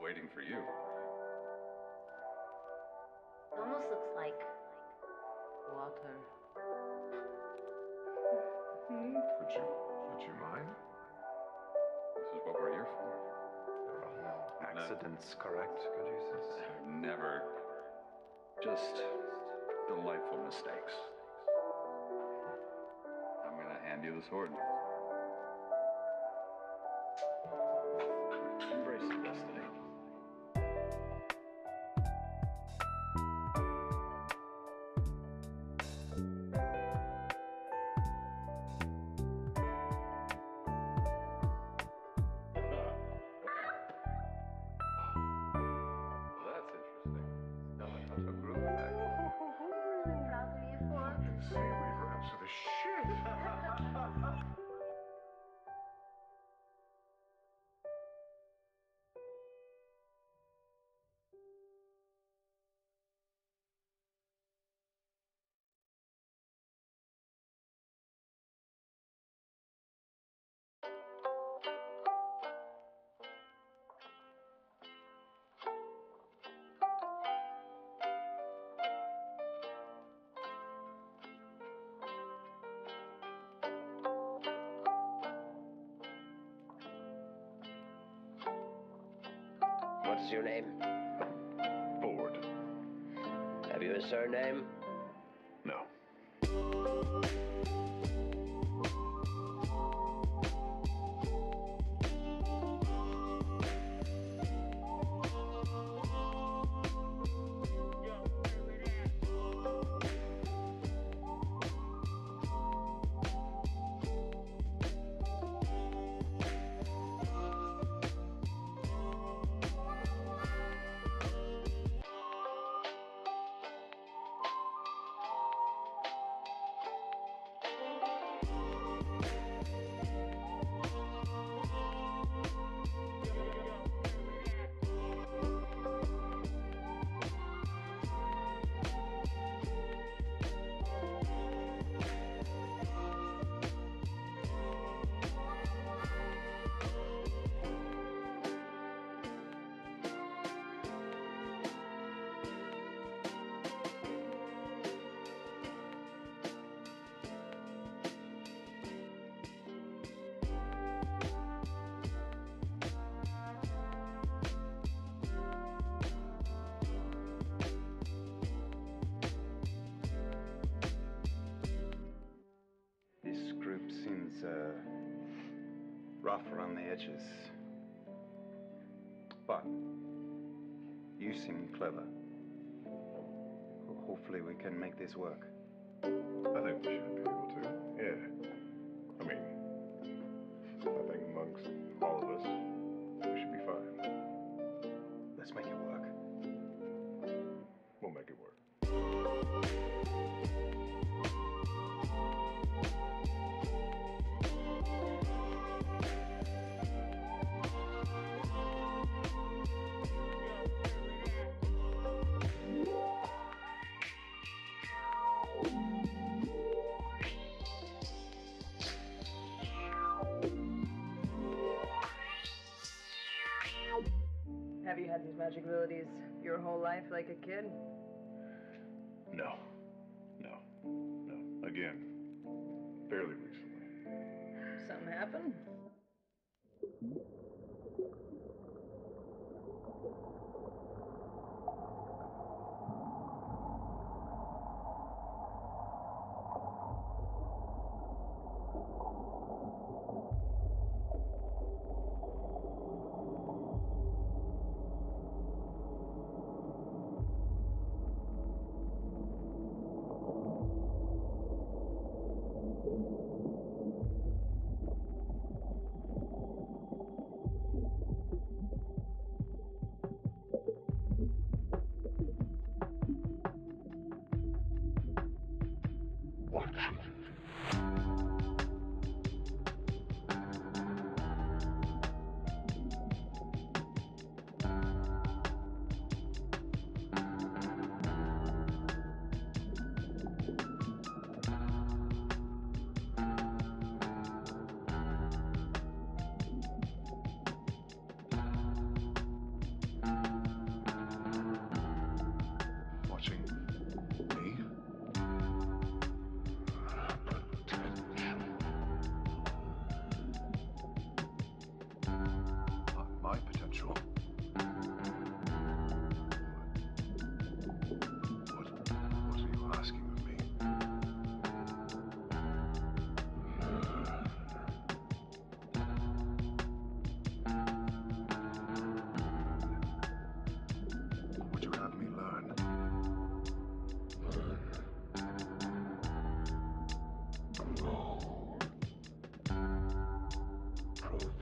waiting for you. It almost looks like water. Would you mind? This is what we're here for. Accidents, correct, Caduceus? Never. Just delightful mistakes. I'm gonna hand you the sword. Embrace your destiny. That's interesting. Proud of you for. Seaweed wraps are the shit! What's your name? Bored. Have you a surname? No. This group seems rough around the edges. But you seem clever. Hopefully we can make this work. I think we should be able to. Yeah. I mean, I think amongst all of us, we should be fine. Let's make it work. We'll make it work. Have you had these magic abilities your whole life like a kid? No. Again, fairly recently. Something happened?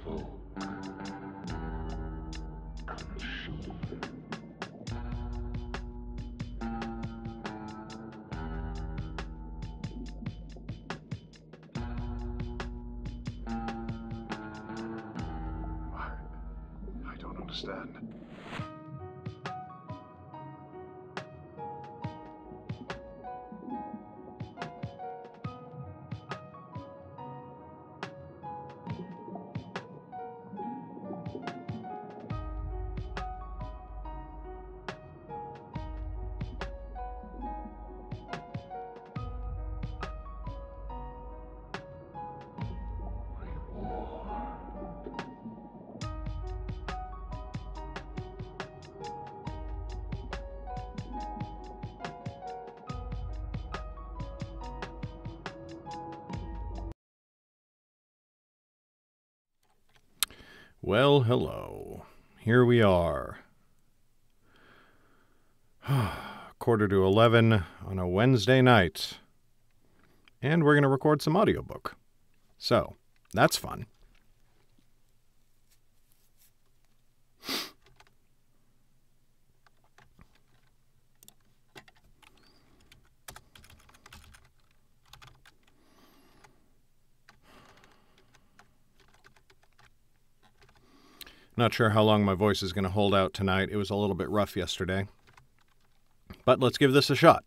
full control. I don't understand. Well, hello. Here we are. 11:45 on a Wednesday night. And we're going to record some audiobook. So, that's fun. Not sure how long my voice is going to hold out tonight. It was a little bit rough yesterday. But let's give this a shot.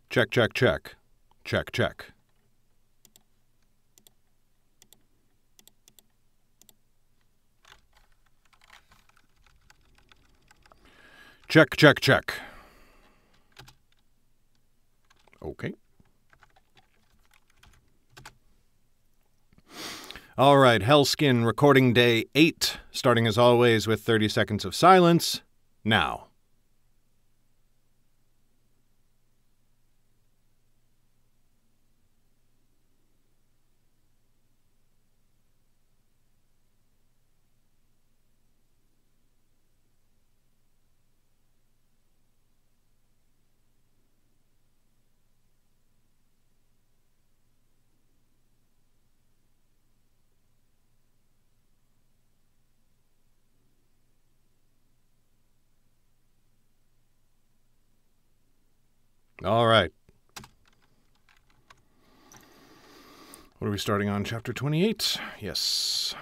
Check, check, check. Check, check. Check, check, check. Okay. All right, Hellskin recording day 8, starting as always with 30 seconds of silence. Now. All right. What are we starting on? Chapter 28? Yes.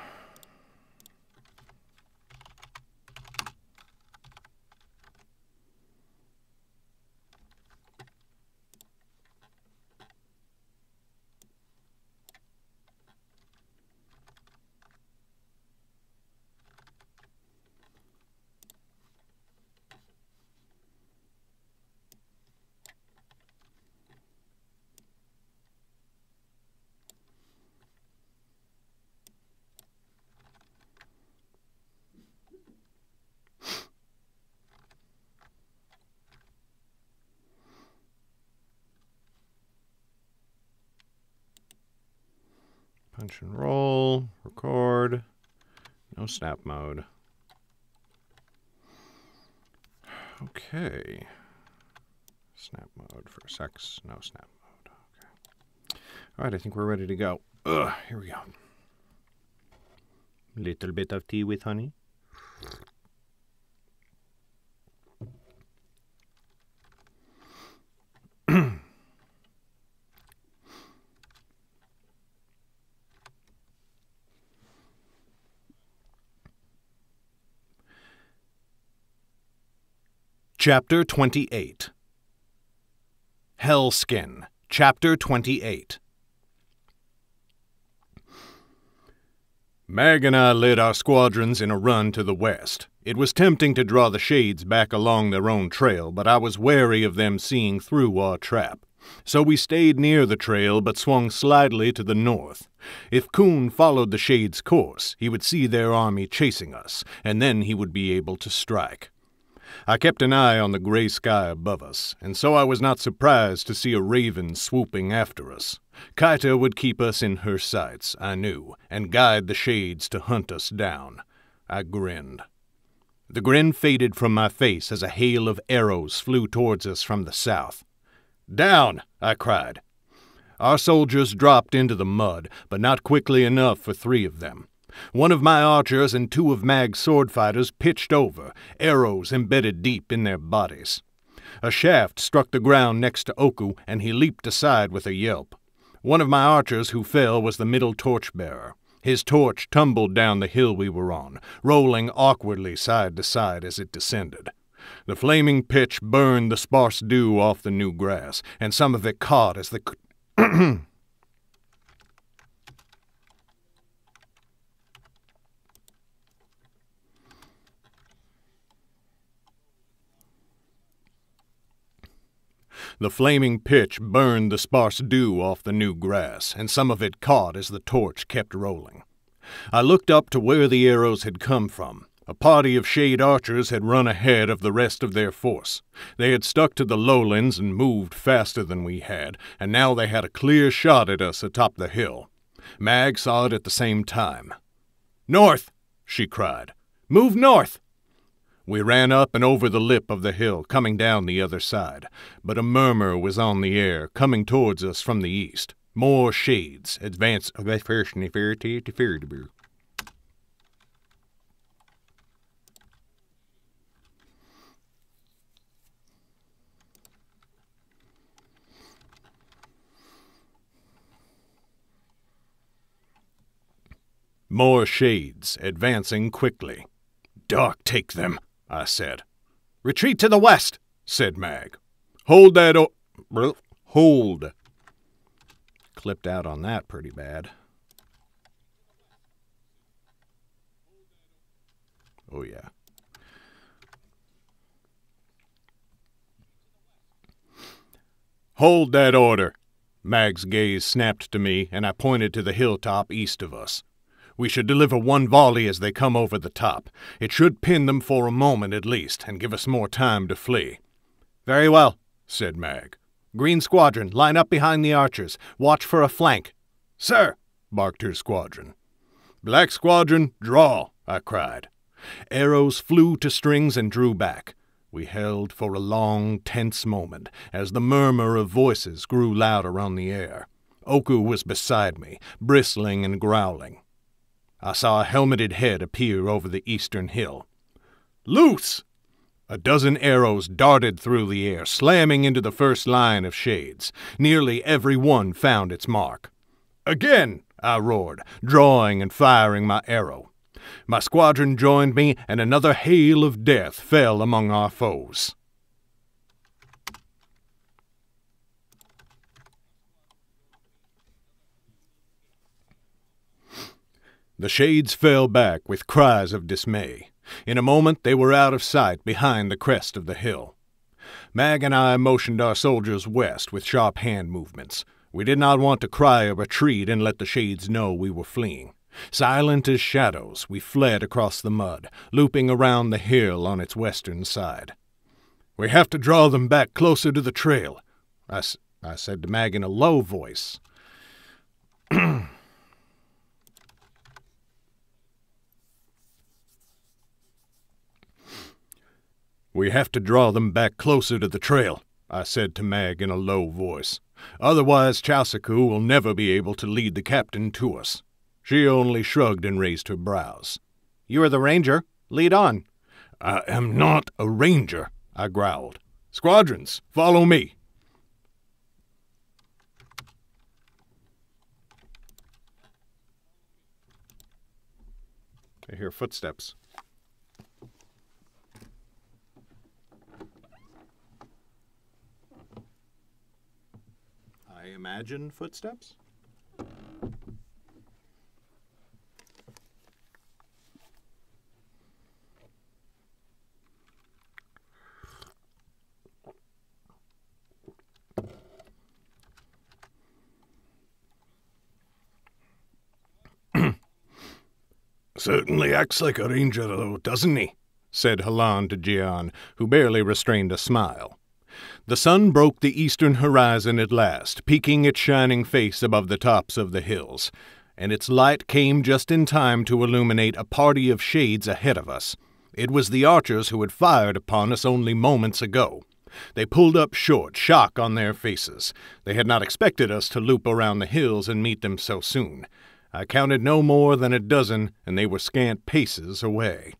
Punch and roll, record, no snap mode. Okay. Snap mode for sex, no snap mode. Okay. All right, I think we're ready to go. Here we go. Little bit of tea with honey. Chapter 28. Hellskin, Chapter 28. Mag and I led our squadrons in a run to the west. It was tempting to draw the shades back along their own trail, but I was wary of them seeing through our trap. So we stayed near the trail, but swung slightly to the north. If Kuhn followed the shades' course, he would see their army chasing us, and then he would be able to strike. I kept an eye on the gray sky above us, and so I was not surprised to see a raven swooping after us. Kaita would keep us in her sights, I knew, and guide the shades to hunt us down. I grinned. The grin faded from my face as a hail of arrows flew towards us from the south. "Down!" I cried. Our soldiers dropped into the mud, but not quickly enough for 3 of them. One of my archers and 2 of Mag's sword fighters pitched over, arrows embedded deep in their bodies. A shaft struck the ground next to Oku, and he leaped aside with a yelp. One of my archers who fell was the middle torch-bearer. His torch tumbled down the hill we were on, rolling awkwardly side to side as it descended. The flaming pitch burned the sparse dew off the new grass, and some of it caught as the The flaming pitch burned the sparse dew off the new grass, and some of it caught as the torch kept rolling. I looked up to where the arrows had come from. A party of shade archers had run ahead of the rest of their force. They had stuck to the lowlands and moved faster than we had, and now they had a clear shot at us atop the hill. Mag saw it at the same time. "North!" she cried. "Move north!" We ran up and over the lip of the hill, coming down the other side. But a murmur was on the air, coming towards us from the east. More shades advanced. More shades advancing quickly. "Dark take them," I said. "Retreat to the west," said Mag. "Hold that hold." Clipped out on that pretty bad. Oh, yeah. "Hold that order." Mag's gaze snapped to me, and I pointed to the hilltop east of us. "We should deliver one volley as they come over the top. It should pin them for a moment at least, and give us more time to flee." "Very well," said Mag. "Green Squadron, line up behind the archers. Watch for a flank." "Sir!" barked her squadron. "Black Squadron, draw!" I cried. Arrows flew to strings and drew back. We held for a long, tense moment as the murmur of voices grew louder on the air. Oku was beside me, bristling and growling. I saw a helmeted head appear over the eastern hill. "Loose!" A dozen arrows darted through the air, slamming into the first line of shades. Nearly every one found its mark. "Again!" I roared, drawing and firing my arrow. My squadron joined me, and another hail of death fell among our foes. The shades fell back with cries of dismay. In a moment they were out of sight behind the crest of the hill. Mag and I motioned our soldiers west with sharp hand movements. We did not want to cry a retreat and let the shades know we were fleeing. Silent as shadows, we fled across the mud, looping around the hill on its western side. "We have to draw them back closer to the trail," I said to Mag in a low voice. "We have to draw them back closer to the trail," I said to Mag in a low voice. "Otherwise Chausaku will never be able to lead the captain to us." She only shrugged and raised her brows. "You are the ranger. Lead on." "I am not a ranger," I growled. "Squadrons, follow me." I hear footsteps. I imagine footsteps? "Certainly acts like a ranger, though, doesn't he?" said Halan to Gian, who barely restrained a smile. The sun broke the eastern horizon at last, peeking its shining face above the tops of the hills, and its light came just in time to illuminate a party of shades ahead of us. It was the archers who had fired upon us only moments ago. They pulled up short, shock on their faces. They had not expected us to loop around the hills and meet them so soon. I counted no more than a dozen, and they were scant paces away.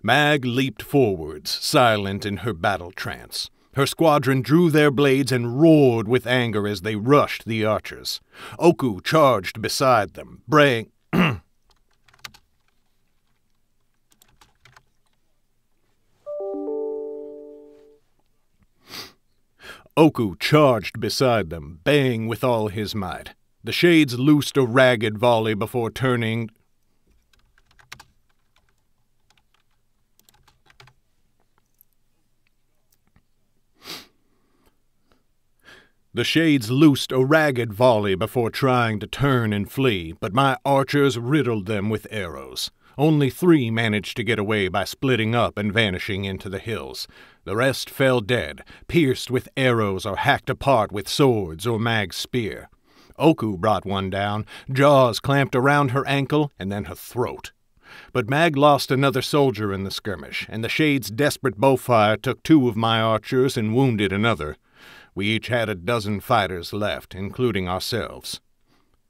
Mag leaped forwards, silent in her battle trance. Her squadron drew their blades and roared with anger as they rushed the archers. Oku charged beside them, braying, Oku charged beside them, baying with all his might. The shades loosed a ragged volley before turning. The shades loosed a ragged volley before trying to turn and flee, but my archers riddled them with arrows. Only 3 managed to get away by splitting up and vanishing into the hills. The rest fell dead, pierced with arrows or hacked apart with swords or Mag's spear. Oku brought one down, jaws clamped around her ankle and then her throat. But Mag lost another soldier in the skirmish, and the Shade's desperate bowfire took 2 of my archers and wounded another. We each had a dozen fighters left, including ourselves.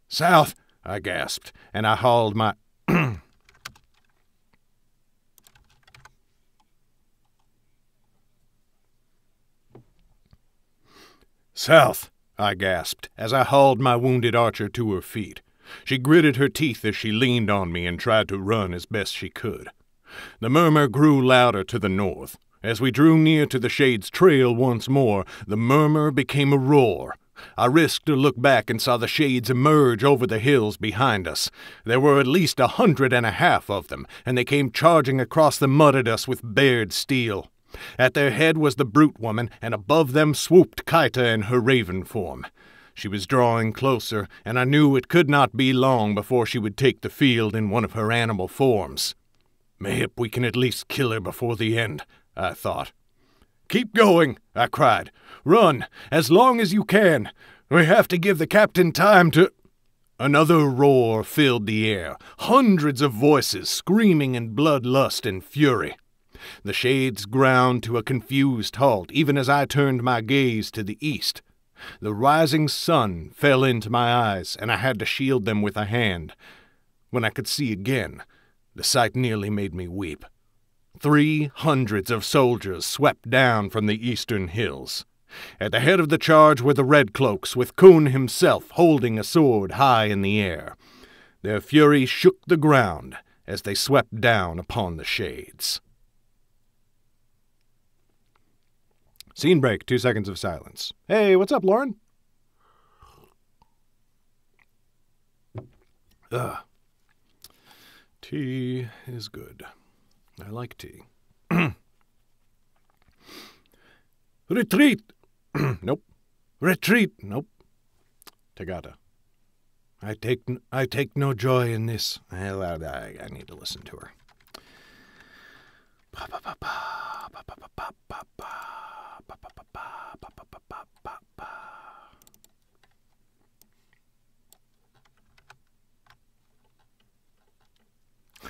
"South!" I gasped, and I hauled my... "South!" I gasped, as I hauled my wounded archer to her feet. She gritted her teeth as she leaned on me and tried to run as best she could. The murmur grew louder to the north. As we drew near to the Shade's trail once more, the murmur became a roar. I risked a look back and saw the Shades emerge over the hills behind us. There were at least 150 of them, and they came charging across the mud at us with bared steel. At their head was the brute woman, and above them swooped Kaita in her raven form. She was drawing closer, and I knew it could not be long before she would take the field in one of her animal forms. "Mayhap we can at least kill her before the end," I thought. "Keep going," I cried. "Run, as long as you can. We have to give the captain time to—" Another roar filled the air, hundreds of voices screaming in bloodlust and fury. The Shades ground to a confused halt, even as I turned my gaze to the east. The rising sun fell into my eyes, and I had to shield them with a hand. When I could see again, the sight nearly made me weep. 300 of soldiers swept down from the eastern hills. At the head of the charge were the Redcloaks, with Kun himself holding a sword high in the air. Their fury shook the ground as they swept down upon the Shades. Scene break, 2 seconds of silence. Hey, what's up, Lauren? Tea is good. I like tea. Retreat! Nope. Retreat! Nope. Tagata. I take no joy in this. I need to listen to her.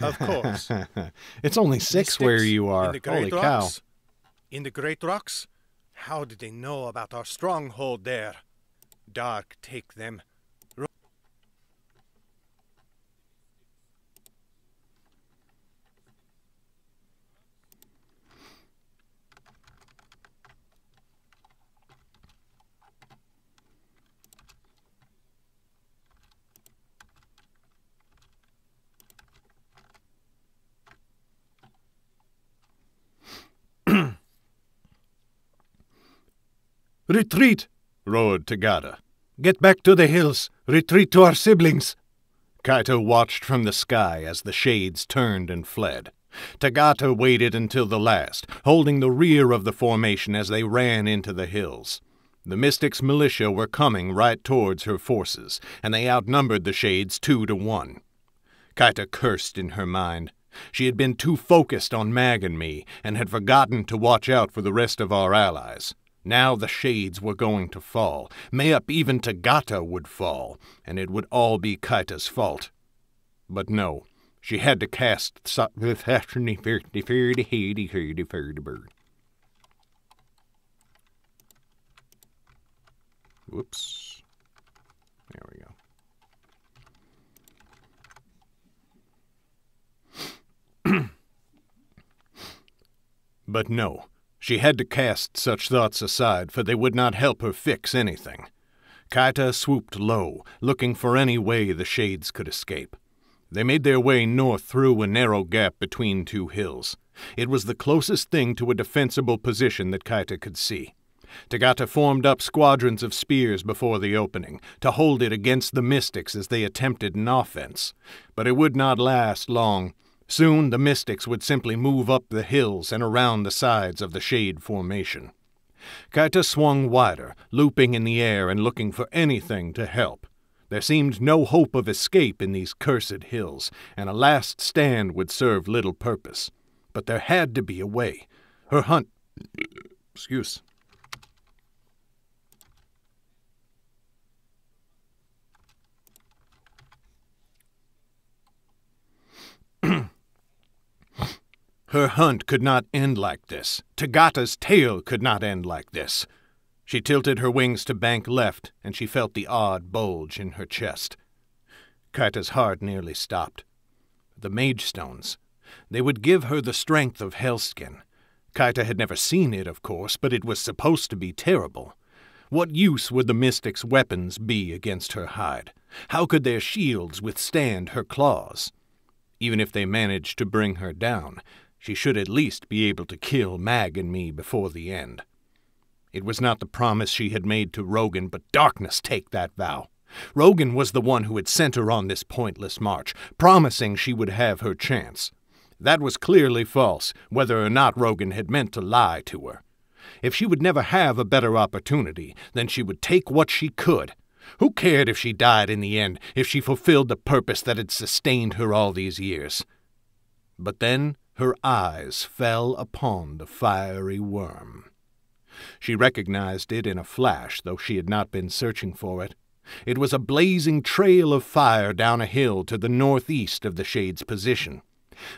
Of course. It's only 6 where you are. Holy cow. In the Great Rocks? How did they know about our stronghold there? Dark take them. Retreat! Roared Tagata. Get back to the hills. Retreat to our siblings. Kaito watched from the sky as the Shades turned and fled. Tagata waited until the last, holding the rear of the formation as they ran into the hills. The Mystics' militia were coming right towards her forces, and they outnumbered the Shades 2 to 1. Kaita cursed in her mind. She had been too focused on Mag and me, and had forgotten to watch out for the rest of our allies. Now the shades were going to fall. Mayhap even Tagata would fall, and it would all be Kaita's fault. But no, she had to cast Whoops. There we go. But no, she had to cast such thoughts aside, for they would not help her fix anything. Kaita swooped low, looking for any way the shades could escape. They made their way north through a narrow gap between two hills. It was the closest thing to a defensible position that Kaita could see. Tagata formed up squadrons of spears before the opening, to hold it against the mystics as they attempted an offense. But it would not last long. Soon the mystics would simply move up the hills and around the sides of the shade formation. Kaita swung wider, looping in the air and looking for anything to help. There seemed no hope of escape in these cursed hills, and a last stand would serve little purpose. But there had to be a way. Her hunt... Excuse. Her hunt could not end like this. Tagata's tail could not end like this. She tilted her wings to bank left, and she felt the odd bulge in her chest. Kaita's heart nearly stopped. The mage stones. They would give her the strength of Hellskin. Kaita had never seen it, of course, but it was supposed to be terrible. What use would the mystic's weapons be against her hide? How could their shields withstand her claws? Even if they managed to bring her down, she should at least be able to kill Mag and me before the end. It was not the promise she had made to Rogan, but darkness take that vow. Rogan was the one who had sent her on this pointless march, promising she would have her chance. That was clearly false, whether or not Rogan had meant to lie to her. If she would never have a better opportunity, then she would take what she could. Who cared if she died in the end, if she fulfilled the purpose that had sustained her all these years? But then her eyes fell upon the fiery worm. She recognized it in a flash, though she had not been searching for it. It was a blazing trail of fire down a hill to the northeast of the Shade's position.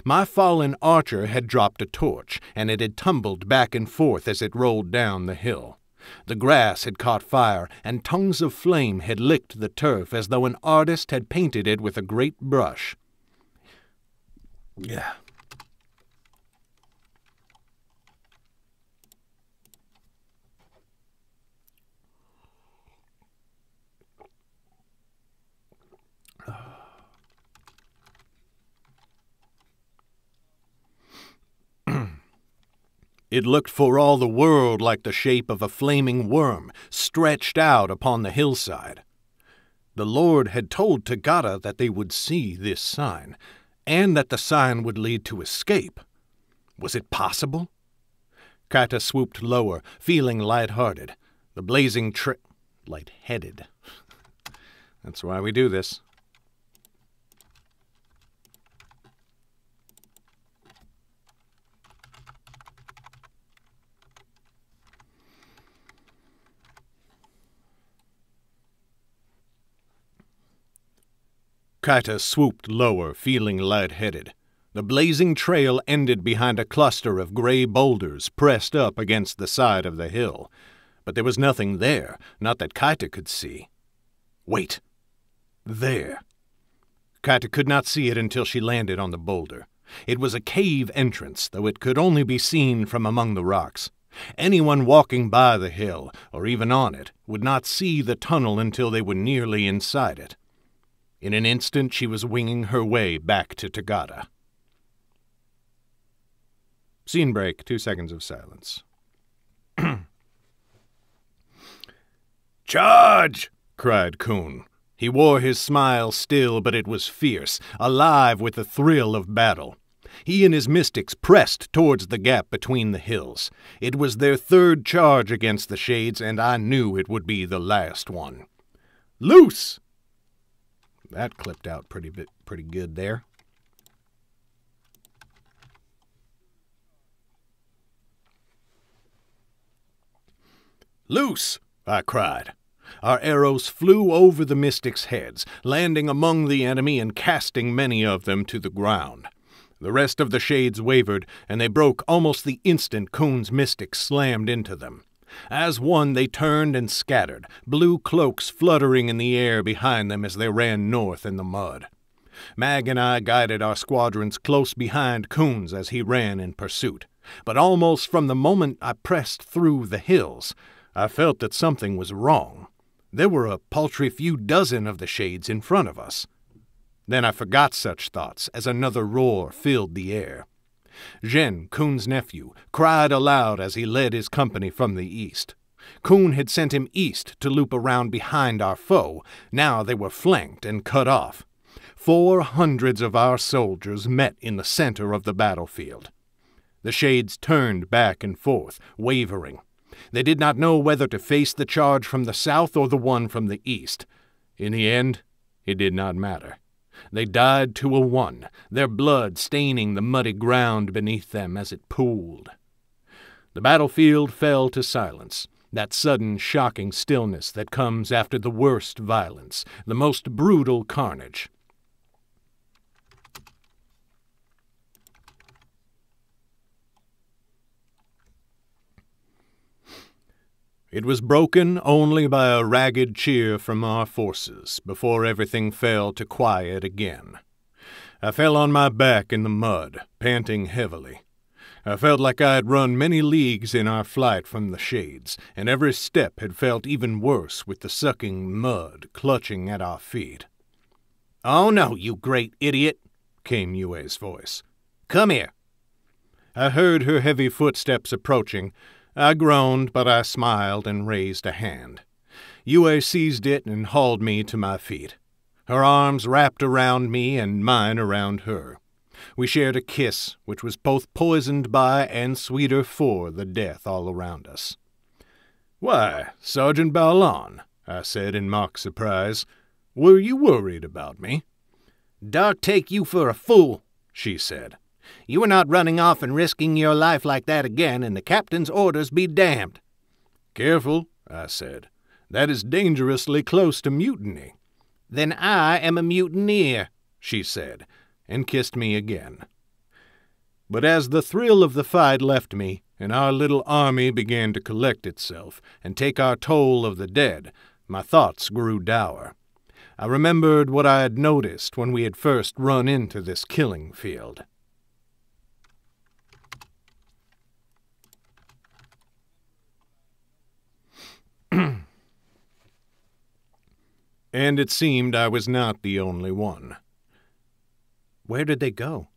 My fallen archer had dropped a torch, and it had tumbled back and forth as it rolled down the hill. The grass had caught fire, and tongues of flame had licked the turf as though an artist had painted it with a great brush. Yeah. It looked for all the world like the shape of a flaming worm stretched out upon the hillside. The Lord had told Tagata that they would see this sign, and that the sign would lead to escape. Was it possible? Kaita swooped lower, feeling light-hearted. The blazing light-headed. That's why we do this. Kaita swooped lower, feeling light-headed. The blazing trail ended behind a cluster of gray boulders pressed up against the side of the hill. But there was nothing there, not that Kaita could see. Wait. There. Kaita could not see it until she landed on the boulder. It was a cave entrance, though it could only be seen from among the rocks. Anyone walking by the hill, or even on it, would not see the tunnel until they were nearly inside it. In an instant, she was winging her way back to Tagata. Scene break, 2 seconds of silence. "Charge!" cried Kuhn. He wore his smile still, but it was fierce, alive with the thrill of battle. He and his mystics pressed towards the gap between the hills. It was their third charge against the Shades, and I knew it would be the last one. "Loose!" That clipped out pretty good there. "Loose!" I cried. Our arrows flew over the mystics' heads, landing among the enemy and casting many of them to the ground. The rest of the shades wavered, and they broke almost the instant Coon's mystics slammed into them. As one, they turned and scattered, blue cloaks fluttering in the air behind them as they ran north in the mud. Mag and I guided our squadrons close behind Coon's as he ran in pursuit. But almost from the moment I pressed through the hills, I felt that something was wrong. There were a paltry few dozen of the shades in front of us. Then I forgot such thoughts as another roar filled the air. Jen, Coon's nephew, cried aloud as he led his company from the east. Coon had sent him east to loop around behind our foe. Now they were flanked and cut off. 400 of our soldiers met in the center of the battlefield. The shades turned back and forth, wavering. They did not know whether to face the charge from the south or the one from the east. In the end, it did not matter. They died 2-1, their blood staining the muddy ground beneath them as it pooled. The battlefield fell to silence, that sudden, shocking stillness that comes after the worst violence, the most brutal carnage. It was broken only by a ragged cheer from our forces before everything fell to quiet again. I fell on my back in the mud, panting heavily. I felt like I had run many leagues in our flight from the shades, and every step had felt even worse with the sucking mud clutching at our feet. "Oh no, you great idiot," came Yue's voice. "Come here." I heard her heavy footsteps approaching. I groaned, but I smiled and raised a hand. Yue seized it and hauled me to my feet. Her arms wrapped around me and mine around her. We shared a kiss, which was both poisoned by and sweeter for the death all around us. "Why, Sergeant Ballon," I said in mock surprise, "were you worried about me?" "Dark take you for a fool," she said. "You are not running off and risking your life like that again, and the captain's orders be damned." "Careful," I said. "That is dangerously close to mutiny." "Then I am a mutineer," she said, and kissed me again. But as the thrill of the fight left me, and our little army began to collect itself and take our toll of the dead, my thoughts grew dour. I remembered what I had noticed when we had first run into this killing field. And it seemed I was not the only one. Where did they go?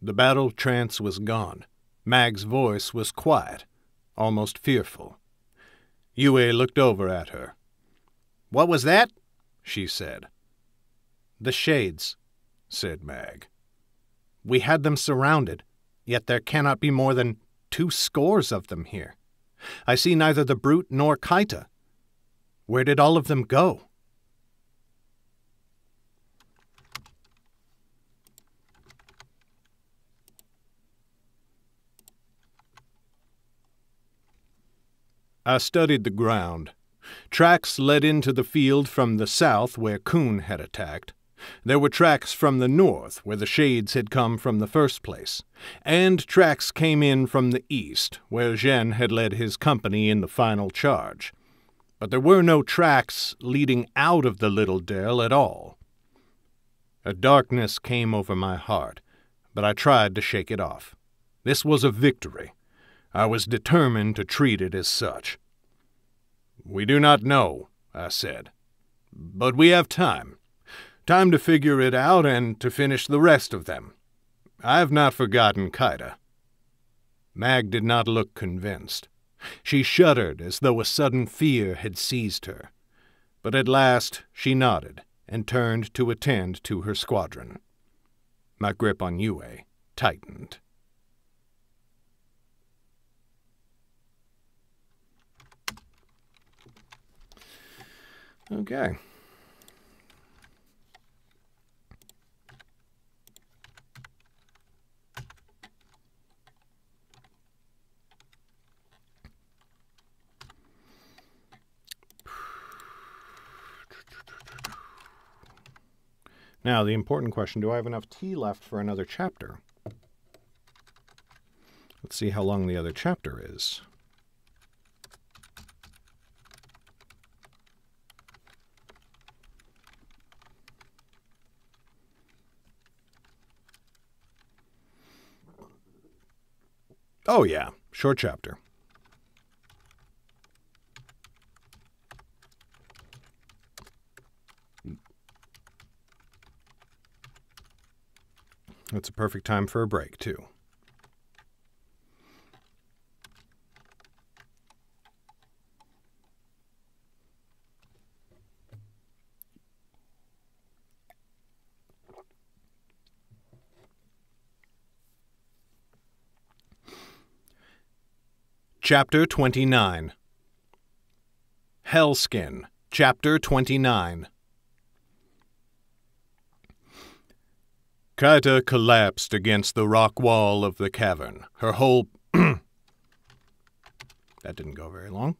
The battle trance was gone. Mag's voice was quiet, almost fearful. Yue looked over at her. "What was that?" she said. "The shades," said Mag. "We had them surrounded, yet there cannot be more than 2 scores of them here. I see neither the brute nor Kaita. Where did all of them go?" I studied the ground. Tracks led into the field from the south where Coon had attacked. There were tracks from the north where the shades had come from the first place, and tracks came in from the east where Zhen had led his company in the final charge. But there were no tracks leading out of the little dell at all. A darkness came over my heart, but I tried to shake it off. This was a victory. I was determined to treat it as such. "We do not know," I said. "But we have time. Time to figure it out and to finish the rest of them. I have not forgotten Kaida." Mag did not look convinced. She shuddered as though a sudden fear had seized her. But at last she nodded and turned to attend to her squadron. My grip on Yue tightened. Okay. Now, the important question, do I have enough tea left for another chapter? Let's see how long the other chapter is. Oh yeah, short chapter. It's a perfect time for a break, too. Chapter 29. Hellskin, Chapter 29. Kaita collapsed against the rock wall of the cavern. Her whole... That didn't go very long.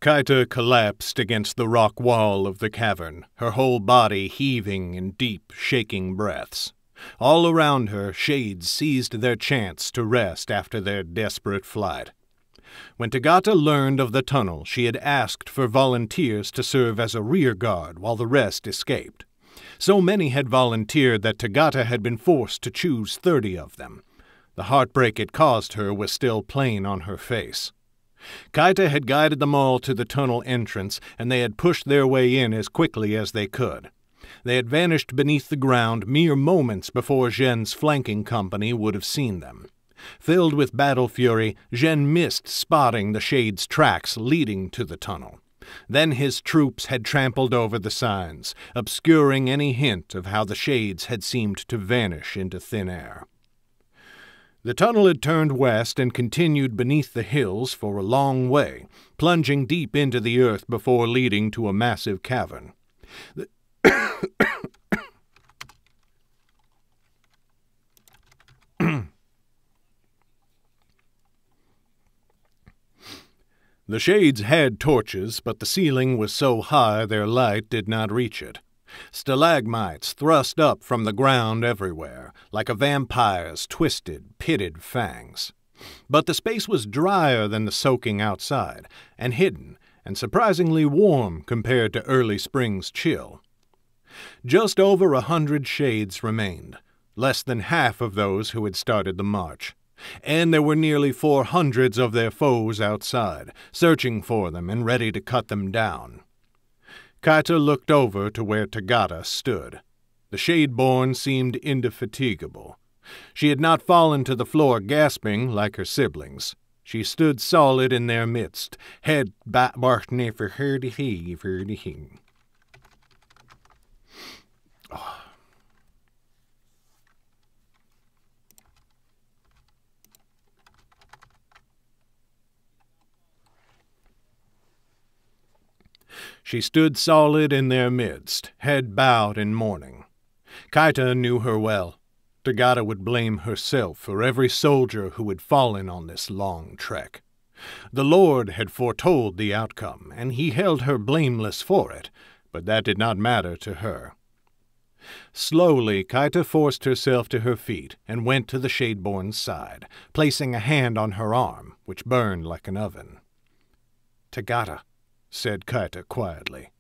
Kaita collapsed against the rock wall of the cavern, her whole body heaving in deep, shaking breaths. All around her, shades seized their chance to rest after their desperate flight. When Tagata learned of the tunnel, she had asked for volunteers to serve as a rear guard while the rest escaped. So many had volunteered that Tagata had been forced to choose 30 of them. The heartbreak it caused her was still plain on her face. Kaita had guided them all to the tunnel entrance, and they had pushed their way in as quickly as they could. They had vanished beneath the ground mere moments before Zhen's flanking company would have seen them. Filled with battle fury, Zhen missed spotting the Shade's tracks leading to the tunnel. Then his troops had trampled over the signs, obscuring any hint of how the Shades had seemed to vanish into thin air. The tunnel had turned west and continued beneath the hills for a long way, plunging deep into the earth before leading to a massive cavern. The Shades had torches, but the ceiling was so high their light did not reach it. Stalagmites thrust up from the ground everywhere, like a vampire's twisted, pitted fangs. But the space was drier than the soaking outside, and hidden, and surprisingly warm compared to early spring's chill. Just over 100 Shades remained, less than half of those who had started the march. And there were nearly 400 of their foes outside, searching for them and ready to cut them down. Kaita looked over to where Tagata stood. The Shadeborn seemed indefatigable. She had not fallen to the floor gasping like her siblings. She stood solid in their midst, head back for her to heave, her to heave. She stood solid in their midst, head bowed in mourning. Kaita knew her well. Tagata would blame herself for every soldier who had fallen on this long trek. The Lord had foretold the outcome, and he held her blameless for it, but that did not matter to her. Slowly, Kaita forced herself to her feet and went to the Shadeborn's side, placing a hand on her arm, which burned like an oven. "Tagata," said Kaita quietly.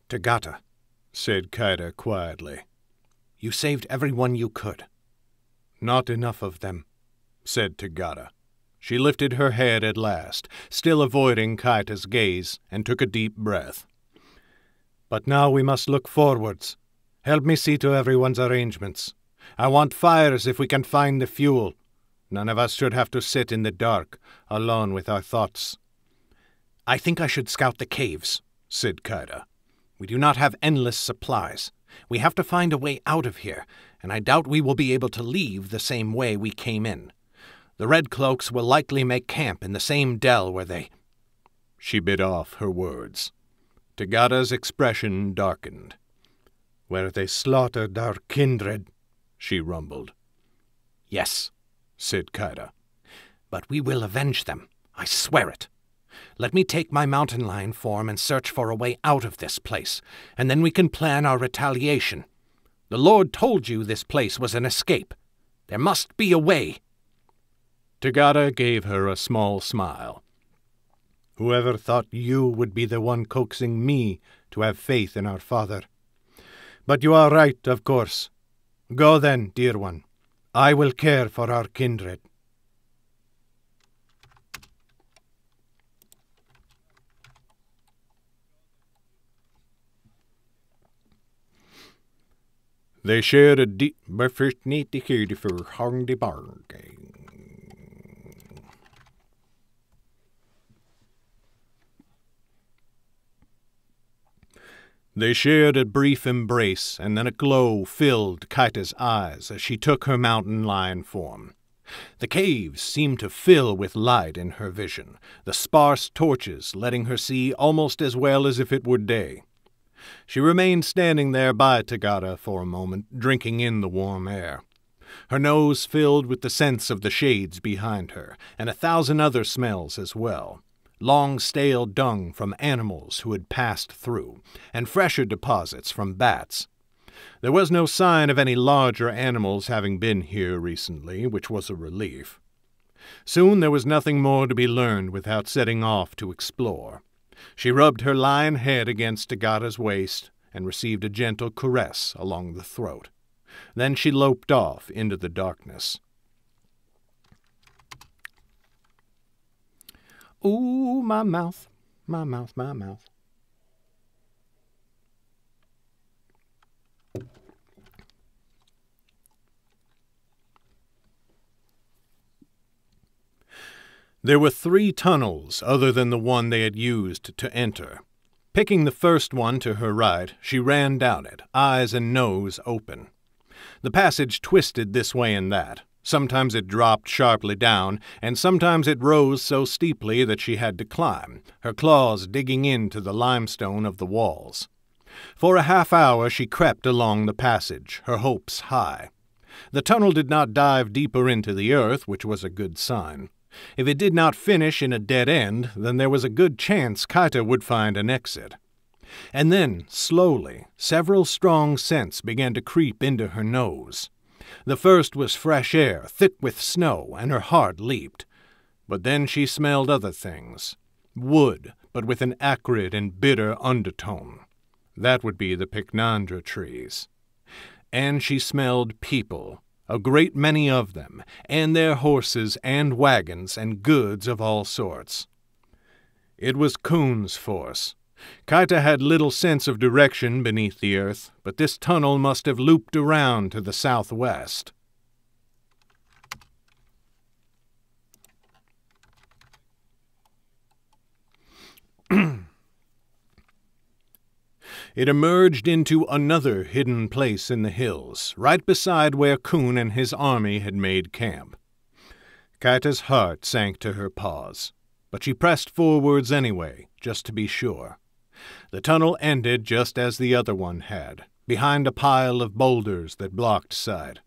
"Tagata," said Kaita quietly. "You saved everyone you could." "Not enough of them," said Tagata. She lifted her head at last, still avoiding Kaita's gaze, and took a deep breath. "But now we must look forwards. Help me see to everyone's arrangements. I want fires if we can find the fuel. None of us should have to sit in the dark, alone with our thoughts." "I think I should scout the caves," said Kaita. "We do not have endless supplies. We have to find a way out of here, and I doubt we will be able to leave the same way we came in. The Red Cloaks will likely make camp in the same dell where they—" She bit off her words. Tagada's expression darkened. "Where they slaughtered our kindred," she rumbled. "Yes," said Kaida. "But we will avenge them. I swear it. Let me take my mountain lion form and search for a way out of this place, and then we can plan our retaliation. The Lord told you this place was an escape. There must be a way." Tagada gave her a small smile. "Whoever thought you would be the one coaxing me to have faith in our father? But you are right, of course. Go then, dear one. I will care for our kindred." They shared a deep breakfast neat for hung the barn. They shared a brief embrace, and then a glow filled Kaita's eyes as she took her mountain lion form. The caves seemed to fill with light in her vision, the sparse torches letting her see almost as well as if it were day. She remained standing there by Tagada for a moment, drinking in the warm air. Her nose filled with the scents of the shades behind her, and 1,000 other smells as well. Long stale dung from animals who had passed through, and fresher deposits from bats. There was no sign of any larger animals having been here recently, which was a relief. Soon there was nothing more to be learned without setting off to explore. She rubbed her lion head against Tagada's waist and received a gentle caress along the throat. Then she loped off into the darkness. "Ooh, my mouth, my mouth, my mouth." There were 3 tunnels other than the one they had used to enter. Picking the first one to her right, she ran down it, eyes and nose open. The passage twisted this way and that. Sometimes it dropped sharply down, and sometimes it rose so steeply that she had to climb, her claws digging into the limestone of the walls. For a half-hour she crept along the passage, her hopes high. The tunnel did not dive deeper into the earth, which was a good sign. If it did not finish in a dead end, then there was a good chance Kaita would find an exit. And then, slowly, several strong scents began to creep into her nose. The first was fresh air, thick with snow, and her heart leaped. But then she smelled other things. Wood, but with an acrid and bitter undertone. That would be the pycnandra trees. And she smelled people, a great many of them, and their horses and wagons and goods of all sorts. It was Kuhn's force. Kaita had little sense of direction beneath the earth, but this tunnel must have looped around to the southwest. It emerged into another hidden place in the hills, right beside where Kuhn and his army had made camp. Kaita's heart sank to her paws, but she pressed forwards anyway, just to be sure. The tunnel ended just as the other one had, behind a pile of boulders that blocked sight.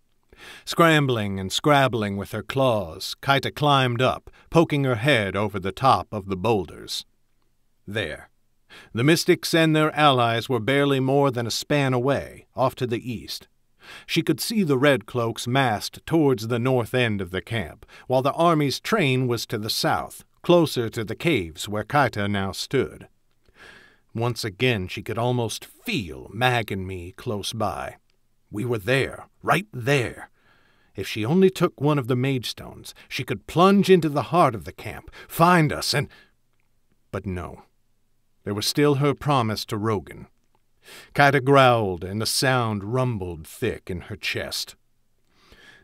Scrambling and scrabbling with her claws, Kaita climbed up, poking her head over the top of the boulders. There. The mystics and their allies were barely more than a span away, off to the east. She could see the Red Cloaks massed towards the north end of the camp, while the army's train was to the south, closer to the caves where Kaita now stood. Once again she could almost feel Mag and me close by. We were there, right there. If she only took one of the mage stones, she could plunge into the heart of the camp, find us, and— But no. There was still her promise to Rogan. Kaita growled, and the sound rumbled thick in her chest.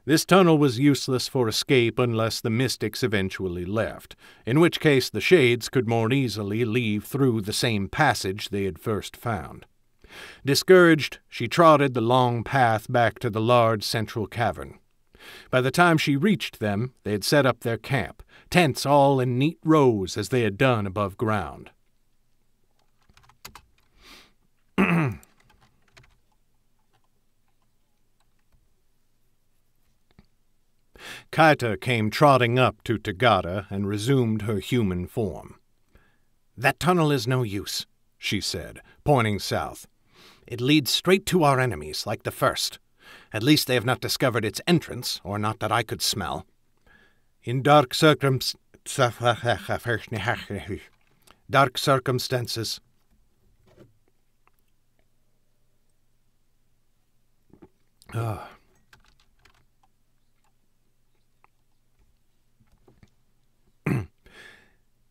This tunnel was useless for escape unless the mystics eventually left, in which case the shades could more easily leave through the same passage they had first found. Discouraged, she trotted the long path back to the large central cavern. By the time she reached them, they had set up their camp, tents all in neat rows as they had done above ground. Kaita came trotting up to Tagada and resumed her human form. "That tunnel is no use," she said, pointing south. "It leads straight to our enemies, like the first. At least they have not discovered its entrance, or not that I could smell. In dark circumstances...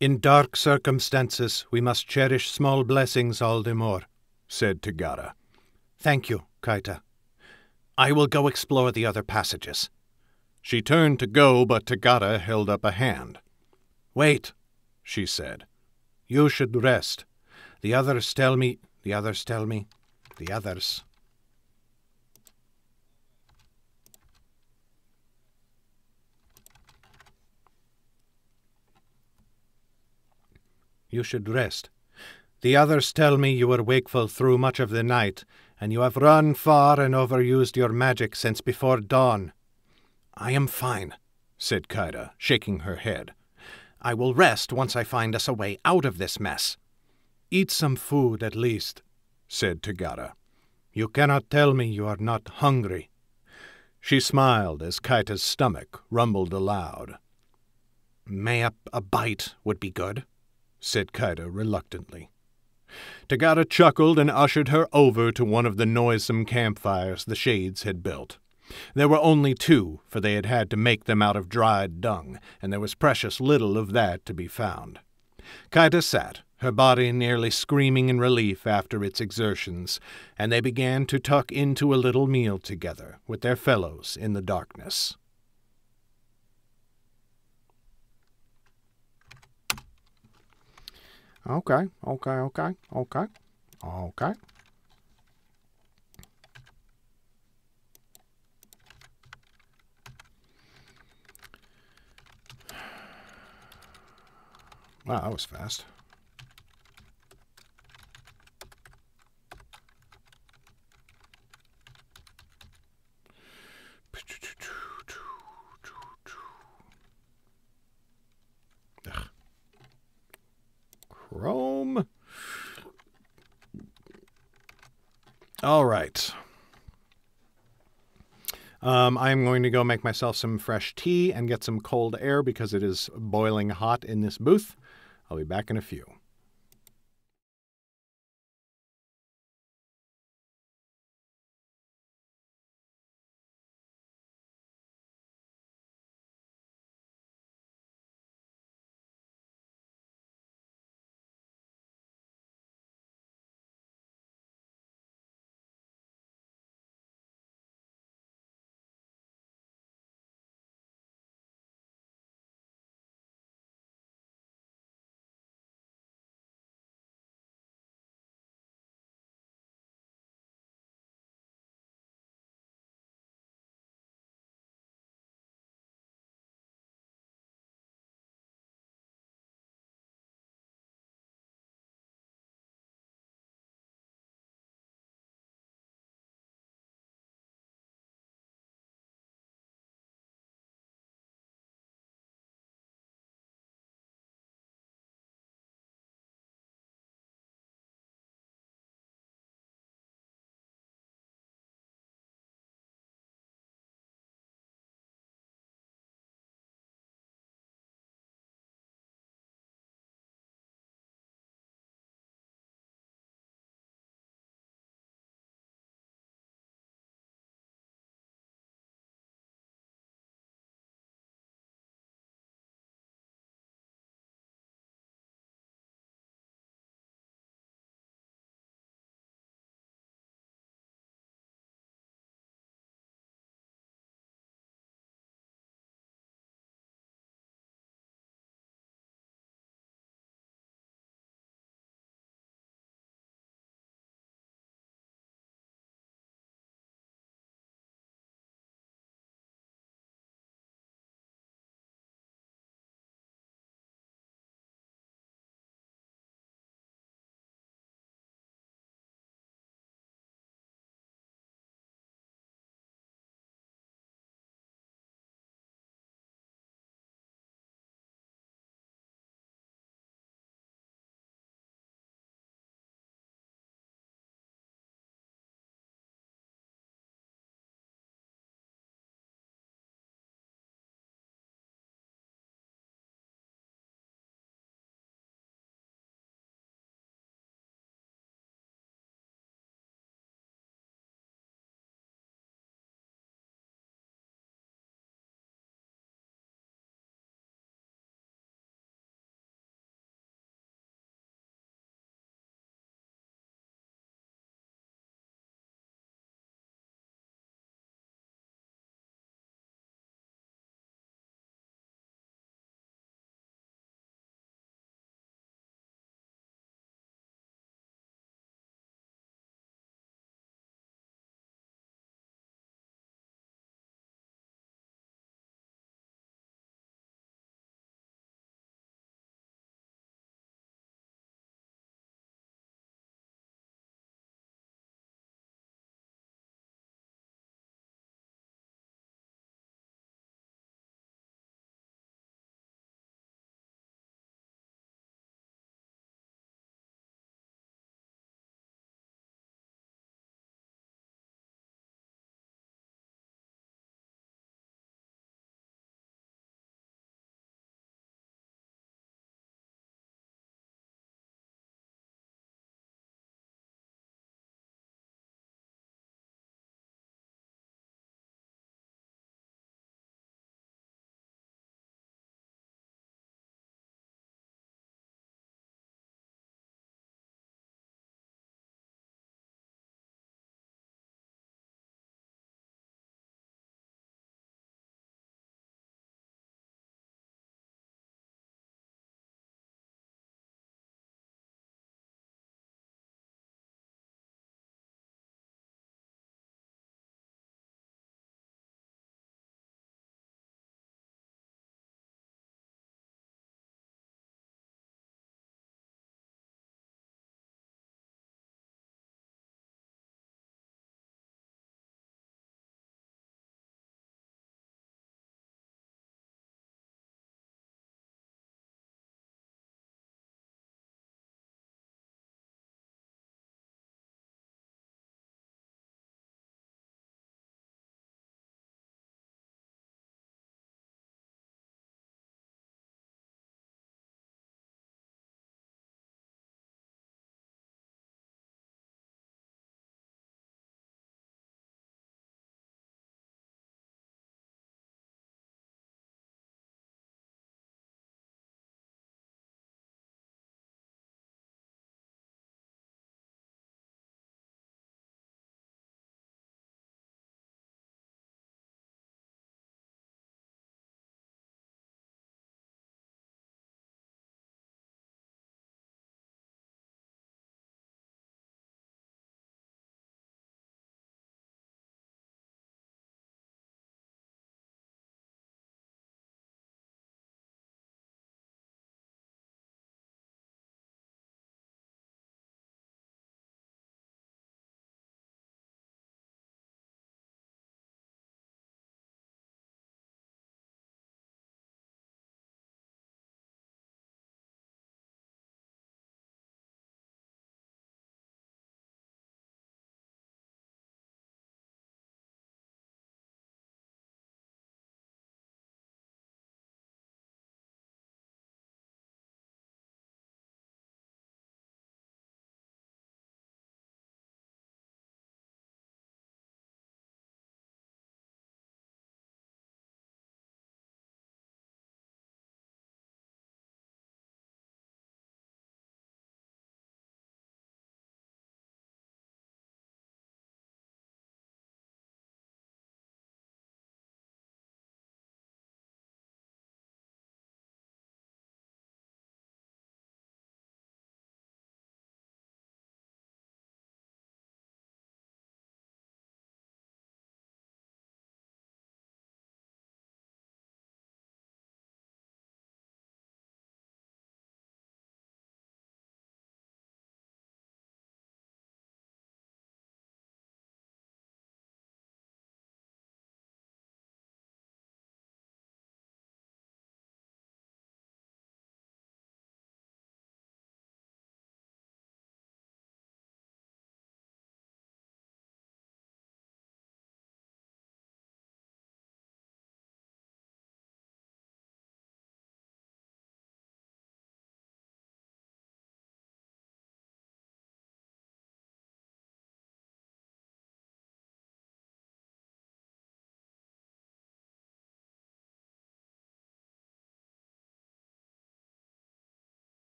In dark circumstances, we must cherish small blessings all the more," said Tagada. "Thank you, Kaita. I will go explore the other passages." She turned to go, but Tagada held up a hand. "Wait," she said. "You should rest. The others tell me... The others... You should rest. The others tell me you were wakeful through much of the night, and you have run far and overused your magic since before dawn." "I am fine," said Kaida, shaking her head. "I will rest once I find us a way out of this mess." "Eat some food, at least," said Tagada. "You cannot tell me you are not hungry." She smiled as Kaita's stomach rumbled aloud. "May a bite would be good," said Kaida reluctantly. Tagada chuckled and ushered her over to one of the noisome campfires the Shades had built. There were only 2, for they had had to make them out of dried dung, and there was precious little of that to be found. Kaida sat, her body nearly screaming in relief after its exertions, and they began to tuck into a little meal together with their fellows in the darkness. Okay. Wow, that was fast. Ugh. Chrome. All right. I'm going to go make myself some fresh tea and get some cold air because it is boiling hot in this booth. I'll be back in a few.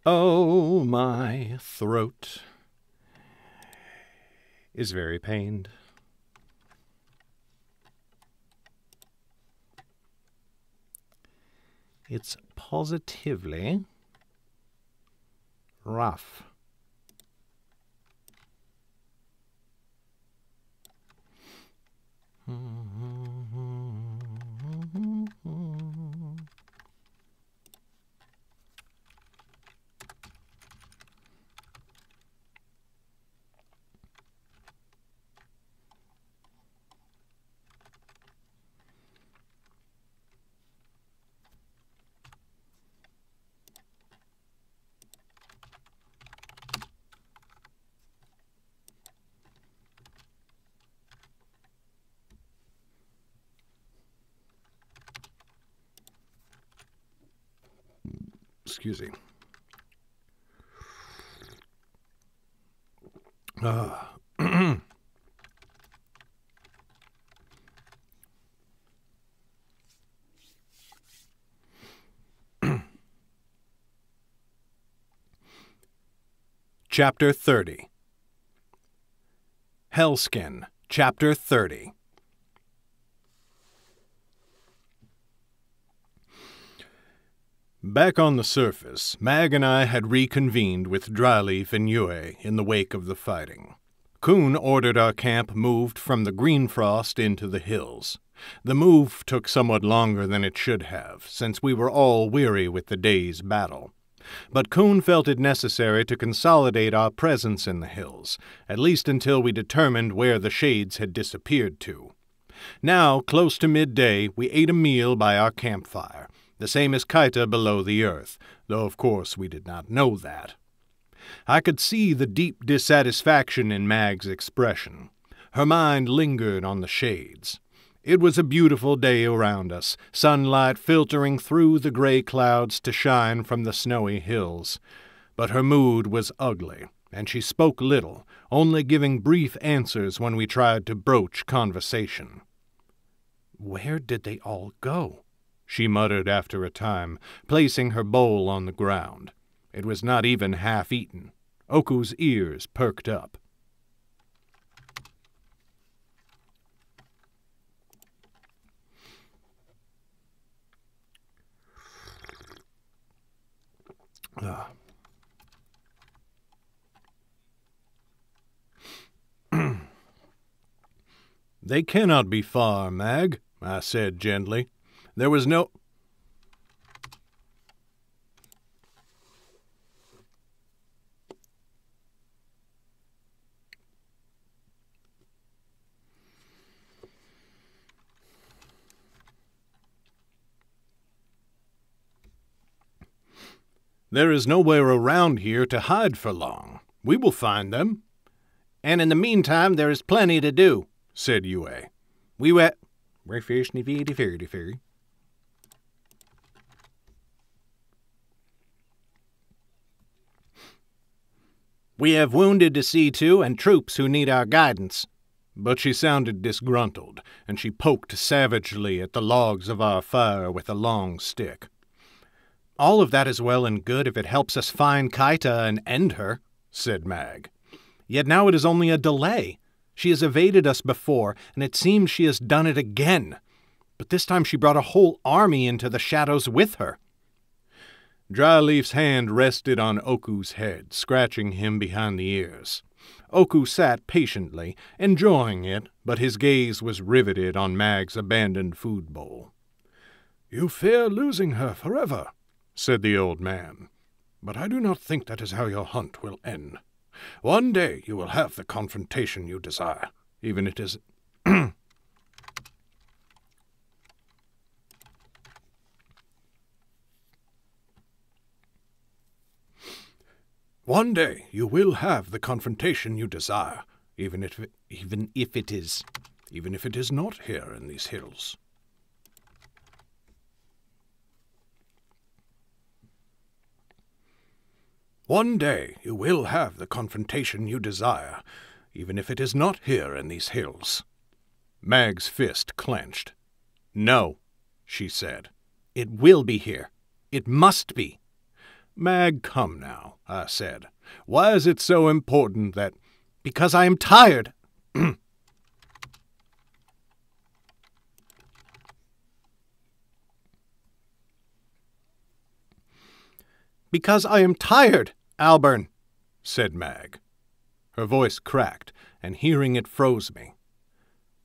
Oh, my throat is very pained. It's positively rough. Excuse me. Chapter 30. Hellskin, Chapter 30. Back on the surface, Mag and I had reconvened with Dryleaf and Yue in the wake of the fighting. Kuhn ordered our camp moved from the green frost into the hills. The move took somewhat longer than it should have, since we were all weary with the day's battle. But Kuhn felt it necessary to consolidate our presence in the hills, at least until we determined where the shades had disappeared to. Now, close to midday, we ate a meal by our campfire, the same as Kaita below the earth, though of course we did not know that. I could see the deep dissatisfaction in Mag's expression. Her mind lingered on the shades. It was a beautiful day around us, sunlight filtering through the gray clouds to shine from the snowy hills. But her mood was ugly, and she spoke little, only giving brief answers when we tried to broach conversation. "Where did they all go?" she muttered after a time, placing her bowl on the ground. It was not even half-eaten. Oku's ears perked up. "They cannot be far, Mag," I said gently. "There was no—" "There is nowhere around here to hide for long. We will find them." "And in the meantime there is plenty to do," said Yue. "We were We have wounded to see to and troops who need our guidance." But she sounded disgruntled, and she poked savagely at the logs of our fire with a long stick. "All of that is well and good if it helps us find Kaita and end her," said Mag. "Yet now it is only a delay. She has evaded us before, and it seems she has done it again. But this time she brought a whole army into the shadows with her." Dryleaf's hand rested on Oku's head, scratching him behind the ears. Oku sat patiently, enjoying it, but his gaze was riveted on Mag's abandoned food bowl. "You fear losing her forever," said the old man. "But I do not think that is how your hunt will end. One day you will have the confrontation you desire, even if it is... One day you will have the confrontation you desire, even if it is not here in these hills." "One day you will have the confrontation you desire, even if it is not here in these hills." Mag's fist clenched. "No," she said. "It will be here. It must be." Mag, come now, I said. Why is it so important that... Because I am tired. Because I am tired, Alburn, said Mag. Her voice cracked, and hearing it froze me.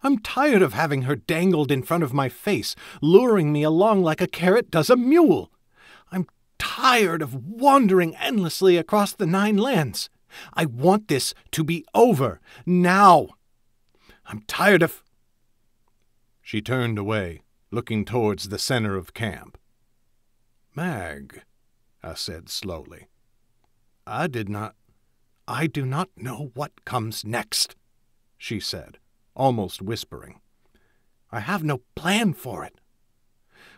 I'm tired of having her dangled in front of my face, luring me along like a carrot does a mule. I'm tired of wandering endlessly across the 9 lands. I want this to be over, now. I'm tired of... She turned away, looking towards the center of camp. Mag, I said slowly, I do not know what comes next, she said, almost whispering. I have no plan for it,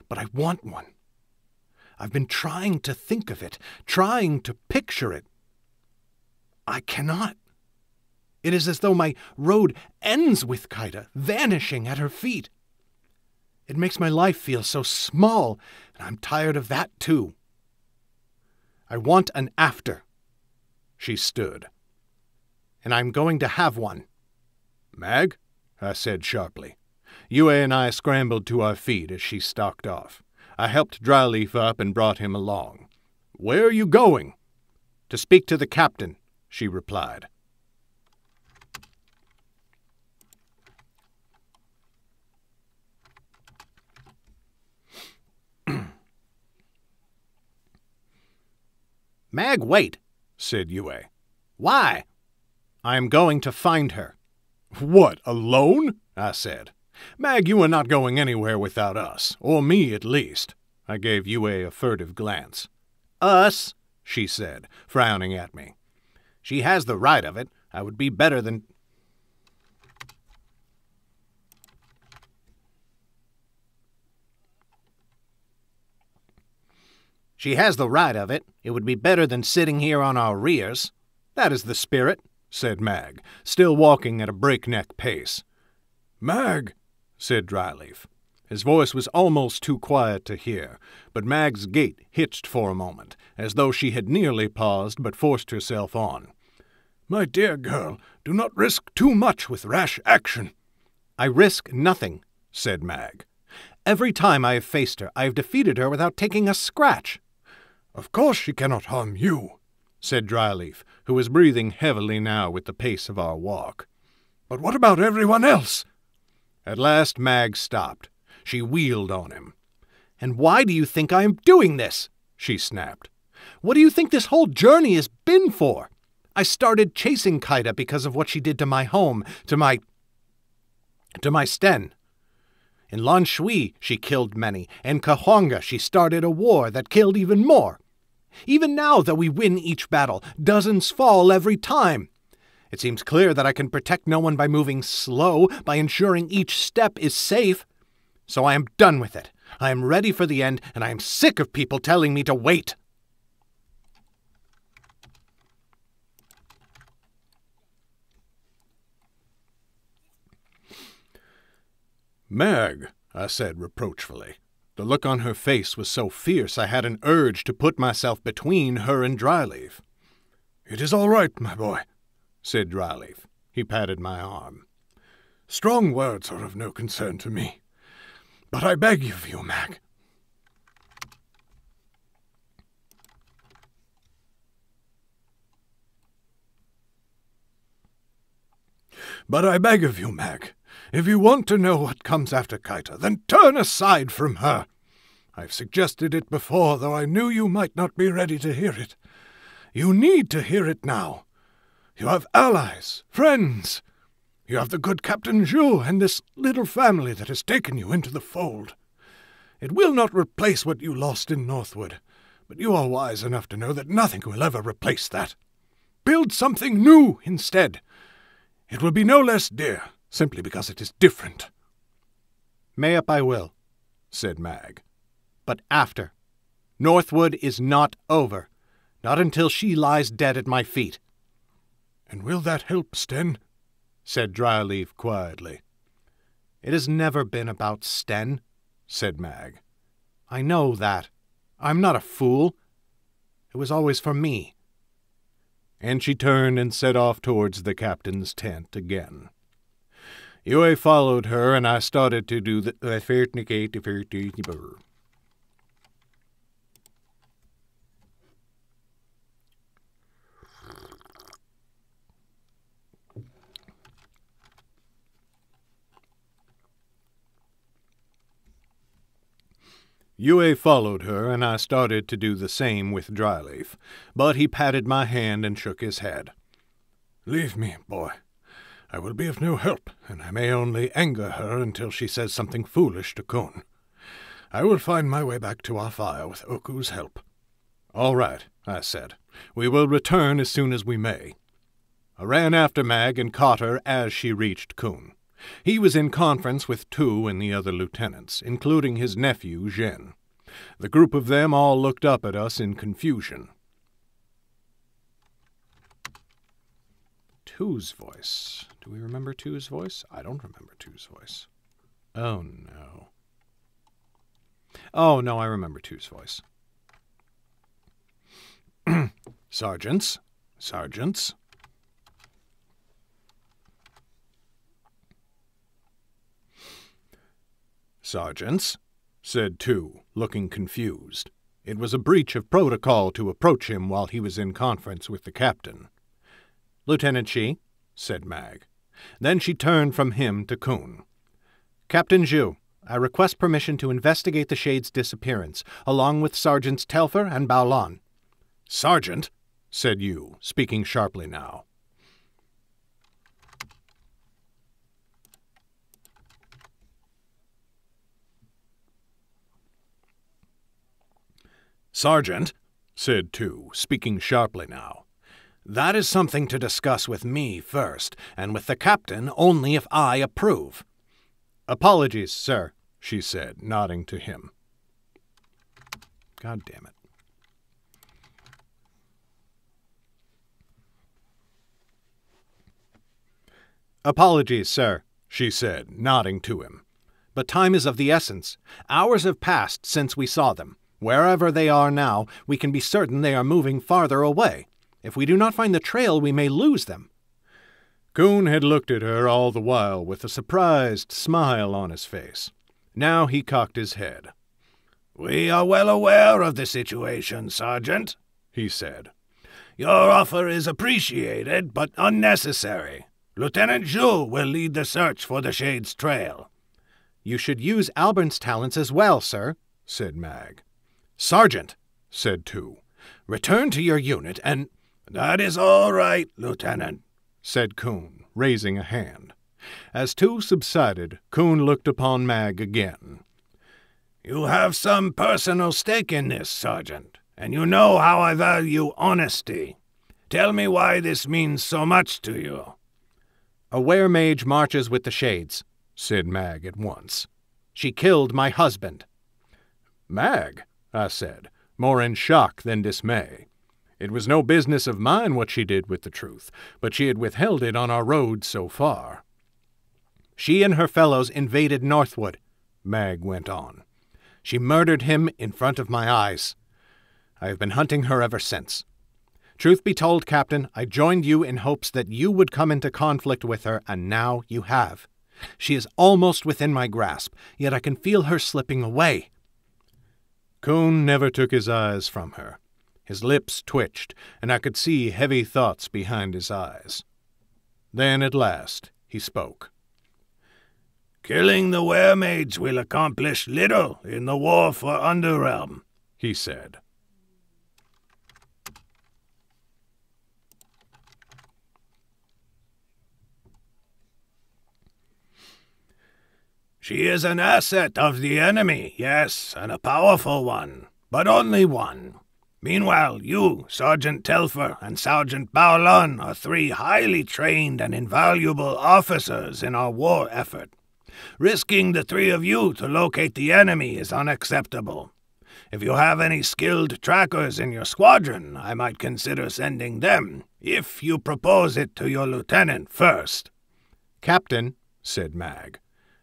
but I want one. I've been trying to think of it, trying to picture it. I cannot. It is as though my road ends with Kaida vanishing at her feet. It makes my life feel so small, and I'm tired of that too. I want an after. She stood. And I'm going to have one. Mag, I said sharply. Yue and I scrambled to our feet as she stalked off. I helped Dryleaf up and brought him along. Where are you going? To speak to the captain, she replied. Mag, wait, said Yue. Why? I am going to find her. What, alone? I said. Mag, you are not going anywhere without us, or me at least. I gave Yue a furtive glance. Us, she said, frowning at me. She has the right of it. I would be better than... She has the right of it. It would be better than sitting here on our rears. That is the spirit, said Mag, still walking at a breakneck pace. Mag, said Dryleaf. His voice was almost too quiet to hear, but Mag's gait hitched for a moment, as though she had nearly paused but forced herself on. My dear girl, do not risk too much with rash action. I risk nothing, said Mag. Every time I have faced her, I have defeated her without taking a scratch. Of course she cannot harm you, said Dryleaf, who was breathing heavily now with the pace of our walk. But what about everyone else? At last Mag stopped. She wheeled on him. And why do you think I am doing this? She snapped. What do you think this whole journey has been for? I started chasing Kaida because of what she did to my home, to my Sten. In Lan Shui she killed many, and Kahonga she started a war that killed even more. Even now, though we win each battle, dozens fall every time. It seems clear that I can protect no one by moving slow, by ensuring each step is safe. So I am done with it. I am ready for the end, and I am sick of people telling me to wait. Mag, I said reproachfully. The look on her face was so fierce I had an urge to put myself between her and Dryleaf. It is all right, my boy, said Dryleaf. He patted my arm. Strong words are of no concern to me. But I beg of you, Mag. But I beg of you, Mag, if you want to know what comes after Kaita, then turn aside from her. I've suggested it before, though I knew you might not be ready to hear it. You need to hear it now. You have allies, friends. You have the good Captain Zhu and this little family that has taken you into the fold. It will not replace what you lost in Northwood, but you are wise enough to know that nothing will ever replace that. Build something new instead. It will be no less dear, simply because it is different. Mayhap I will, said Mag. But after. Northwood is not over. Not until she lies dead at my feet. And will that help, Sten? Said Dryleaf quietly. It has never been about Sten, said Mag. I know that. I'm not a fool. It was always for me." And she turned and set off towards the captain's tent again. Yue followed her, and I started to do the Yue followed her, and I started to do the same with Dryleaf, but he patted my hand and shook his head. "Leave me, boy. I will be of no help, and I may only anger her until she says something foolish to Kun. I will find my way back to our fire with Oku's help." "All right," I said. "We will return as soon as we may." I ran after Mag and caught her as she reached Kun. He was in conference with Tu and the other lieutenants, including his nephew, Zhen. The group of them all looked up at us in confusion. Tu's voice. Do we remember Tu's voice? I don't remember Tu's voice. Oh, no. Oh, no, I remember Tu's voice. Sergeants. Sergeants. "Sergeants," said Tu, looking confused. It was a breach of protocol to approach him while he was in conference with the captain. "Lieutenant Shi," said Mag. Then she turned from him to Kun. "Captain Zhu, I request permission to investigate the Shade's disappearance, along with Sergeants Telfer and Baolan." "Sergeant," said Yu, speaking sharply now. "Sergeant," said Tu, speaking sharply now, "that is something to discuss with me first, and with the captain only if I approve." "Apologies, sir," she said, nodding to him. God damn it. "Apologies, sir," she said, nodding to him. "But time is of the essence. Hours have passed since we saw them. Wherever they are now, we can be certain they are moving farther away. If we do not find the trail, we may lose them." Kun had looked at her all the while with a surprised smile on his face. Now he cocked his head. "We are well aware of the situation, Sergeant," he said. "Your offer is appreciated, but unnecessary. Lieutenant Zhu will lead the search for the Shade's trail." "You should use Albern's talents as well, sir," said Mag. "Sergeant," said Tu, "return to your unit and—" "That is all right, Lieutenant," said Kun, raising a hand. As Tu subsided, Kun looked upon Mag again. "You have some personal stake in this, Sergeant, and you know how I value honesty. Tell me why this means so much to you." "A were-mage marches with the Shades," said Mag at once. "She killed my husband." "Mag," I said, more in shock than dismay. It was no business of mine what she did with the truth, but she had withheld it on our road so far. "She and her fellows invaded Northwood," Mag went on. "She murdered him in front of my eyes. I have been hunting her ever since. Truth be told, Captain, I joined you in hopes that you would come into conflict with her, and now you have. She is almost within my grasp, yet I can feel her slipping away." Kun never took his eyes from her. His lips twitched, and I could see heavy thoughts behind his eyes. Then, at last, he spoke. "Killing the were-mage will accomplish little in the war for Underrealm," he said. "She is an asset of the enemy, yes, and a powerful one, but only one. Meanwhile, you, Sergeant Telfer, and Sergeant Baolan are 3 highly trained and invaluable officers in our war effort. Risking the 3 of you to locate the enemy is unacceptable. If you have any skilled trackers in your squadron, I might consider sending them, if you propose it to your lieutenant first." "Captain," said Mag.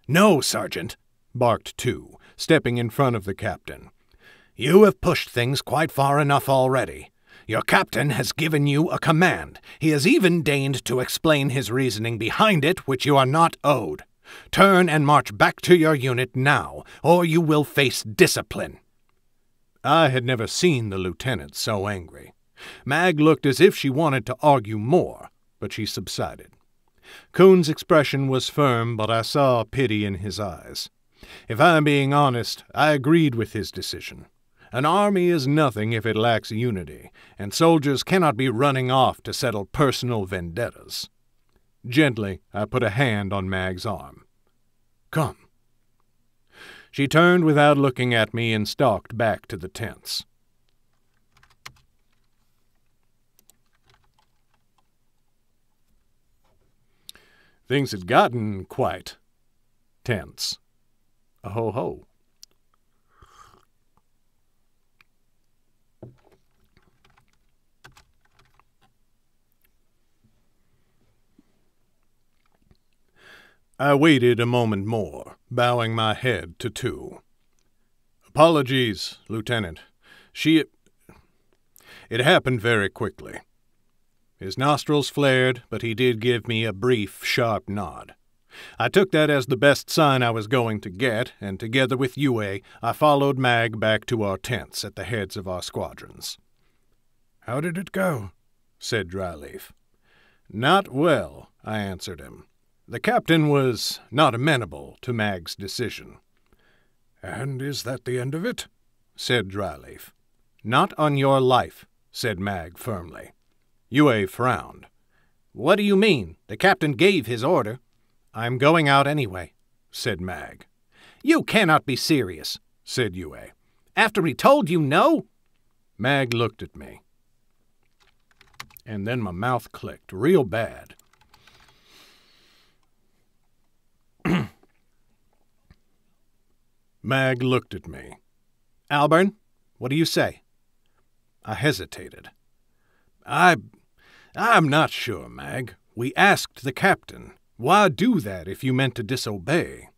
"No, Sergeant," barked Tu, stepping in front of the captain. "You have pushed things quite far enough already. Your captain has given you a command. He has even deigned to explain his reasoning behind it, which you are not owed. Turn and march back to your unit now, or you will face discipline." I had never seen the lieutenant so angry. Mag looked as if she wanted to argue more, but she subsided. Coon's expression was firm, but I saw pity in his eyes. If I'm being honest, I agreed with his decision. An army is nothing if it lacks unity, and soldiers cannot be running off to settle personal vendettas. Gently, I put a hand on Mag's arm. "Come." She turned without looking at me and stalked back to the tents. Things had gotten quite tense. Ho-ho. I waited a moment more, bowing my head to two. "Apologies, Lieutenant. It happened very quickly." His nostrils flared, but he did give me a brief, sharp nod. I took that as the best sign I was going to get, and together with Yue, I followed Mag back to our tents at the heads of our squadrons. "How did it go?" said Dryleaf. "Not well," I answered him. The captain was not amenable to Mag's decision. "And is that the end of it?" said Dryleaf. "Not on your life," said Mag firmly. Yue frowned. "What do you mean? The captain gave his order." "I'm going out anyway," said Mag. "You cannot be serious," said Yue. "After he told you no?" Mag looked at me. And then my mouth clicked real bad. Mag looked at me. "Alburn, what do you say?" I hesitated. I'm not sure, Mag. We asked the captain. Why do that if you meant to disobey?"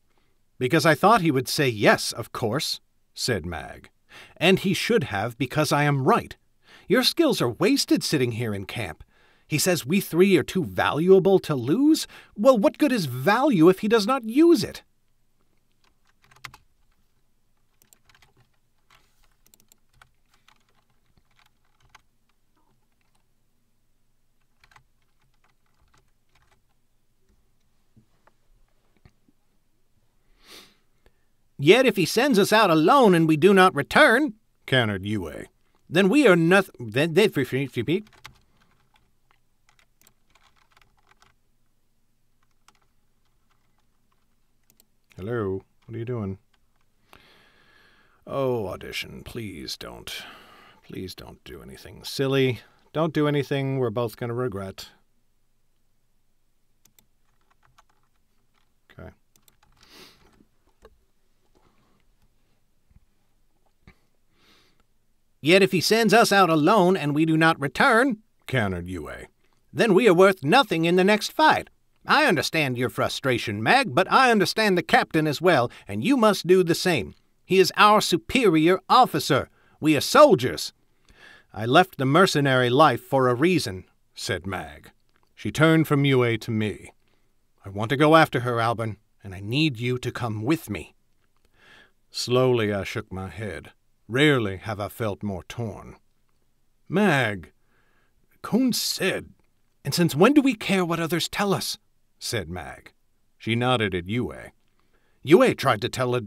"Because I thought he would say yes, of course," said Mag. "And he should have, because I am right. Your skills are wasted sitting here in camp. He says we three are too valuable to lose? Well, what good is value if he does not use it?" "Yet if he sends us out alone and we do not return," countered Yue, "then we are nothing." Hello, what are you doing? Oh, audition, please don't do anything silly. Don't do anything we're both going to regret. Okay. "Yet if he sends us out alone and we do not return," countered Yue, "then we are worth nothing in the next fight. I understand your frustration, Mag, but I understand the captain as well, and you must do the same. He is our superior officer. We are soldiers." "I left the mercenary life for a reason," said Mag. She turned from Yue to me. "I want to go after her, Alburn, and I need you to come with me." Slowly I shook my head. Rarely have I felt more torn. "Mag, Coon said—" "And since when do we care what others tell us?" said Mag. She nodded at Yue. "Yue tried to tell it—"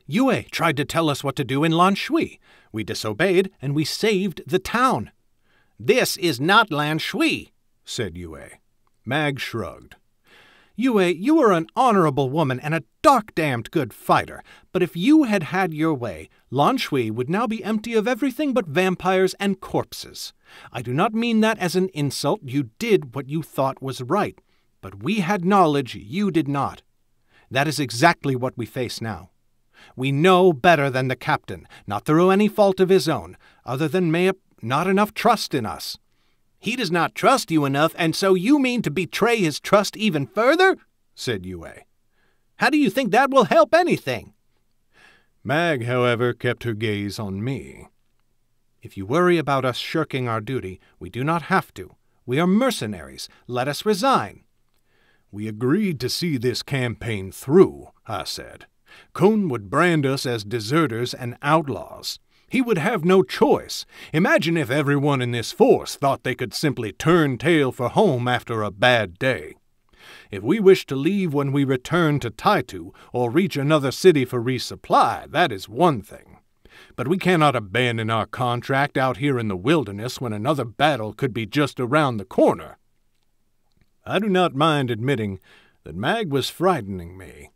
"Yue tried to tell us what to do in Lan Shui. We disobeyed, and we saved the town." "This is not Lan Shui," said Yue. Mag shrugged. "Yue, you are an honorable woman and a dark-damned good fighter, but if you had had your way, Lan Shui would now be empty of everything but vampires and corpses. I do not mean that as an insult. You did what you thought was right, but we had knowledge you did not. That is exactly what we face now. We know better than the captain, not through any fault of his own, other than not enough trust in us." "He does not trust you enough, and so you mean to betray his trust even further?" said Yue. "How do you think that will help anything?" Mag, however, kept her gaze on me. "If you worry about us shirking our duty, we do not have to. We are mercenaries. Let us resign." "We agreed to see this campaign through," I said. "Kun would brand us as deserters and outlaws. He would have no choice. Imagine if everyone in this force thought they could simply turn tail for home after a bad day. If we wish to leave when we return to Taitu or reach another city for resupply, that is one thing. But we cannot abandon our contract out here in the wilderness when another battle could be just around the corner." I do not mind admitting that Mag was frightening me.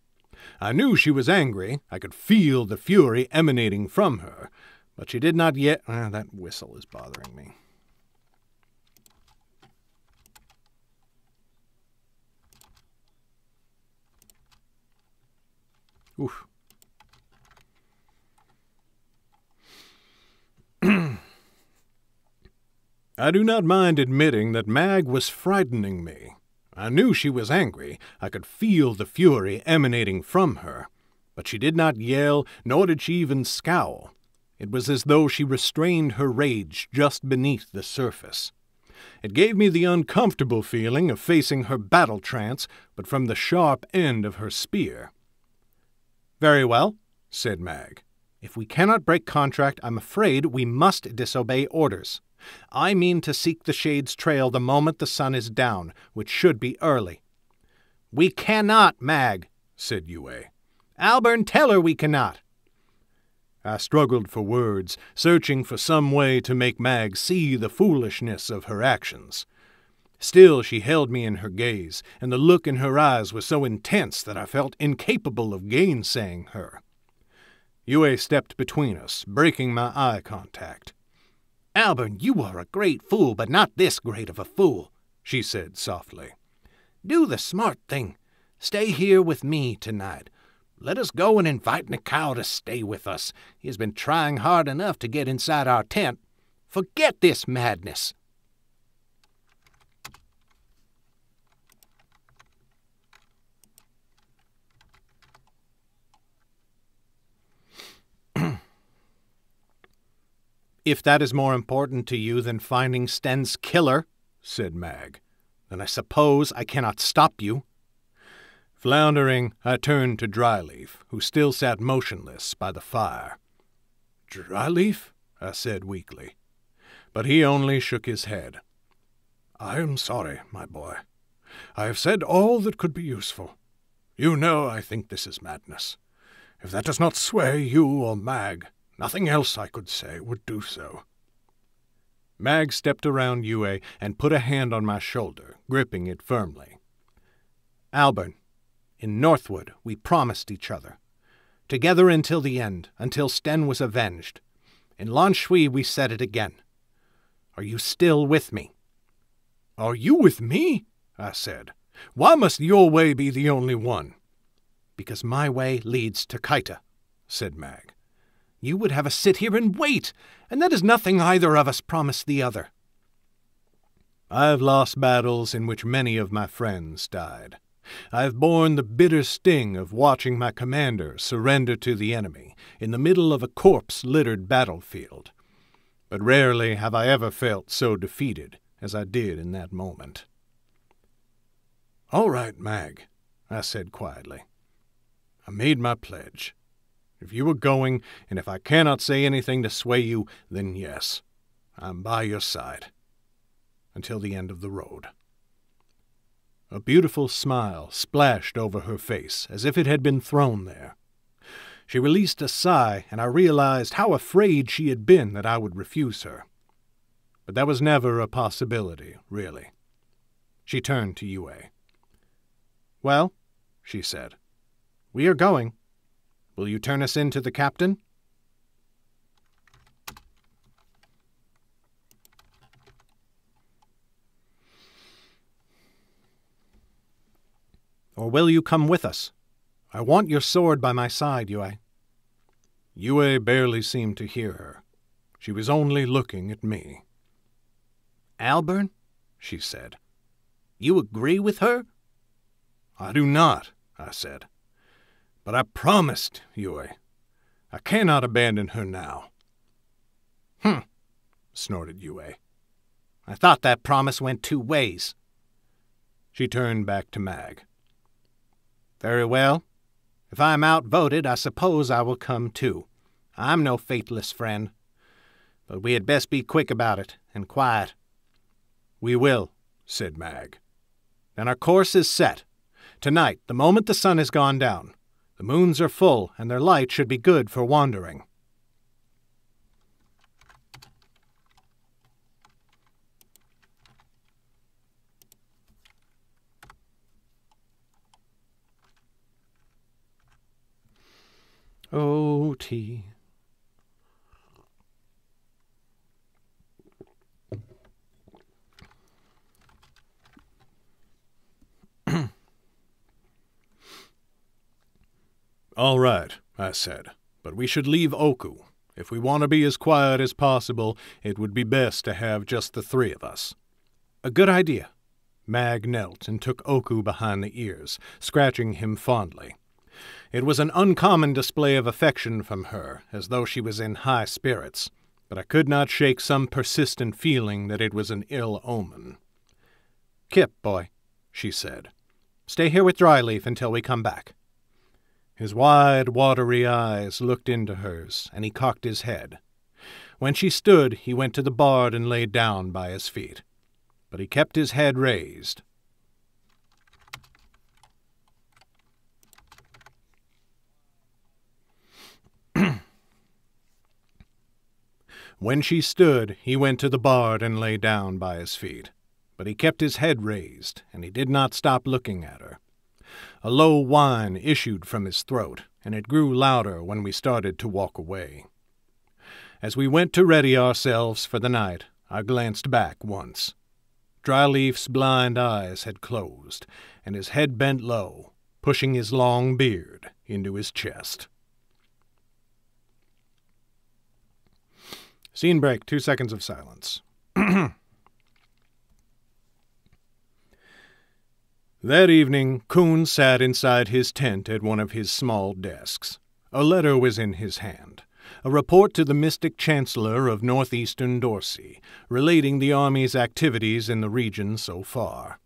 I knew she was angry. I could feel the fury emanating from her. But she did not yet... that whistle is bothering me. Oof. I do not mind admitting that Mag was frightening me. I knew she was angry. I could feel the fury emanating from her. But she did not yell, nor did she even scowl. It was as though she restrained her rage just beneath the surface. It gave me the uncomfortable feeling of facing her battle trance, but from the sharp end of her spear. "Very well," said Mag. "If we cannot break contract, I'm afraid we must disobey orders. I mean to seek the Shade's trail the moment the sun is down, which should be early." "We cannot, Mag," said Yue. "Albern, tell her we cannot." I struggled for words, searching for some way to make Mag see the foolishness of her actions. Still she held me in her gaze, and the look in her eyes was so intense that I felt incapable of gainsaying her. Yue stepped between us, breaking my eye contact. "Albern, you are a great fool, but not this great of a fool," she said softly. "Do the smart thing. Stay here with me tonight. Let us go and invite Nikao to stay with us. He has been trying hard enough to get inside our tent. Forget this madness." "If that is more important to you than finding Sten's killer," said Mag, "then I suppose I cannot stop you." Floundering, I turned to Dryleaf, who still sat motionless by the fire. "Dryleaf?" I said weakly. But he only shook his head. "I am sorry, my boy. I have said all that could be useful. You know I think this is madness. If that does not sway you or Mag, nothing else I could say would do so." Mag stepped around Yue and put a hand on my shoulder, gripping it firmly. "Albern, in Northwood we promised each other. Together until the end, until Sten was avenged. In Lanshui we said it again. Are you still with me?" "Are you with me?" I said. "Why must your way be the only one?" "Because my way leads to Kaita," said Mag. "You would have us sit here and wait, and that is nothing either of us promised the other." I have lost battles in which many of my friends died. I have borne the bitter sting of watching my commander surrender to the enemy in the middle of a corpse-littered battlefield. But rarely have I ever felt so defeated as I did in that moment. "All right, Mag," I said quietly. "I made my pledge. If you are going, and if I cannot say anything to sway you, then yes, I'm by your side. Until the end of the road." A beautiful smile splashed over her face, as if it had been thrown there. She released a sigh, and I realized how afraid she had been that I would refuse her. But that was never a possibility, really. She turned to Yue. "Well," she said, "we are going. Will you turn us in to the captain?" "Or will you come with us? I want your sword by my side, Yue." Yue barely seemed to hear her. She was only looking at me. "Albern," she said, "you agree with her?" I do not, I said. But I promised, Yue. I cannot abandon her now. Snorted Yue. I thought that promise went 2 ways. She turned back to Mag. Very well. If I am outvoted, I suppose I will come too. I'm no faithless friend. But we had best be quick about it, and quiet. We will, said Mag. Then our course is set. Tonight, the moment the sun has gone down. The moons are full, and their light should be good for wandering. O.T. All right, I said, but we should leave Oku. If we want to be as quiet as possible, it would be best to have just the 3 of us. A good idea. Mag knelt and took Oku behind the ears, scratching him fondly. It was an uncommon display of affection from her, as though she was in high spirits, but I could not shake some persistent feeling that it was an ill omen. Kip, boy, she said, stay here with Dryleaf until we come back. His wide, watery eyes looked into hers, and he cocked his head. When she stood, he went to the bard and lay down by his feet. But he kept his head raised. When she stood, he went to the bard and lay down by his feet. But he kept his head raised, and he did not stop looking at her. A low whine issued from his throat, and it grew louder when we started to walk away. As we went to ready ourselves for the night, I glanced back once. Dryleaf's blind eyes had closed, and his head bent low, pushing his long beard into his chest. Scene break, 2 seconds of silence. That evening, Kuhn sat inside his tent at one of his small desks. A letter was in his hand, a report to the mystic chancellor of northeastern Dorsey, relating the army's activities in the region so far.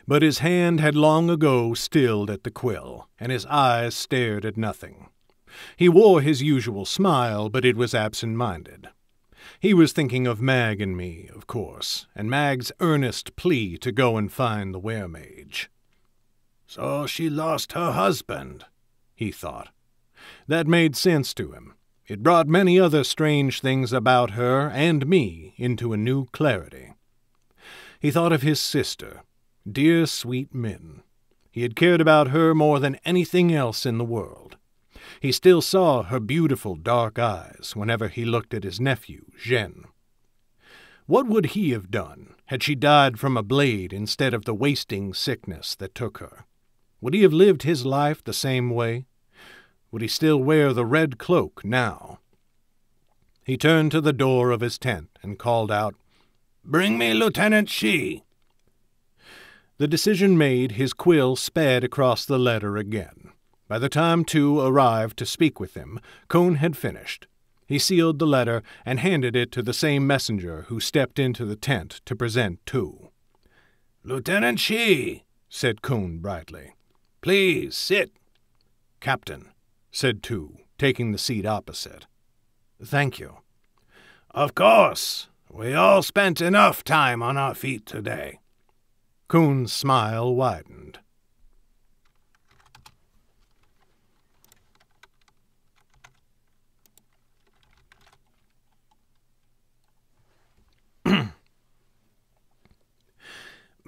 But his hand had long ago stilled at the quill, and his eyes stared at nothing. He wore his usual smile, but it was absent-minded. He was thinking of Mag and me, of course, and Mag's earnest plea to go and find the were-mage. So she lost her husband, he thought. That made sense to him. It brought many other strange things about her and me into a new clarity. He thought of his sister. Dear, sweet Min. He had cared about her more than anything else in the world. He still saw her beautiful dark eyes whenever he looked at his nephew, Zhen. What would he have done had she died from a blade instead of the wasting sickness that took her? Would he have lived his life the same way? Would he still wear the red cloak now? He turned to the door of his tent and called out, "Bring me Lieutenant Shi." The decision made, his quill sped across the letter again. By the time Tu arrived to speak with him, Kuhn had finished. He sealed the letter and handed it to the same messenger who stepped into the tent to present Tu. "Lieutenant Shi," said Kuhn brightly. "Please, sit." "Captain," said Tu, taking the seat opposite. "Thank you." "Of course. We all spent enough time on our feet today." Kuhn's smile widened.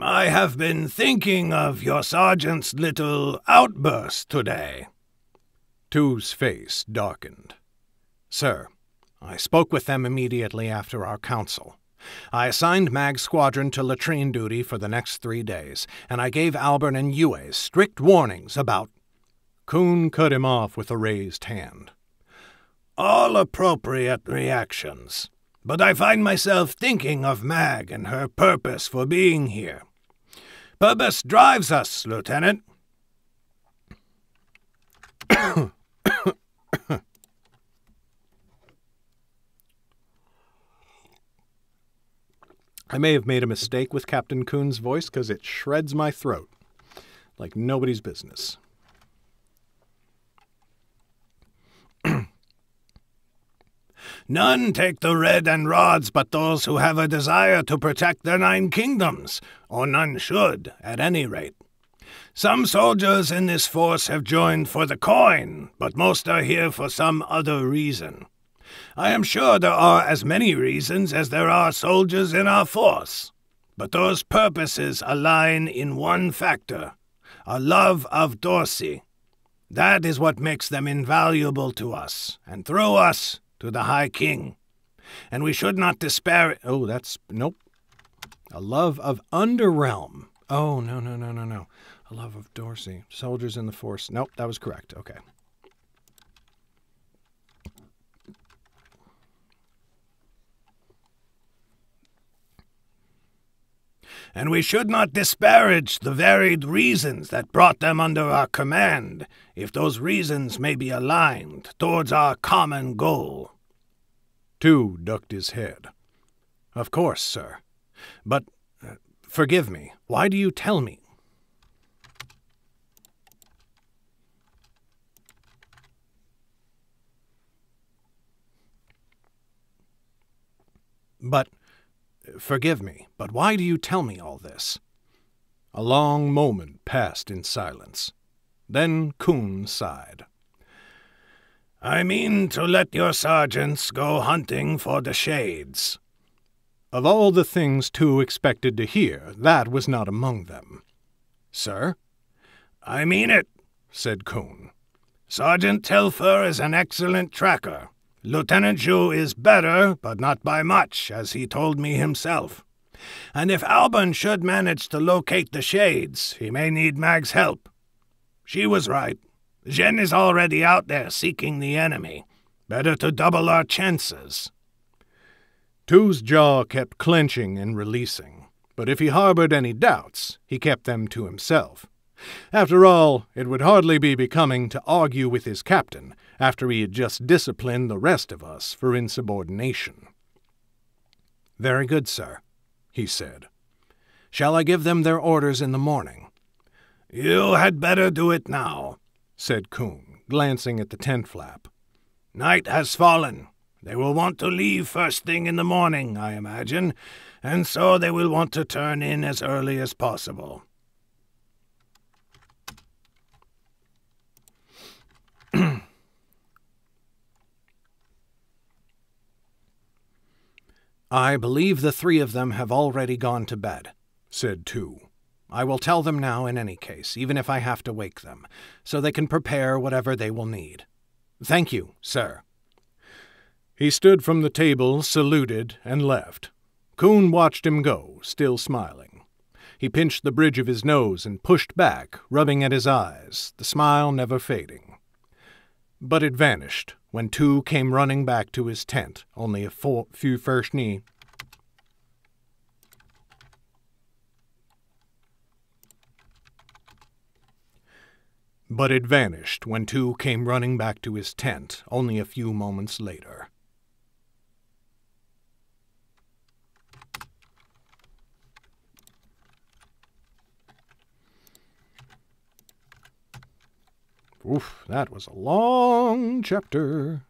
"I have been thinking of your sergeant's little outburst today." Tu's face darkened. "Sir, I spoke with them immediately after our council. I assigned Mag's squadron to latrine duty for the next 3 days, and I gave Albert and Yue strict warnings about—" Coon cut him off with a raised hand. "All appropriate reactions, but I find myself thinking of Mag and her purpose for being here. Purpose drives us, Lieutenant." I may have made a mistake with Captain Coon's voice because it shreds my throat like nobody's business. "None take the red and rods but those who have a desire to protect their 9 kingdoms, or none should, at any rate. Some soldiers in this force have joined for the coin, but most are here for some other reason. I am sure there are as many reasons as there are soldiers in our force, but those purposes align in one factor, a love of Dorsey. That is what makes them invaluable to us, and through us, to the High King. And we should not despair— Oh, nope. A love of Underrealm. Oh, no. A love of Dorsey. Soldiers in the force. Nope, that was correct. Okay. And we should not disparage the varied reasons that brought them under our command, if those reasons may be aligned towards our common goal." Two ducked his head. "Of course, sir. But, forgive me, why do you tell me?" Forgive me, but why do you tell me all this?" A long moment passed in silence. Then Coon sighed. "I mean to let your sergeants go hunting for the shades." Of all the things Two expected to hear, that was not among them. "Sir?" "I mean it," said Coon. "Sergeant Telfer is an excellent tracker. Lieutenant Zhu is better, but not by much, as he told me himself. And if Alban should manage to locate the shades, he may need Mag's help. She was right. Zhen is already out there seeking the enemy. Better to double our chances." Two's jaw kept clenching and releasing, but if he harbored any doubts, he kept them to himself. After all, it would hardly be becoming to argue with his captain after he had just disciplined the rest of us for insubordination. "Very good, sir," he said. "Shall I give them their orders in the morning?" "You had better do it now," said Coon, glancing at the tent flap. "Night has fallen. They will want to leave first thing in the morning, I imagine, and so they will want to turn in as early as possible." "I believe the 3 of them have already gone to bed," said Two. "I will tell them now in any case, even if I have to wake them, so they can prepare whatever they will need. Thank you, sir." He stood from the table, saluted, and left. Coon watched him go, still smiling. He pinched the bridge of his nose and pushed back, rubbing at his eyes, the smile never fading. But it vanished when Two came running back to his tent, only a few first knee. But it vanished when Two came running back to his tent, only a few moments later. Oof, that was a long chapter.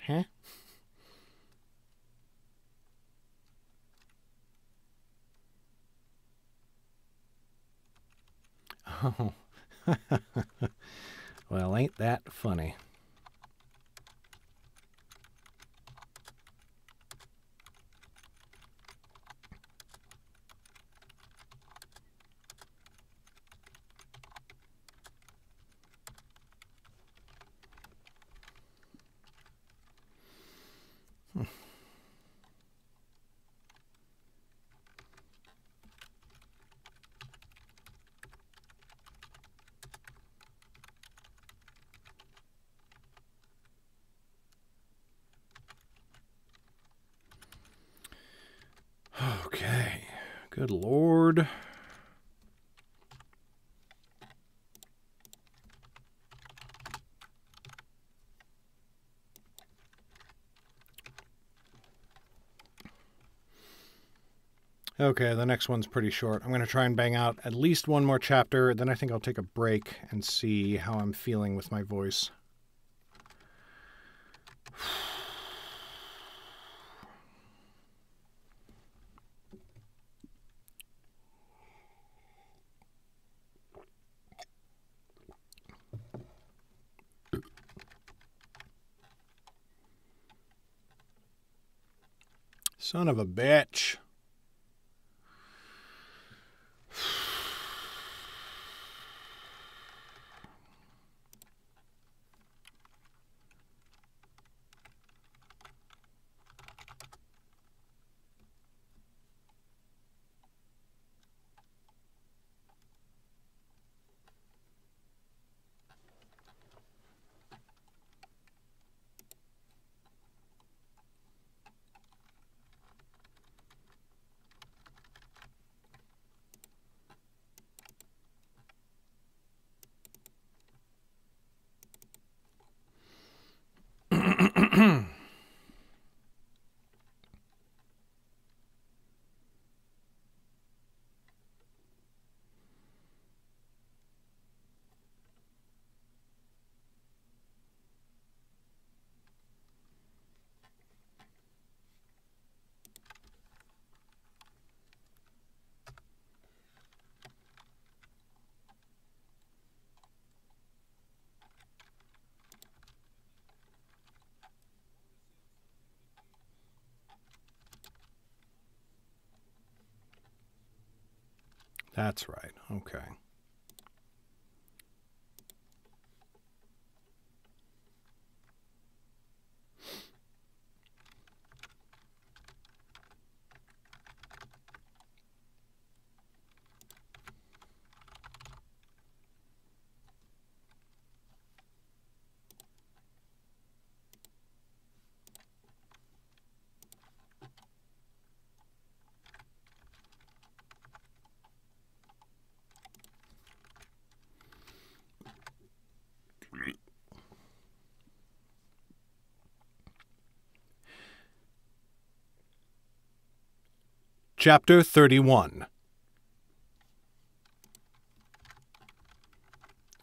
Huh? Oh. Well, ain't that funny? Good Lord. Okay, the next one's pretty short. I'm going to try and bang out at least one more chapter, then I think I'll take a break and see how I'm feeling with my voice. Son of a bitch. That's right. Okay. Chapter 31.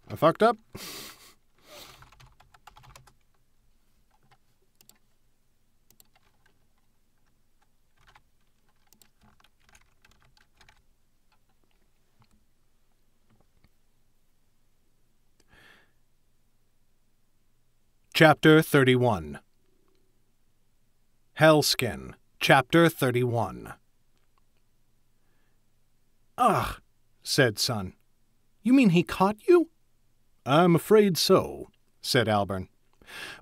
I fucked up? Chapter 31. Hellskin. Chapter 31. Ugh, said Son. You mean he caught you? I'm afraid so, said Albern.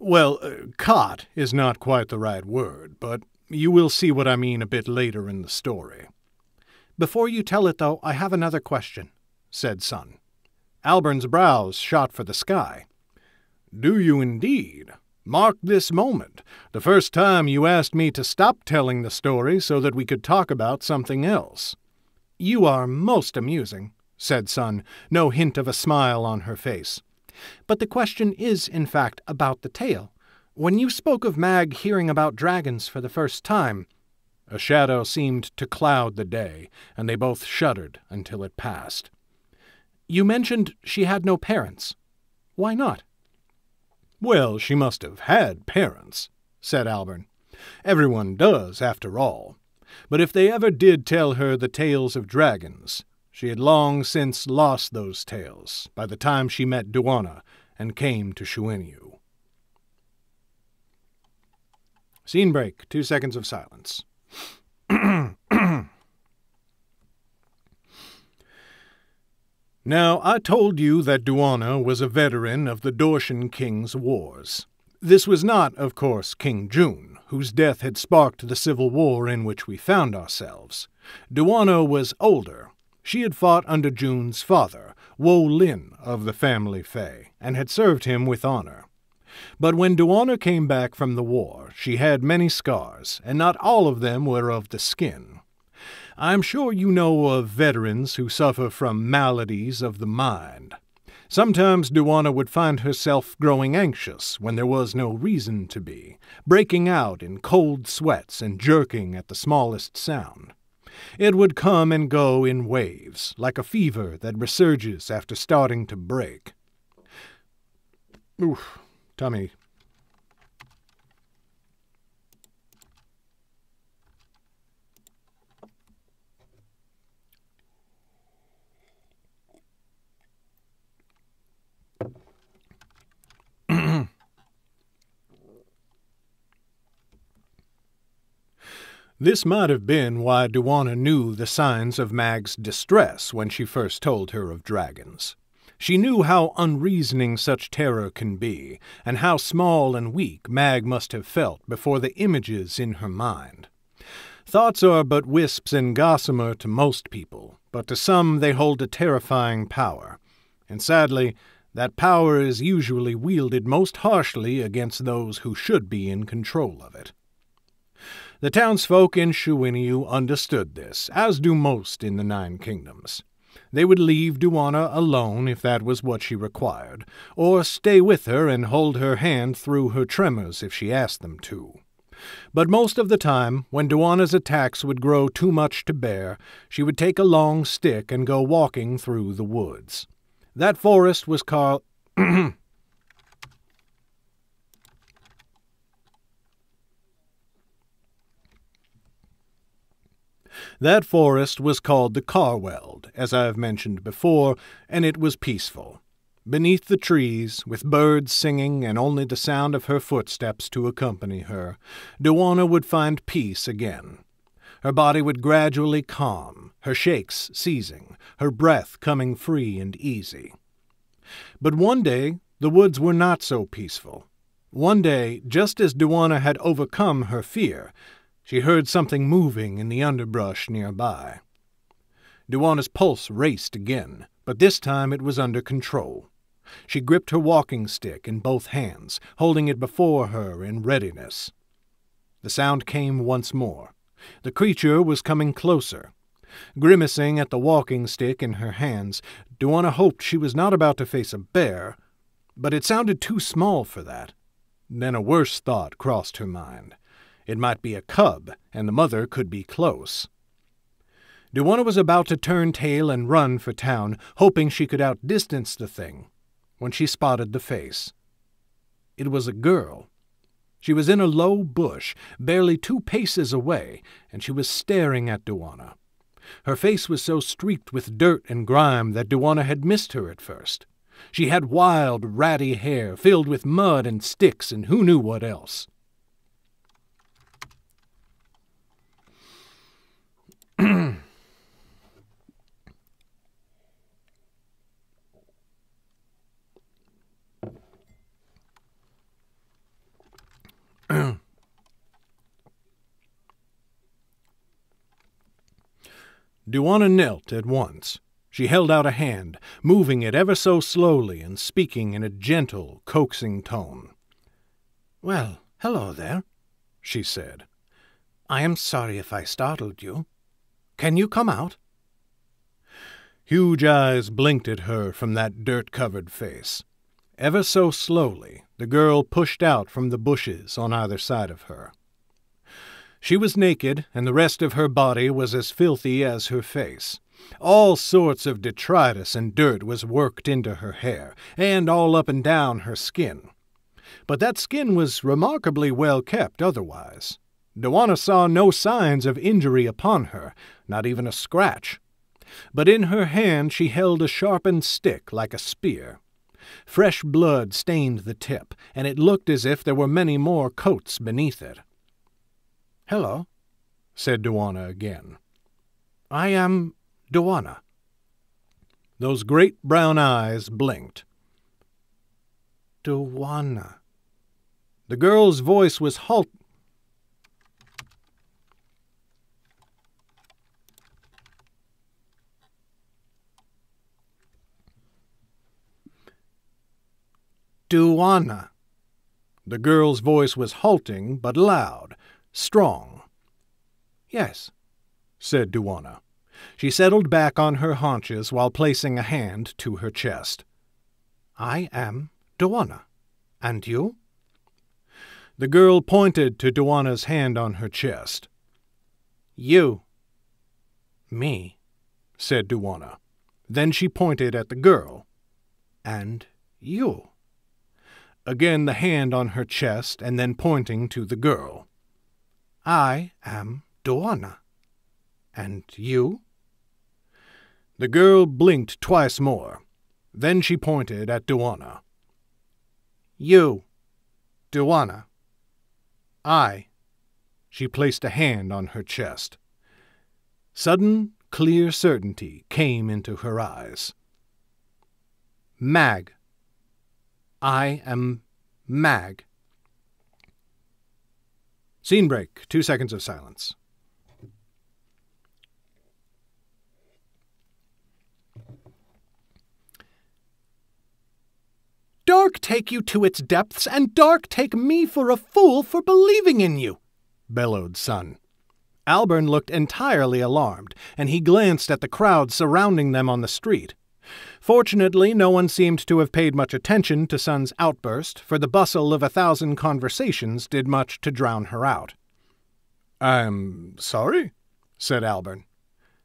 Well, caught is not quite the right word, but you will see what I mean a bit later in the story. Before you tell it, though, I have another question, said Son. Albern's brows shot for the sky. Do you indeed? Mark this moment, the first time you asked me to stop telling the story so that we could talk about something else. You are most amusing, said Son, no hint of a smile on her face. But the question is, in fact, about the tale. When you spoke of Mag hearing about dragons for the first time, a shadow seemed to cloud the day, and they both shuddered until it passed. You mentioned she had no parents. Why not? Well, she must have had parents, said Albern. Everyone does, after all. But if they ever did tell her the tales of dragons, she had long since lost those tales by the time she met Duana and came to Shuenyu. Scene break. 2 seconds of silence. Now, I told you that Duana was a veteran of the Dorshan King's wars. This was not, of course, King Jun, whose death had sparked the civil war in which we found ourselves. Duana was older. She had fought under Jun's father, Wo Lin of the family Fae, and had served him with honor. But when Duana came back from the war, she had many scars, and not all of them were of the skin. I'm sure you know of veterans who suffer from maladies of the mind. Sometimes Duana would find herself growing anxious when there was no reason to be, breaking out in cold sweats and jerking at the smallest sound. It would come and go in waves, like a fever that resurges after starting to break. Oof, tummy. This might have been why Duana knew the signs of Mag's distress when she first told her of dragons. She knew how unreasoning such terror can be, and how small and weak Mag must have felt before the images in her mind. Thoughts are but wisps and gossamer to most people, but to some they hold a terrifying power, and sadly, that power is usually wielded most harshly against those who should be in control of it. The townsfolk in Shuiniu understood this, as do most in the Nine Kingdoms. They would leave Duana alone if that was what she required, or stay with her and hold her hand through her tremors if she asked them to. But most of the time, when Duana's attacks would grow too much to bear, she would take a long stick and go walking through the woods. That forest was called... That forest was called the Carweld, as I have mentioned before, and it was peaceful. Beneath the trees, with birds singing and only the sound of her footsteps to accompany her, Duana would find peace again. Her body would gradually calm, her shakes ceasing, her breath coming free and easy. But one day the woods were not so peaceful. One day, just as Duana had overcome her fear, she heard something moving in the underbrush nearby. Duana's pulse raced again, but this time it was under control. She gripped her walking stick in both hands, holding it before her in readiness. The sound came once more. The creature was coming closer. Grimacing at the walking stick in her hands, Duana hoped she was not about to face a bear, but it sounded too small for that. Then a worse thought crossed her mind. It might be a cub, and the mother could be close. Duana was about to turn tail and run for town, hoping she could outdistance the thing, when she spotted the face. It was a girl. She was in a low bush, barely 2 paces away, and she was staring at Duana. Her face was so streaked with dirt and grime that Duana had missed her at first. She had wild, ratty hair filled with mud and sticks and who knew what else. Duana knelt at once. She held out a hand, moving it ever so slowly and speaking in a gentle, coaxing tone. "Well, hello there," she said. "I am sorry if I startled you. Can you come out?" Huge eyes blinked at her from that dirt-covered face. Ever so slowly, the girl pushed out from the bushes on either side of her. She was naked, and the rest of her body was as filthy as her face. All sorts of detritus and dirt was worked into her hair, and all up and down her skin. But that skin was remarkably well kept otherwise. Duana saw no signs of injury upon her, not even a scratch. But in her hand she held a sharpened stick like a spear. Fresh blood stained the tip, and it looked as if there were many more coats beneath it. "Hello," said Duana again. "I am Duana." Those great brown eyes blinked. "Duana." The girl's voice was Duana. The girl's voice was halting but loud, strong. "Yes, said Duana. She settled back on her haunches while placing a hand to her chest. I am Duana. And you? The girl pointed to Duana's hand on her chest. You. Me, said Duana. Then she pointed at the girl. And you. Again the hand on her chest, and then pointing to the girl. I am Duana. And you? The girl blinked twice more. Then she pointed at Duana. You. Duana. I. She placed a hand on her chest. Sudden, clear certainty came into her eyes. Mag. I am Mag. Scene break. 2 seconds of silence. Dark take you to its depths, and dark take me for a fool for believing in you, bellowed Sun. Alburn looked entirely alarmed, and he glanced at the crowd surrounding them on the street. Fortunately, no one seemed to have paid much attention to Sun's outburst, for the bustle of 1,000 conversations did much to drown her out. I'm sorry, said Alburn.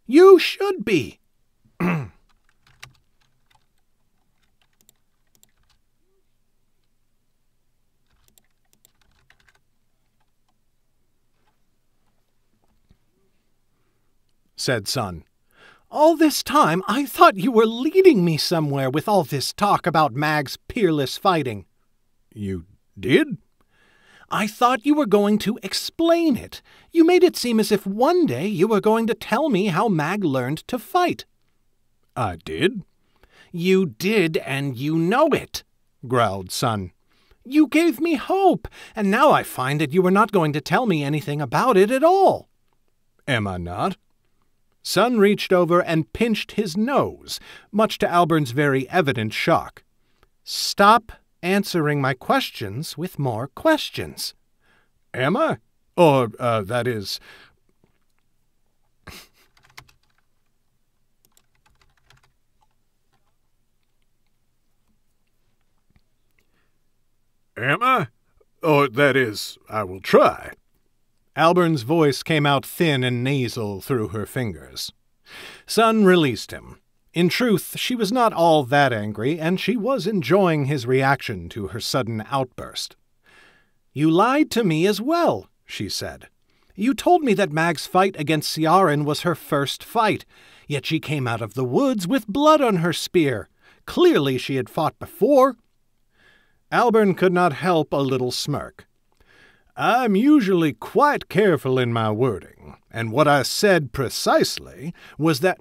You should be. said Sun. All this time I thought you were leading me somewhere with all this talk about Mag's peerless fighting. You did? I thought you were going to explain it. You made it seem as if one day you were going to tell me how Mag learned to fight. I did? You did, and you know it, growled Sun. You gave me hope, and now I find that you were not going to tell me anything about it at all. Am I not? Sun reached over and pinched his nose, much to Alburn's very evident shock. Stop answering my questions with more questions. Am I? Or, that is... Am I? Or, that is, I will try. Alburn's voice came out thin and nasal through her fingers. Sun released him. In truth, she was not all that angry, and she was enjoying his reaction to her sudden outburst. You lied to me as well, she said. You told me that Mag's fight against Ciaran was her first fight, yet she came out of the woods with blood on her spear. Clearly she had fought before. Alburn could not help a little smirk. I'm usually quite careful in my wording, and what I said precisely was that...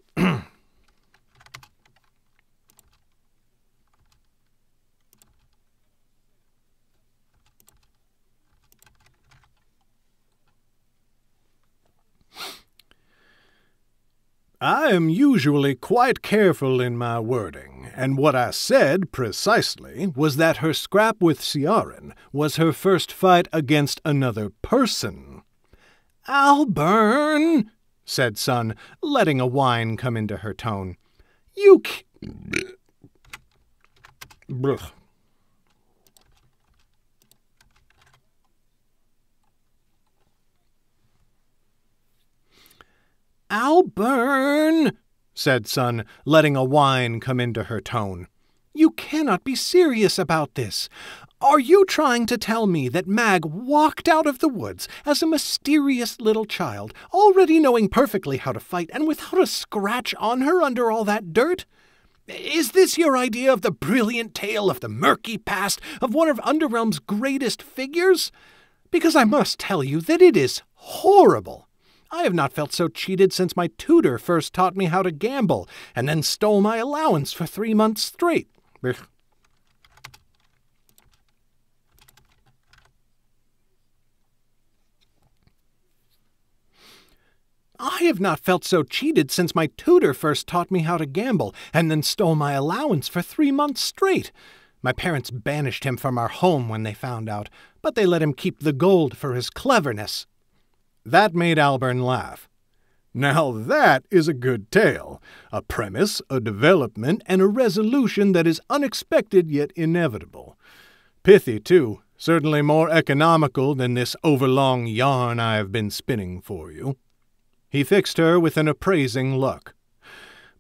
I am usually quite careful in my wording, and what I said precisely was that her scrap with Ciaran was her first fight against another person. Alburn, said Sun, letting a whine come into her tone. You Blech. Alburn, said Sun, letting a whine come into her tone. You cannot be serious about this. Are you trying to tell me that Mag walked out of the woods as a mysterious little child, already knowing perfectly how to fight and without a scratch on her under all that dirt? Is this your idea of the brilliant tale of the murky past of one of Underrealm's greatest figures? Because I must tell you that it is horrible. I have not felt so cheated since my tutor first taught me how to gamble, and then stole my allowance for 3 months straight. I have not felt so cheated since my tutor first taught me how to gamble, and then stole my allowance for 3 months straight. My parents banished him from our home when they found out, but they let him keep the gold for his cleverness. That made Alburn laugh. Now that is a good tale. A premise, a development, and a resolution that is unexpected yet inevitable. Pithy, too. Certainly more economical than this overlong yarn I have been spinning for you. He fixed her with an appraising look.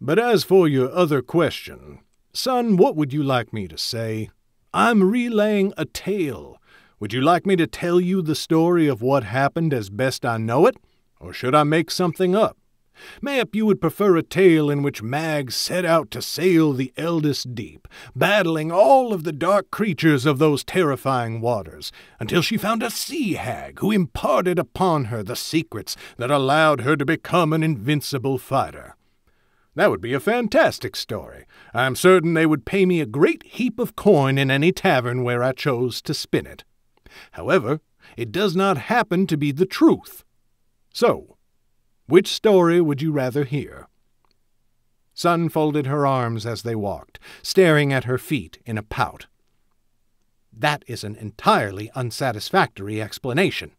But as for your other question, son, what would you like me to say? I'm relaying a tale. Would you like me to tell you the story of what happened as best I know it? Or should I make something up? Mayhap you would prefer a tale in which Mag set out to sail the eldest deep, battling all of the dark creatures of those terrifying waters, until she found a sea hag who imparted upon her the secrets that allowed her to become an invincible fighter. That would be a fantastic story. I'm certain they would pay me a great heap of coin in any tavern where I chose to spin it. However, it does not happen to be the truth. So, which story would you rather hear? Sun folded her arms as they walked, staring at her feet in a pout. That is an entirely unsatisfactory explanation.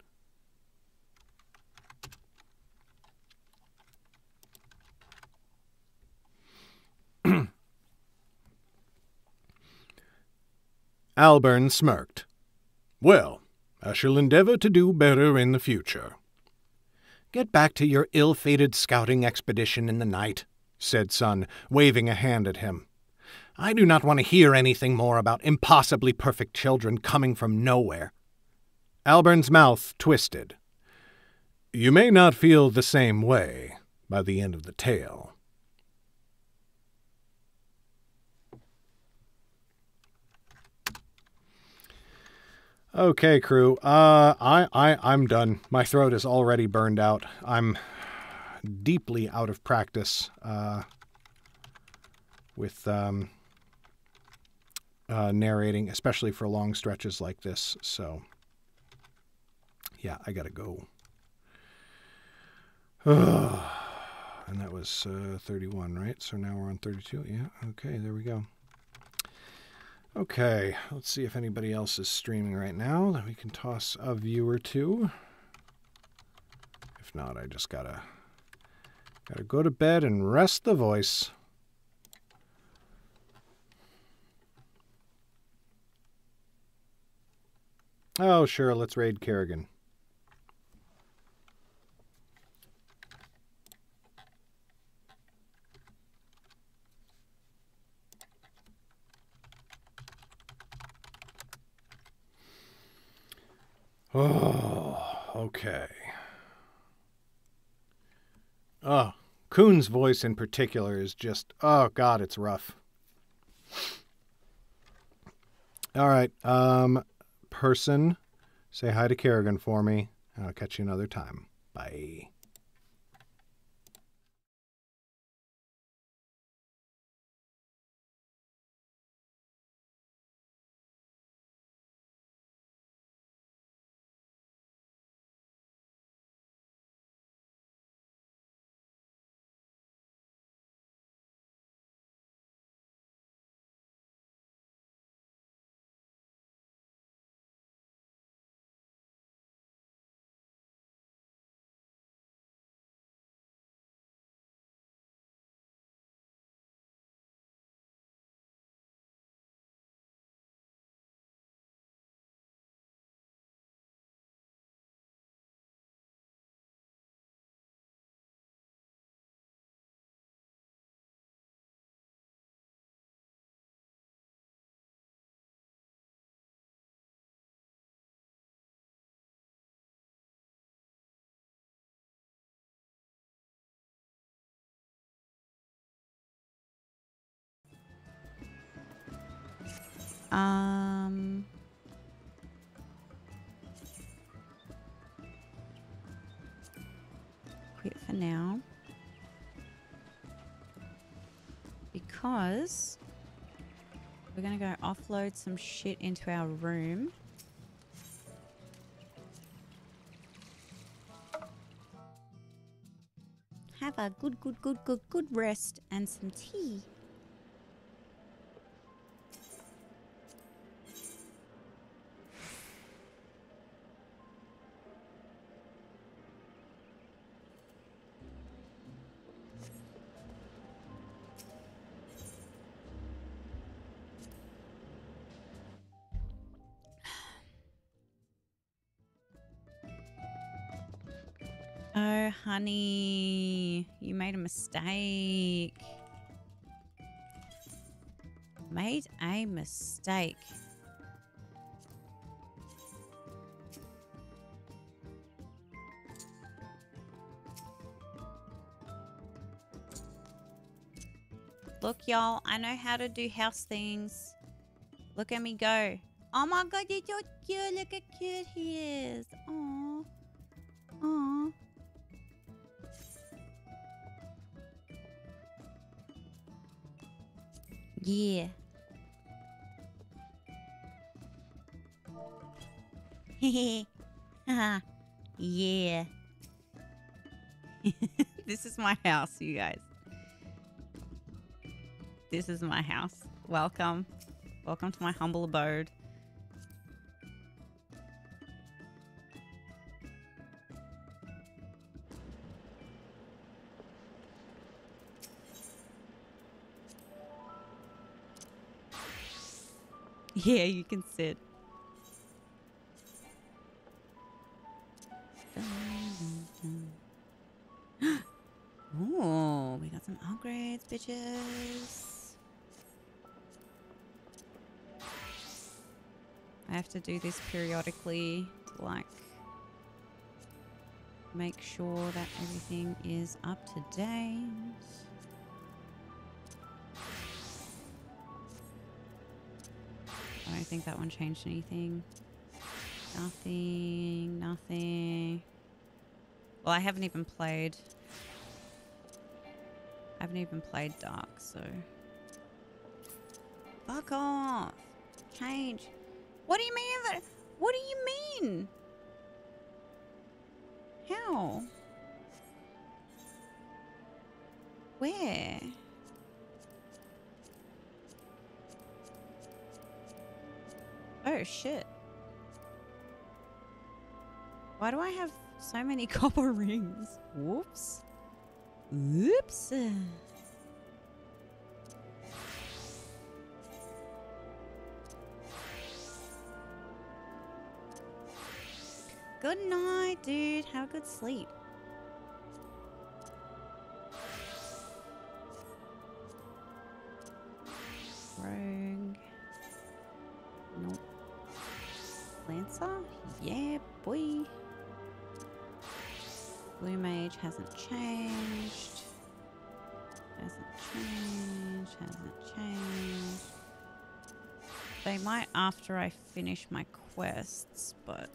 Alburn smirked. Well, I shall endeavor to do better in the future. Get back to your ill-fated scouting expedition in the night, said Sun, waving a hand at him. I do not want to hear anything more about impossibly perfect children coming from nowhere. Alburn's mouth twisted. You may not feel the same way by the end of the tale. Okay, crew. I'm done. My throat is already burned out. I'm deeply out of practice with narrating, especially for long stretches like this. So, yeah, I gotta go. And that was 31, right? So now we're on 32. Yeah, okay, there we go. Okay, let's see if anybody else is streaming right now that we can toss a viewer to. If not, I just gotta go to bed and rest the voice. Oh, sure, let's raid Kerrigan. Oh, okay. Oh, Kuhn's voice in particular is just, oh God, it's rough. All right, person, say hi to Kerrigan for me, and I'll catch you another time. Bye. Quit for now. Because we're going to go offload some shit into our room. Have a good rest and some tea. Oh, honey, you made a mistake. Made a mistake. Look, y'all, I know how to do house things. Look at me go. Oh my god, you're so cute. Look how cute he is. Aww. Aww. Yeah. Haha. Yeah. This is my house, you guys. This is my house. Welcome. Welcome to my humble abode. Yeah, you can sit. Ooh, we got some upgrades, bitches. I have to do this periodically to, like, make sure that everything is up to date. I don't think that one changed anything. Nothing, nothing. Well, I haven't even played Dark, so... Fuck off! Change. What do you mean that? What do you mean? How? Where? Oh, shit. Why do I have so many copper rings? Whoops. Oops. Good night, dude. Have a good sleep. Rogue. Nope. Lancer? Yeah, boy. Blue Mage hasn't changed. Hasn't changed. They might after I finish my quests, but...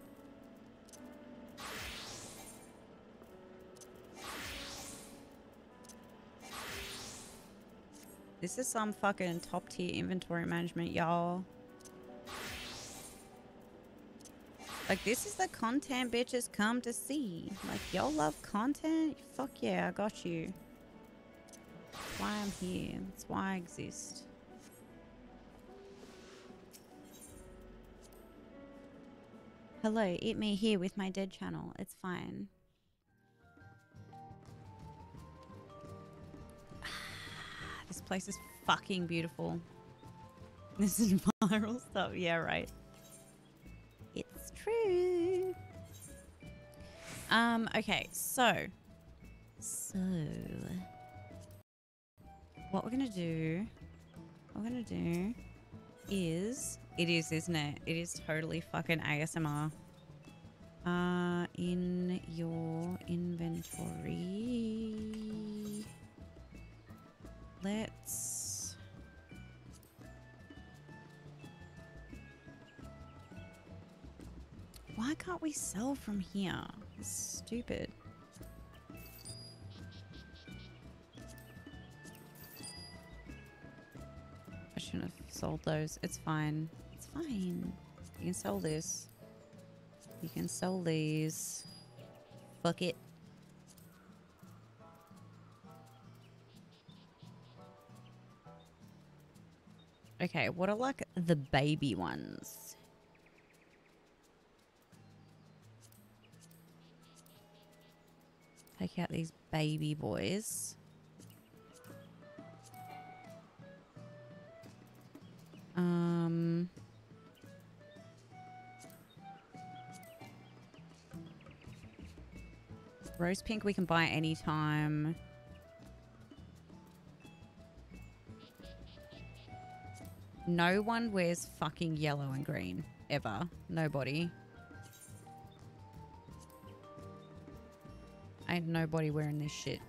This is some fucking top tier inventory management, y'all. Like, this is the content bitches come to see. Like, y'all love content? Fuck yeah, I got you. That's why I'm here. That's why I exist. Hello, eat me here with my dead channel. It's fine. This place is fucking beautiful. This is viral stuff. Yeah, right. It's true. Okay, so what we're gonna do is, it is, isn't it? It is totally fucking ASMR. In your inventory, let's... Why can't we sell from here? It's stupid. I shouldn't have sold those. It's fine. It's fine. You can sell this. You can sell these. Fuck it. Okay, what are like the baby ones? Take out these baby boys. Rose pink we can buy anytime. No one wears fucking yellow and green. Ever. Nobody. Ain't nobody wearing this shit.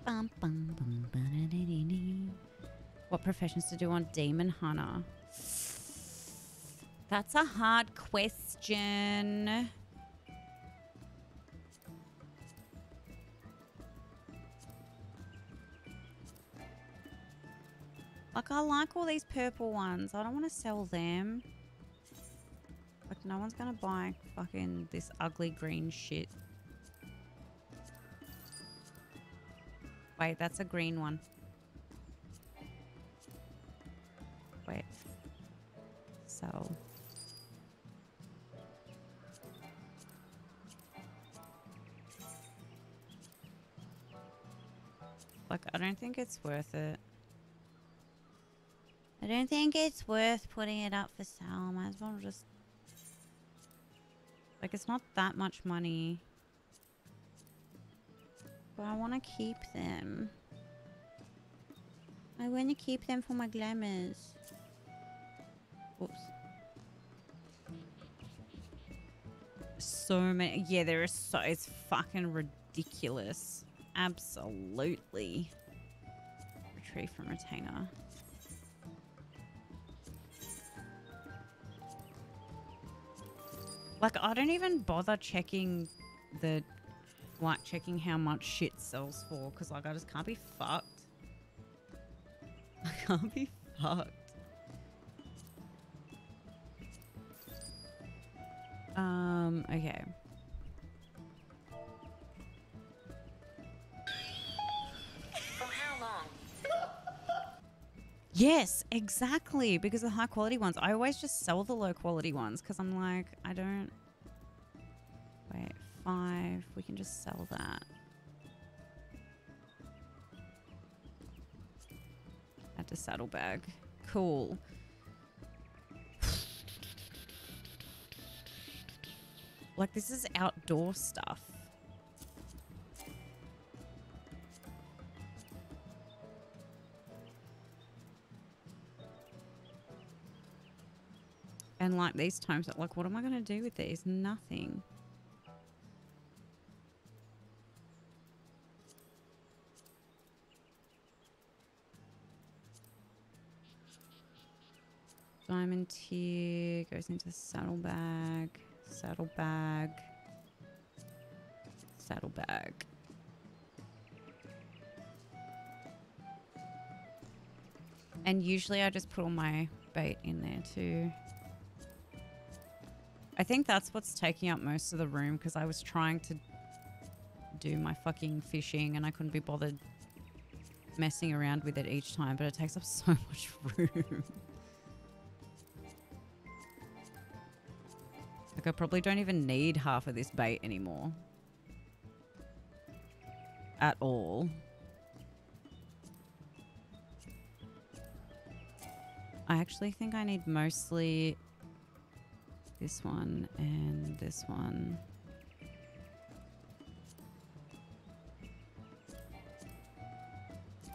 Bum, bum, bum, ba-da-dee-dee-dee. What professions to do on Demon Hunter? That's a hard question. Like, I like all these purple ones. I don't want to sell them. Like, no one's gonna buy fucking this ugly green shit. Wait, that's a green one. Wait. So. Like, I don't think it's worth it. I don't think it's worth putting it up for sale. Might as well just... Like, it's not that much money. But I want to keep them. I want to keep them for my glamours. Oops. So many. Yeah, there is so... It's fucking ridiculous. Absolutely. Retrieve from retainer. Like, I don't even bother checking the... Like, checking how much shit sells for. Because, like, I just can't be fucked. I can't be fucked. Okay. For how long? Yes, exactly. Because the high quality ones, I always just sell the low quality ones because I'm like, I don't... Wait, 5. We can just sell that. Add to saddlebag. Cool. Like, this is outdoor stuff. And like these times, like, what am I going to do with these? Nothing. Diamond tier goes into saddlebag, saddlebag, saddlebag. And usually I just put all my bait in there too. I think that's what's taking up most of the room because I was trying to do my fucking fishing and I couldn't be bothered messing around with it each time, but it takes up so much room. Like, I probably don't even need half of this bait anymore. At all. I actually think I need mostly this one and this one.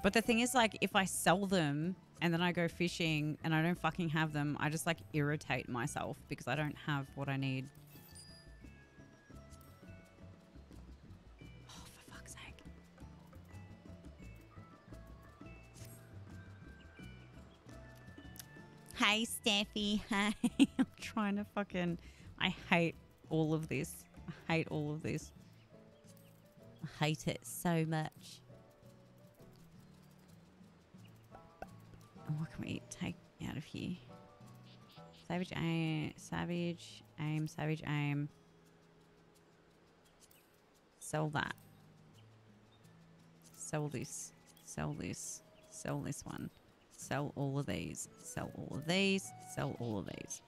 But the thing is, like, if I sell them and then I go fishing and I don't fucking have them, I just, like, irritate myself because I don't have what I need. Oh, for fuck's sake. Hey, Steffi. Hey. I'm trying to fucking... I hate all of this. I hate all of this. I hate it so much. What can we take out of here? Savage aim, savage aim, savage aim. Sell that. Sell this. Sell this. Sell this one. Sell all of these. Sell all of these. Sell all of these.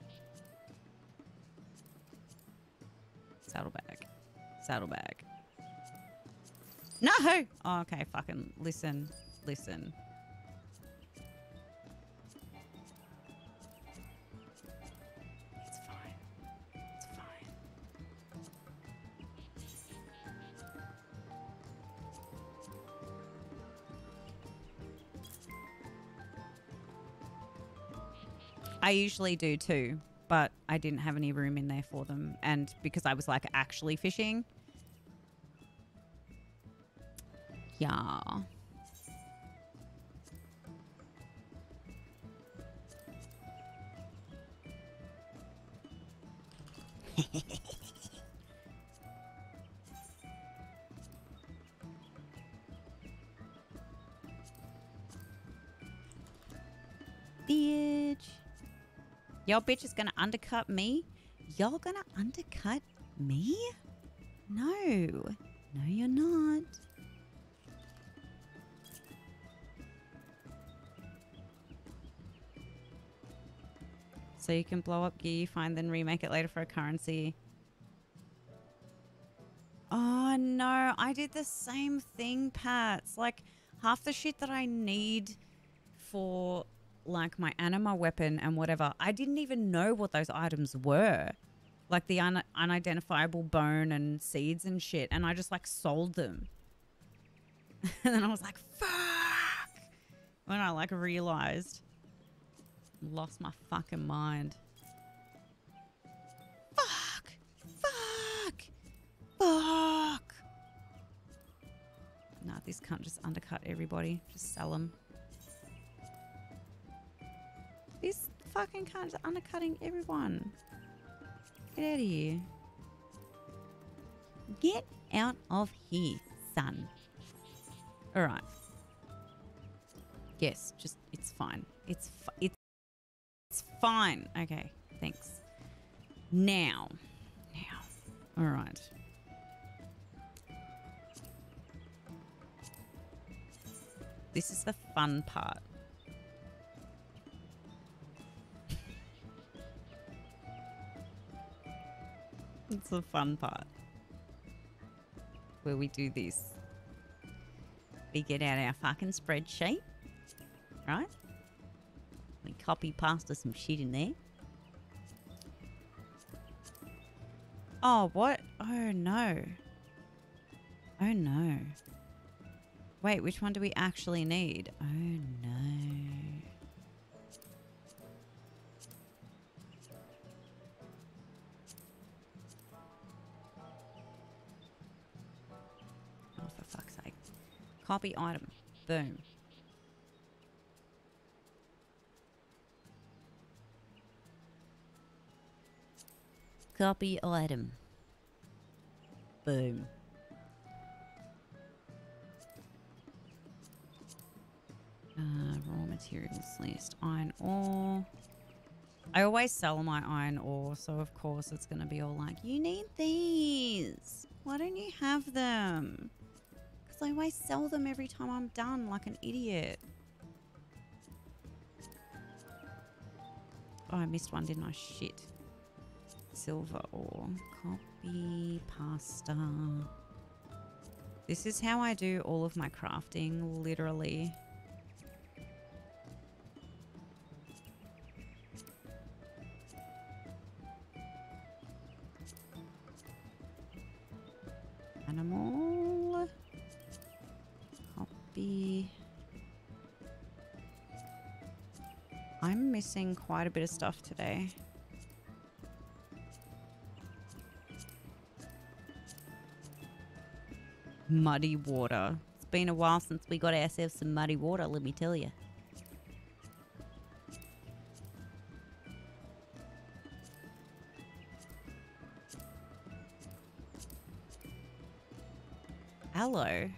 Saddlebag. Saddlebag. No! Oh, okay, fucking listen. Listen. It's fine. It's fine. I usually do too, but I didn't have any room in there for them. And because I was like actually fishing. Yeah. Bitch. Your bitch is gonna undercut me? Y'all gonna undercut me? No. No, you're not. So you can blow up gear you find, then remake it later for a currency. Oh no, I did the same thing, Pats. Like half the shit that I need for like my anima weapon and whatever, I didn't even know what those items were. Like the unidentifiable bone and seeds and shit. And I just like sold them. And then I was like, fuck. When I like realized. Lost my fucking mind. Fuck. Fuck. Fuck. Nah, this can't just undercut everybody. Just sell them. This fucking cunt's undercutting everyone. Get out of here. Get out of here, son. Alright. Yes, just, it's fine. It's fine. Okay, thanks. Now. Alright. This is the fun part. It's the fun part. Where we do this. We get out our fucking spreadsheet. Right? We copy pasta some shit in there. Oh, what? Oh, no. Oh, no. Wait, which one do we actually need? Oh, no. Oh, for fuck's sake. Copy item. Boom. Copy item. Boom. Raw materials list. Iron ore. I always sell my iron ore, so of course it's going to be all like, you need these. Why don't you have them? Because I always sell them every time I'm done like an idiot. Oh, I missed one, didn't I? Shit. Silver ore. Copy pasta. This is how I do all of my crafting, literally. Animal. Copy. I'm missing quite a bit of stuff today. Muddy water. It's been a while since we got ourselves some muddy water, let me tell you. Hello.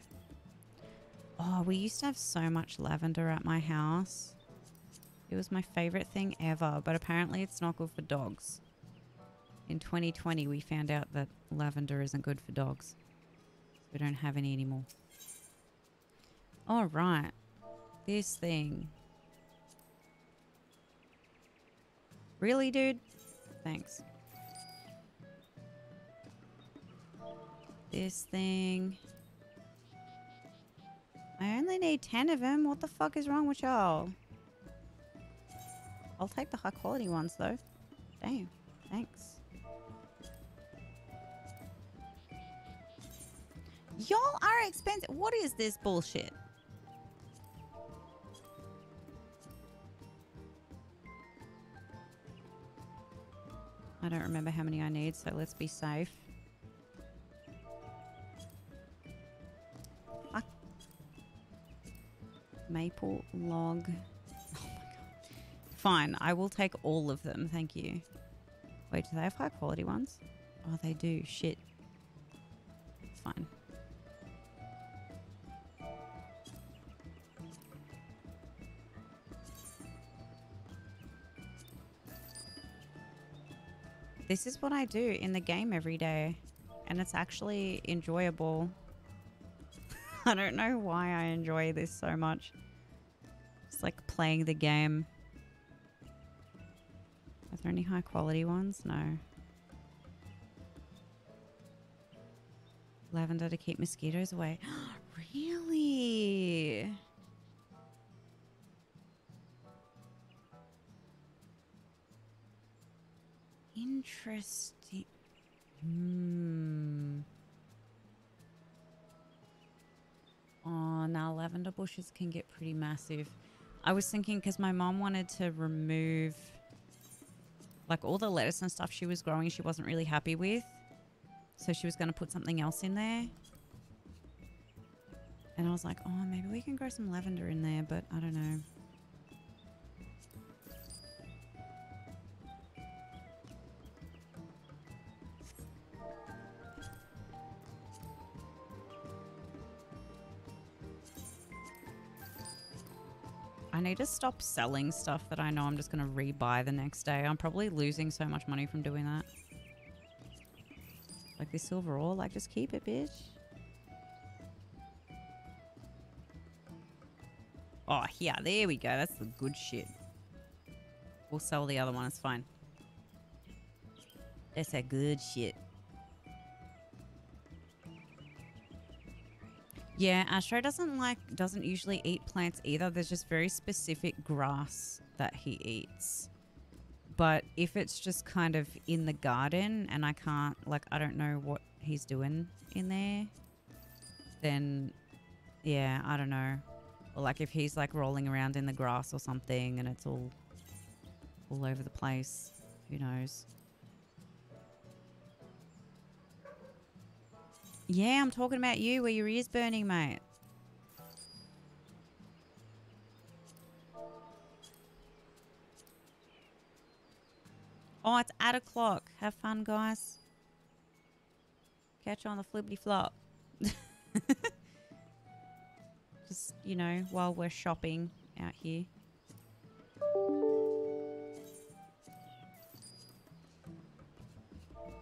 Oh, we used to have so much lavender at my house. It was my favorite thing ever, but apparently it's not good for dogs. In 2020, we found out that lavender isn't good for dogs. We don't have any anymore. All right. This thing. Really, dude? Thanks. This thing. I only need 10 of them. What the fuck is wrong with y'all? I'll take the high quality ones though. Damn. Thanks. Y'all are expensive. What is this bullshit? I don't remember how many I need, so let's be safe. Fuck. Maple log. Oh my god. Fine, I will take all of them, thank you. Wait, do they have high quality ones? Oh, they do. Shit. Fine. This is what I do in the game every day, and it's actually enjoyable. I don't know why I enjoy this so much. It's like playing the game. Are there any high quality ones? No. Lavender to keep mosquitoes away. Really? Interesting. Oh, now lavender bushes can get pretty massive. I was thinking because my mom wanted to remove like all the lettuce and stuff she was growing she wasn't really happy with. So she was going to put something else in there. And I was like, oh, maybe we can grow some lavender in there, but I don't know. I need to stop selling stuff that I know I'm just going to rebuy the next day. I'm probably losing so much money from doing that. Like this silver ore, like just keep it, bitch. Oh, yeah, there we go. That's the good shit. We'll sell the other one. It's fine. That's a good shit. Yeah, Astro doesn't usually eat plants either. There's just very specific grass that he eats. But if it's just kind of in the garden and I can't, like, I don't know what he's doing in there, then, yeah, I don't know. Or, like, if he's, like, rolling around in the grass or something and it's all over the place, who knows? Yeah, I'm talking about you where your ear's burning, mate. Oh, it's at o'clock. Have fun, guys. Catch you on the flippity flop. Just, you know, while we're shopping out here.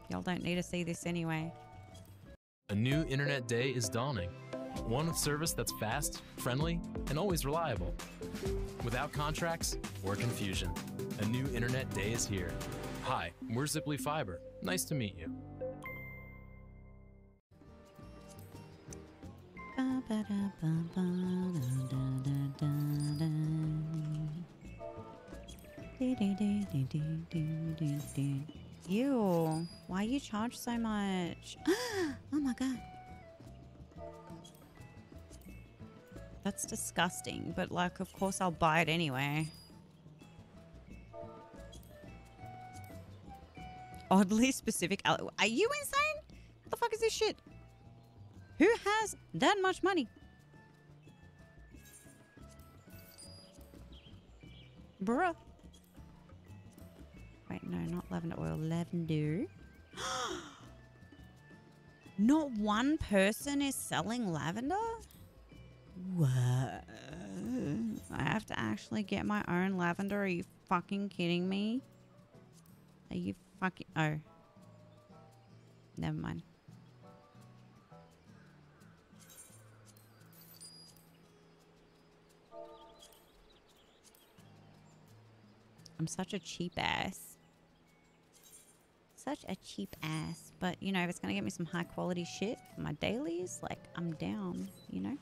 Y'all don't need to see this anyway. A new internet day is dawning. One with service that's fast, friendly, and always reliable. Without contracts or confusion. A new internet day is here. Hi, we're Ziply Fiber. Nice to meet you. Ew, why you charge so much? Oh my god. That's disgusting, but like, of course I'll buy it anyway. Oddly specific. Are you insane? What the fuck is this shit? Who has that much money? Bruh. Wait, no, not lavender oil. Lavender. Not one person is selling lavender? What? I have to actually get my own lavender? Are you fucking kidding me? Are you fucking... Oh. Never mind. I'm such a cheap ass. Such a cheap ass. But, you know, if it's going to get me some high quality shit for my dailies, like, I'm down, you know?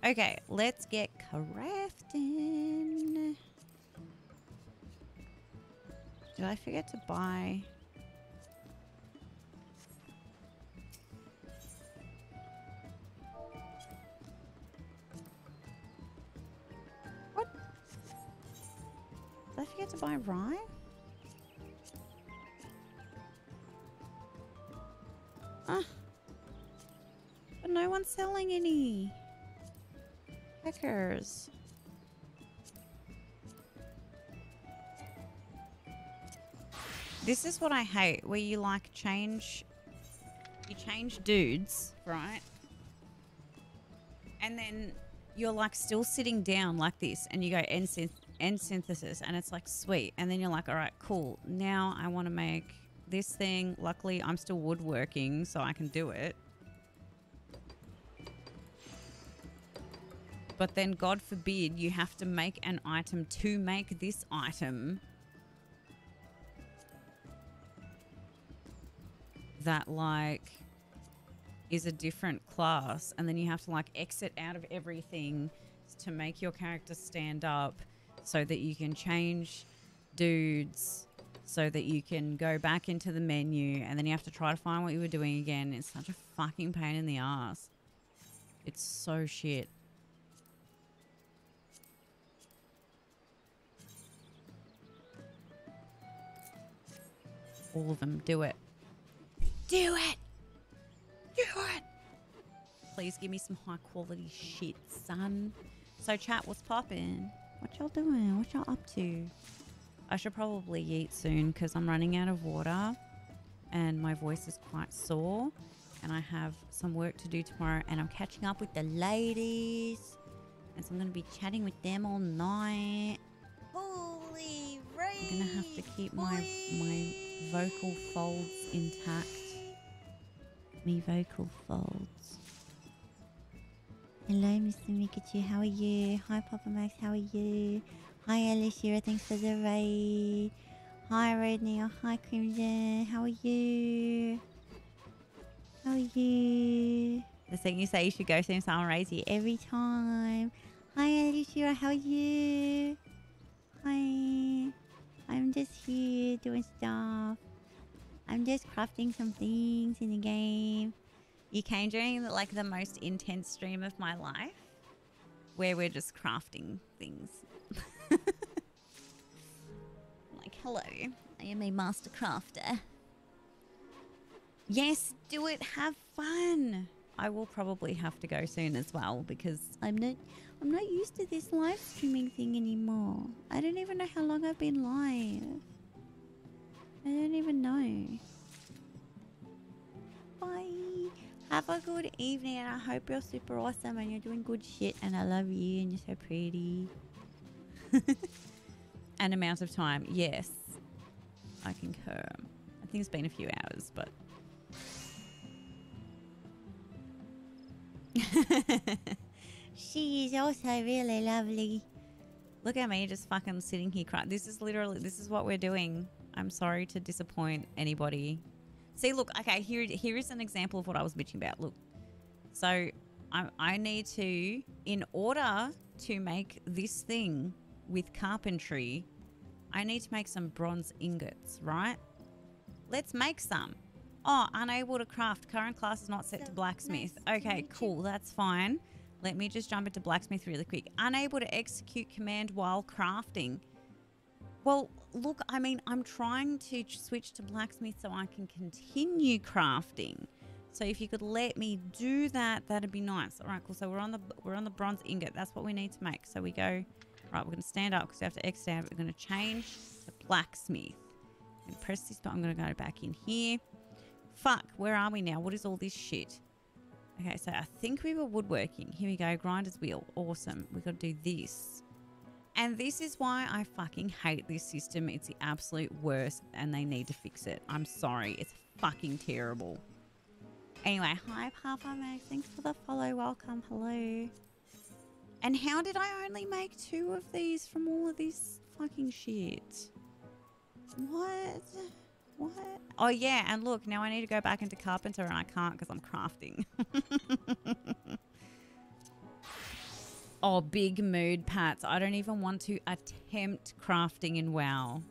Okay, let's get crafting. Did I forget to buy? What? Did I forget to buy rye? But no one's selling any. Heckers. This is what I hate, where you like you change dudes, right? And then you're like still sitting down like this and you go end synthesis and it's like sweet. And then you're like, all right, cool. Now I want to make this thing. Luckily I'm still woodworking so I can do it. But then God forbid you have to make an item to make this item that like is a different class, and then you have to like exit out of everything to make your character stand up so that you can change dudes, so that you can go back into the menu, and then you have to try to find what you were doing again. It's such a fucking pain in the ass. It's so shit. All of them. Do it. Do it! Do it! Please give me some high quality shit, son. So chat, what's poppin'? What y'all doing? What y'all up to? I should probably eat soon because I'm running out of water and my voice is quite sore and I have some work to do tomorrow and I'm catching up with the ladies and so I'm going to be chatting with them all night. Holy right. I'm going to have to keep my vocal folds intact. Me vocal folds. Hello, Mr. Mikachu. How are you? Hi, Papa Max. How are you? Hi, Alicia. Thanks for the raid. Hi, Rodney. Hi, Crimson. How are you? How are you? The thing you say you should go soon, someone raise you every time. Hi, Alicia. How are you? Hi. I'm just here doing stuff. I'm just crafting some things in the game. You came during like the most intense stream of my life where we're just crafting things. Like, hello, I am a master crafter. Yes, do it, have fun. I will probably have to go soon as well because I'm not used to this live streaming thing anymore. I don't even know how long I've been live. I don't even know. Bye. Have a good evening and I hope you're super awesome and you're doing good shit and I love you and you're so pretty. An amount of time. Yes. I concur. I think it's been a few hours, but... She is also really lovely. Look at me just fucking sitting here crying. This is what we're doing. I'm sorry to disappoint anybody. See, look, okay, here is an example of what I was bitching about. Look, so I need to, in order to make this thing with carpentry, I need to make some bronze ingots, right? Let's make some. Oh, unable to craft. Current class is not set to blacksmith. Okay, cool, that's fine. Let me just jump into blacksmith really quick. Unable to execute command while crafting. Well, look, I mean, I'm trying to switch to blacksmith so I can continue crafting. So if you could let me do that, that'd be nice. All right, cool. So we're on the bronze ingot. That's what we need to make. So we go, right, we're going to stand up because we have to exit out. We're going to change to blacksmith. I'm going to press this button. I'm going to go back in here. Fuck, where are we now? What is all this shit? Okay, so I think we were woodworking. Here we go, grinder's wheel. Awesome. We've got to do this. And this is why I fucking hate this system. It's the absolute worst and they need to fix it. I'm sorry. It's fucking terrible. Anyway, hi Papa Max. Thanks for the follow. Welcome. Hello. And how did I only make 2 of these from all of this fucking shit? What? What? Oh yeah, and look, now I need to go back into carpenter and I can't because I'm crafting. Oh, big mood, Pats. I don't even want to attempt crafting in WoW.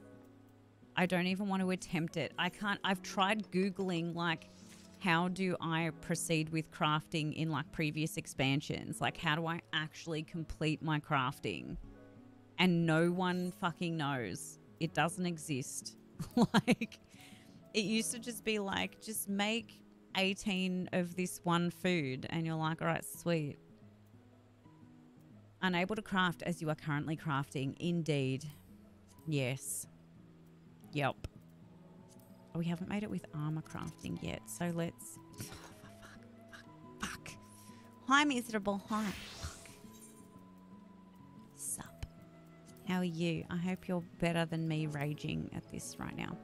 I don't even want to attempt it. I can't. I've tried Googling, like, how do I proceed with crafting in, like, previous expansions? Like, how do I actually complete my crafting? And no one fucking knows. It doesn't exist. Like, it used to just be like, just make 18 of this one food. And you're like, all right, sweet. Unable to craft as you are currently crafting. Indeed. Yes. Yep. Oh, we haven't made it with armor crafting yet. So let's... Fuck. Hi, miserable. Hi. Fuck. Sup. How are you? I hope you're better than me raging at this right now.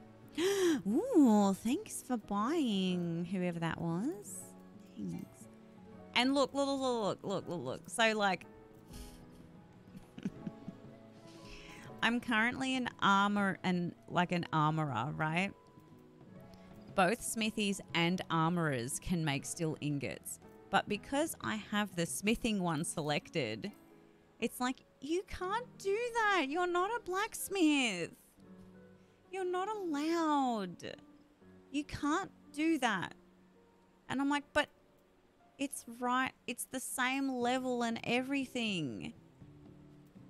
Ooh, thanks for buying, whoever that was. Thanks. And look. So, like... I'm currently an armorer, right? Both smithies and armorers can make steel ingots. But because I have the smithing one selected, it's like, you can't do that. You're not a blacksmith. You're not allowed. You can't do that. And I'm like, but it's right. It's the same level and everything.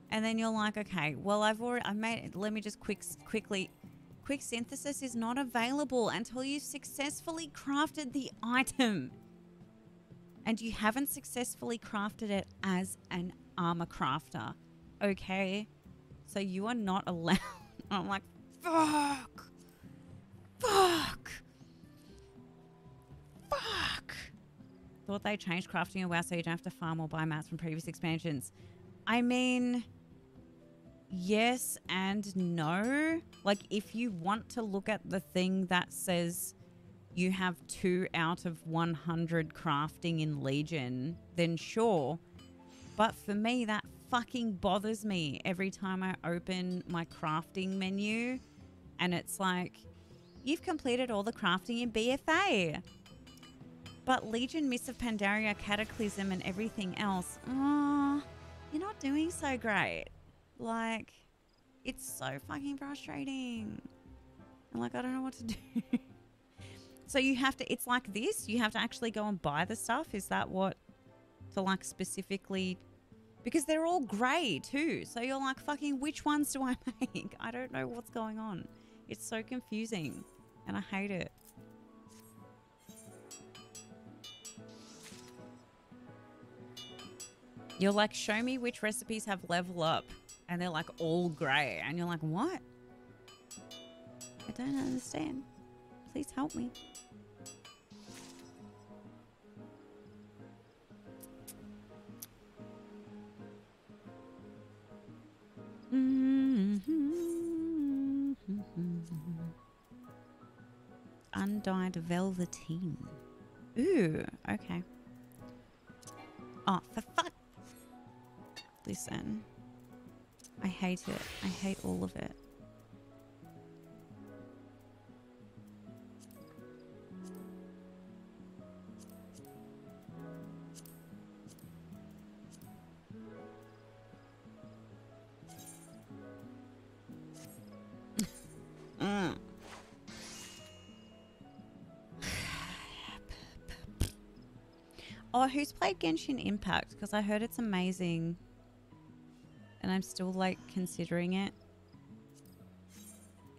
And then you're like, okay, well, I made it. Let me just quickly. Quick synthesis is not available until you've successfully crafted the item. And you haven't successfully crafted it as an armor crafter. Okay? So you are not allowed. I'm like, fuck. Thought they changed crafting in WoW so you don't have to farm or buy mats from previous expansions. I mean... yes and no. Like, if you want to look at the thing that says you have 2 out of 100 crafting in Legion, then sure. But for me, that fucking bothers me every time I open my crafting menu and it's like, you've completed all the crafting in BFA. But Legion, Mists of Pandaria, Cataclysm and everything else, you're not doing so great. Like, it's so fucking frustrating. I'm like, I don't know what to do. So you have to, it's like this, you have to actually go and buy the stuff. Is that what, to like specifically, because they're all grey too. So you're like, fucking, which ones do I make? I don't know what's going on. It's so confusing and I hate it. You're like, show me which recipes have level up. And they're like all grey. And you're like, what? I don't understand. Please help me. Undyed velveteen. Ooh, okay. Oh, for fuck. Listen. I hate it. I hate all of it. Oh, who's played Genshin Impact? Because I heard it's amazing. And I'm still, like, considering it.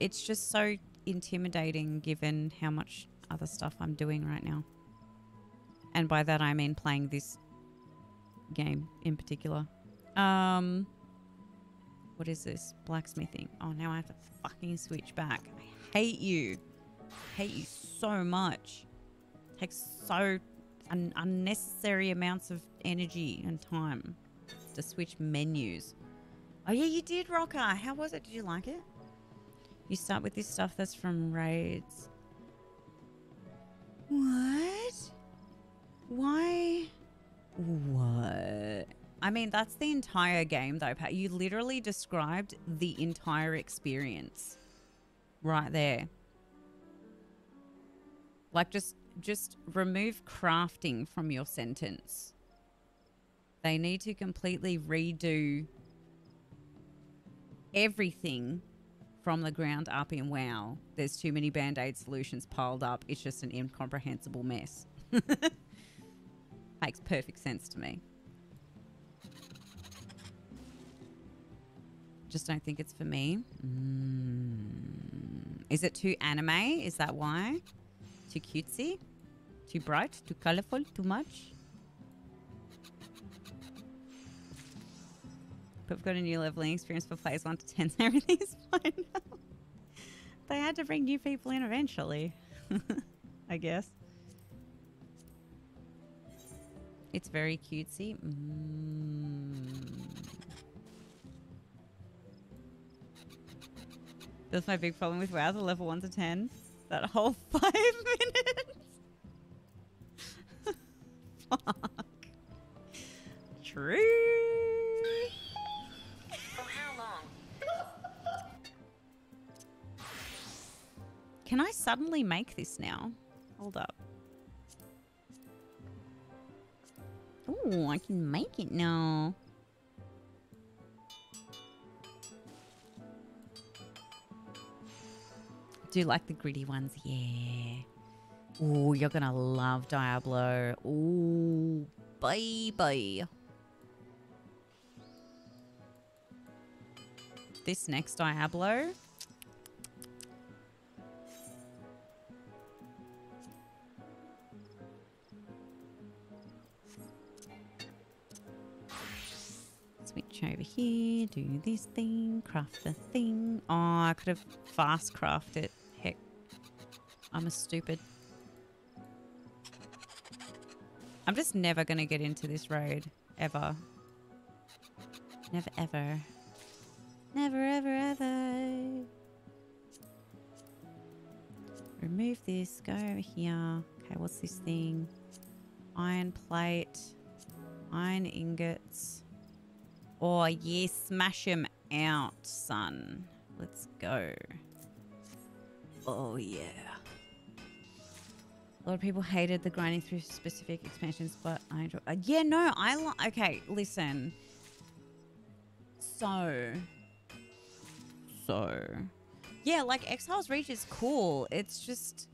It's just so intimidating given how much other stuff I'm doing right now. And by that I mean playing this game in particular. What is this? Blacksmithing. Oh, now I have to fucking switch back. I hate you. I hate you so much. It takes so unnecessary amounts of energy and time to switch menus. Oh yeah, you did, Rocker. How was it? Did you like it? You start with this stuff that's from raids. What? Why? What? I mean, that's the entire game though, Pat. You literally described the entire experience right there. Like, just remove crafting from your sentence. They need to completely redo everything from the ground up in WoW. There's too many Band-Aid solutions piled up. It's just an incomprehensible mess. Makes perfect sense to me. Just don't think it's for me. Is it too anime? Is that why? Too cutesy? Too bright? Too colorful? Too much? But we've got a new leveling experience for players 1 to 10, so everything's fine now. They had to bring new people in eventually. I guess. It's very cutesy. That's my big problem with WoW, the level 1 to 10. That whole 5 minutes. Fuck. True. For how long? Can I suddenly make this now? Hold up. Oh, I can make it now. Do you like the gritty ones? Yeah. Ooh, you're gonna love Diablo. Ooh, baby. This next Diablo. Switch over here, do this thing, craft the thing. Oh, I could have fast crafted it. Heck, I'm a stupid. I'm just never going to get into this road, ever. Never, ever. Never, ever, ever. Remove this, go over here. Okay, what's this thing? Iron plate, iron ingots. Oh, yes, smash him out, son. Let's go. Oh, yeah. A lot of people hated the grinding through specific expansions, but I enjoy... yeah, no, I like... Okay, listen. So... Yeah, like, Exile's Reach is cool. It's just...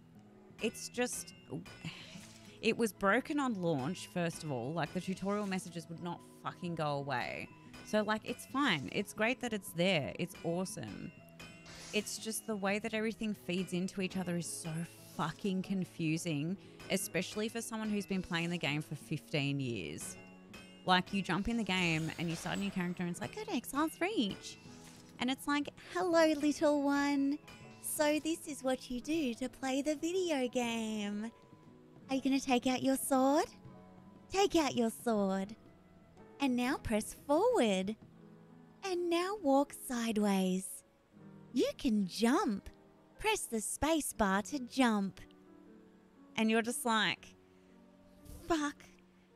It was broken on launch, first of all. Like, the tutorial messages would not fucking go away. So, like, it's fine. It's great that it's there. It's awesome. It's just the way that everything feeds into each other is so fucking confusing, especially for someone who's been playing the game for 15 years. Like, you jump in the game and you start a new character and it's like, go to Exile's Reach. And it's like, hello, little one. So this is what you do to play the video game. Are you going to take out your sword? Take out your sword. And now press forward. And now walk sideways. You can jump. Press the space bar to jump. And you're just like, fuck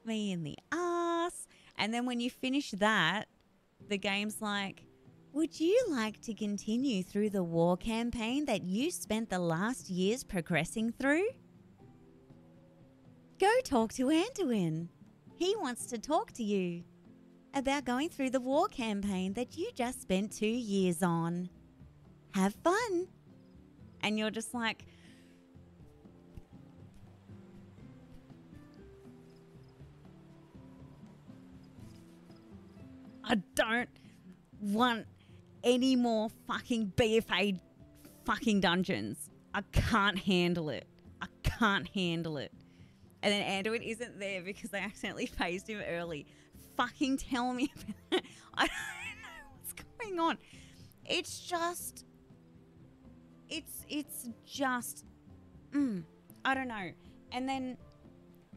me in the ass. And then when you finish that, the game's like, would you like to continue through the war campaign that you spent the last years progressing through? Go talk to Anduin. He wants to talk to you about going through the war campaign that you just spent 2 years on. Have fun. And you're just like, I don't want any more fucking BFA fucking dungeons. I can't handle it. I can't handle it. And then Anduin isn't there because they accidentally phased him early. Fucking tell me about it. I don't know what's going on. It's just... It's just... I don't know. And then...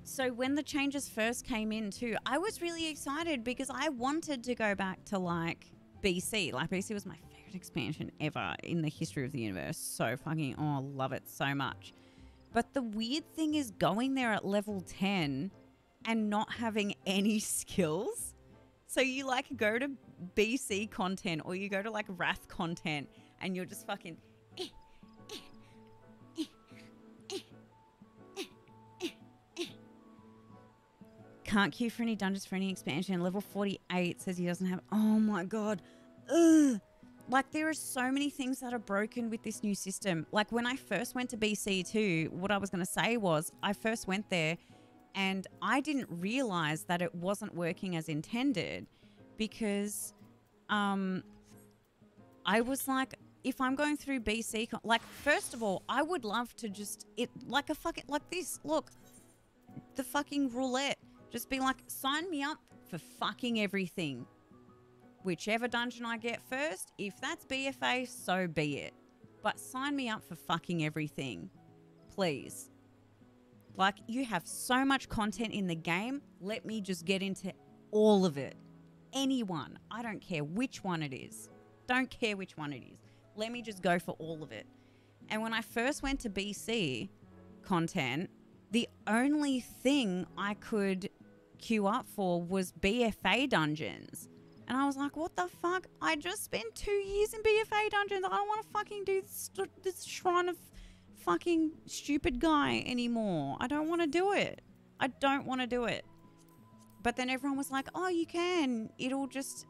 So when the changes first came in too, I was really excited because I wanted to go back to like BC. Like BC was my favorite expansion ever in the history of the universe. So fucking, oh, I love it so much. But the weird thing is going there at level 10 and not having any skills. So you like go to BC content or you go to like Wrath content and you're just fucking... can't queue for any dungeons for any expansion. Level 48 says he doesn't have... Oh my god. Ugh. Like, there are so many things that are broken with this new system. Like, when I first went to BC too, what I was going to say was I first went there and I didn't realize that it wasn't working as intended because I was like, if I'm going through BC... Like, first of all, I would love to just... Like a fucking... Like this. Look. The fucking roulette. Just be like, sign me up for fucking everything. Whichever dungeon I get first, if that's BFA, so be it. But sign me up for fucking everything. Please. Like, you have so much content in the game. Let me just get into all of it. Anyone. I don't care which one it is. Don't care which one it is. Let me just go for all of it. And when I first went to BC content, the only thing I could queue up for was BFA dungeons. And I was like, what the fuck? I just spent 2 years in BFA dungeons. I don't want to fucking do this shrine of fucking stupid guy anymore. I don't want to do it. I don't want to do it. But then everyone was like, oh, you can. It'll just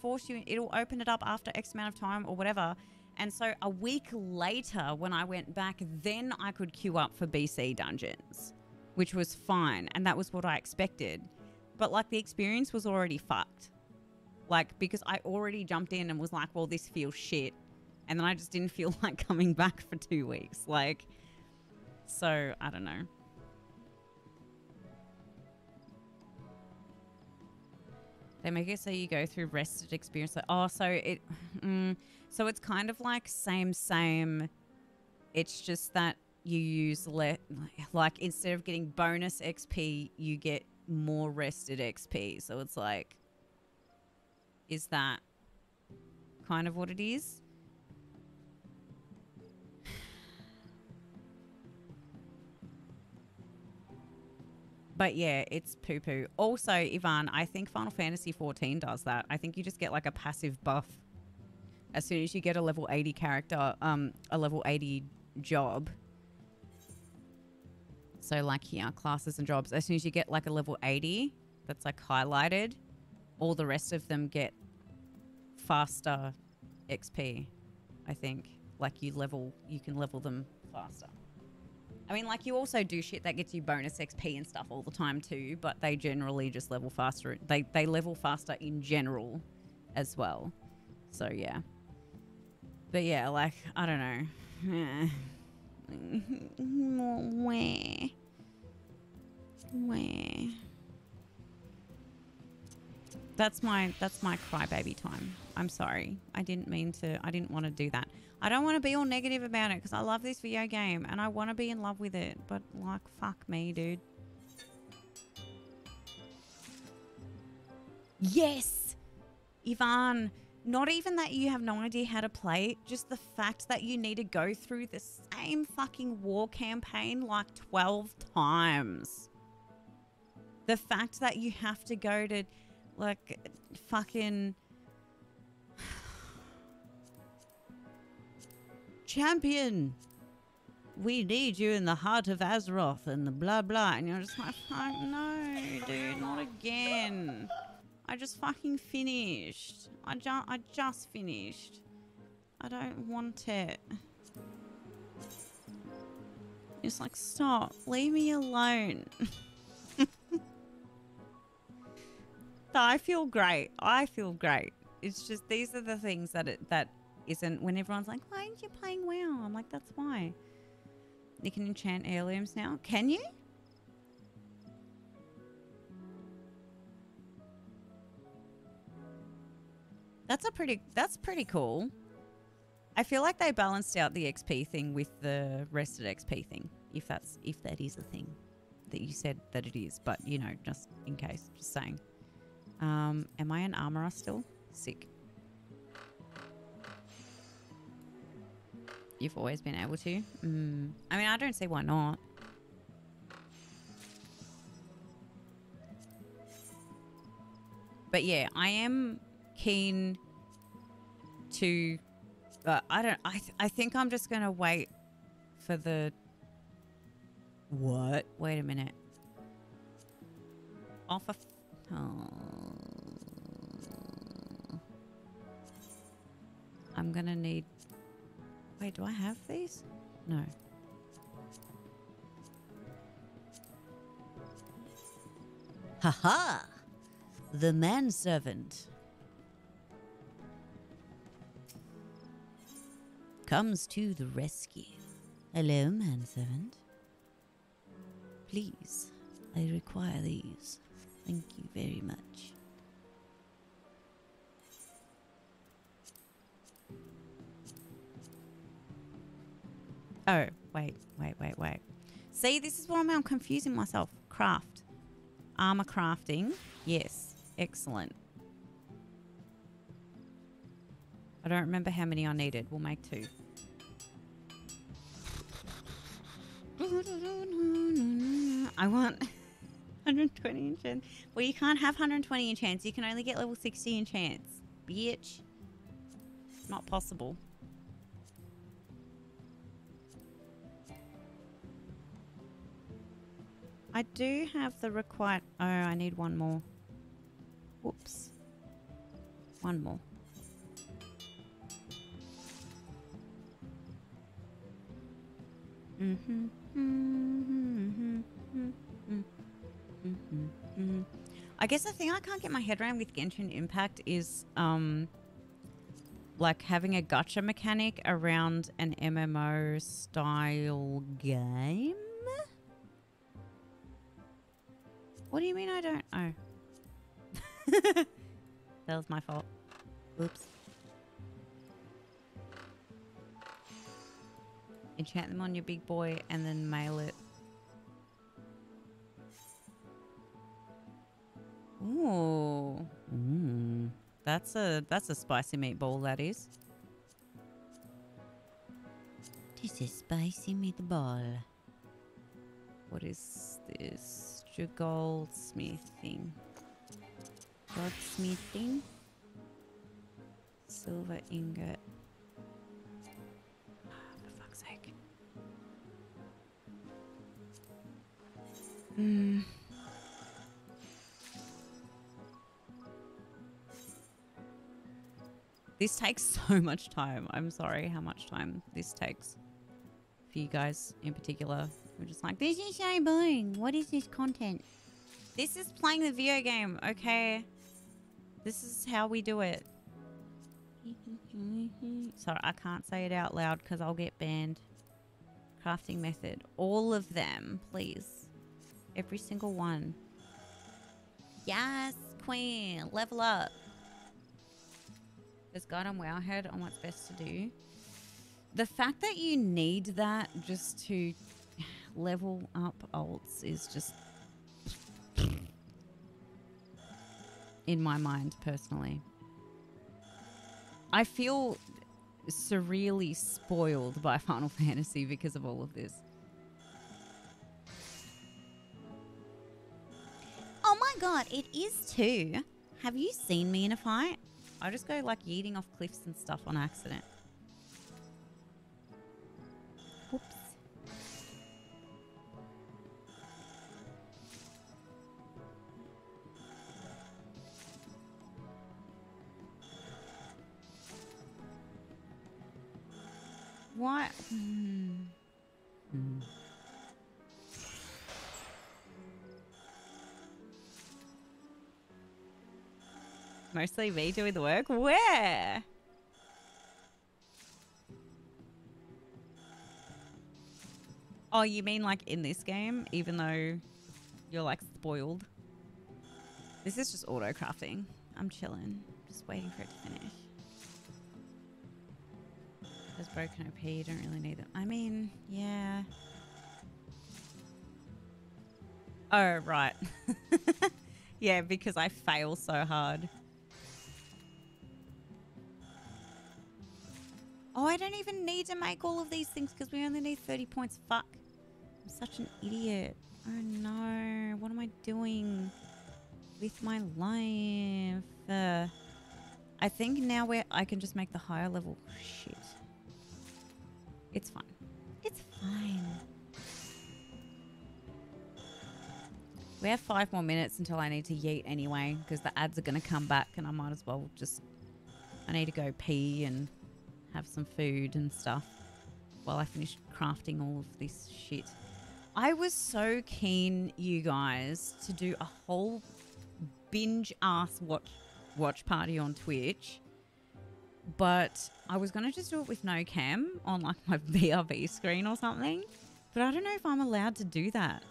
force you. It'll open it up after X amount of time or whatever. And so a week later when I went back, then I could queue up for BC dungeons, which was fine. And that was what I expected. But like the experience was already fucked. Like, because I already jumped in and was like, well, this feels shit. And then I just didn't feel like coming back for 2 weeks. Like, so I don't know. They make it so you go through rested experience. Like, oh, so it, so it's kind of like same. It's just that you use like instead of getting bonus XP, you get more rested XP. So it's like, is that kind of what it is? But yeah, it's poo-poo. Also, Ivan, I think Final Fantasy XIV does that. I think you just get like a passive buff as soon as you get a level 80 character, a level 80 job. So like here, classes and jobs. As soon as you get like a level 80 that's like highlighted, all the rest of them get faster XP, I think. Like you can level them faster. I mean, like, you also do shit that gets you bonus XP and stuff all the time too, but they generally just level faster. They level faster in general as well. So, yeah. But, yeah, like, I don't know. Where? That's my crybaby time. I'm sorry. I didn't want to do that. I don't want to be all negative about it because I love this video game and I want to be in love with it. But, like, fuck me, dude. Yes! Ivan, not even that you have no idea how to play, just the fact that you need to go through the same fucking war campaign like 12 times. The fact that you have to go to, like, fucking... Champion, we need you in the heart of Azeroth and the blah blah, and you're just like, fuck no, dude, not again. I just fucking finished. I just finished. I don't want it. It's like, stop, leave me alone. I feel great. I feel great. It's just these are the things that isn't when everyone's like, why aren't you playing WoW? I'm like, that's why. You can enchant heirlooms now. Can you? That's pretty cool. I feel like they balanced out the XP thing with the rested XP thing. If that is a thing that you said that it is, but you know, just in case, just saying. Am I an armorer still? Sick. You've always been able to? I mean, I don't see why not. But yeah, I am keen to... I think I'm just going to wait for the... What? Wait a minute. Off of... Oh. I'm gonna need... Wait, do I have these? No. Haha! The manservant comes to the rescue. Hello, manservant. Please, I require these. Thank you very much. Oh, wait. See, this is what I'm confusing myself. Craft. Armor crafting. Yes. Excellent. I don't remember how many I needed. We'll make 2. I want 120 enchants. Well, you can't have 120 enchants. You can only get level 60 enchants. Bitch. It's not possible. I do have the required... Oh, I need one more. Whoops. One more. I guess the thing I can't get my head around with Genshin Impact is like having a gacha mechanic around an MMO style game. What do you mean I don't? Oh. That was my fault. Oops. Enchant them on your big boy and then mail it. Ooh. That's a spicy meatball, that is. This is spicy meatball. What is this? Goldsmithing. Goldsmithing. Silver ingot. For fuck's sake. This takes so much time. I'm sorry how much time this takes for you guys in particular. We're just like, this is so boring. What is this content? This is playing the video game, okay? This is how we do it. Sorry, I can't say it out loud because I'll get banned. Crafting method. All of them, please. Every single one. Yes, queen. Level up. There's God on Wowhead on what's best to do. The fact that you need that just to level up alts is just in my mind personally. I feel surreally spoiled by Final Fantasy because of all of this. Oh my god, it is too. Have you seen me in a fight? I just go like yeeting off cliffs and stuff on accident. Whoops. What? Mostly me doing the work? Where? Oh, you mean like in this game, even though you're like spoiled? This is just auto crafting. I'm chilling. Just waiting for it to finish. There's broken OP, you don't really need them. I mean, yeah. Oh, right. Yeah, because I fail so hard. Oh, I don't even need to make all of these things because we only need 30 points. Fuck. I'm such an idiot. Oh no. What am I doing with my life? I think now I can just make the higher level. Shit. It's fine. It's fine. We have 5 more minutes until I need to yeet anyway, because the ads are going to come back and I might as well just... I need to go pee and have some food and stuff while I finish crafting all of this shit. I was so keen, you guys, to do a whole binge-ass watch party on Twitch, but I was going to just do it with no cam on like my VRV screen or something, but I don't know if I'm allowed to do that.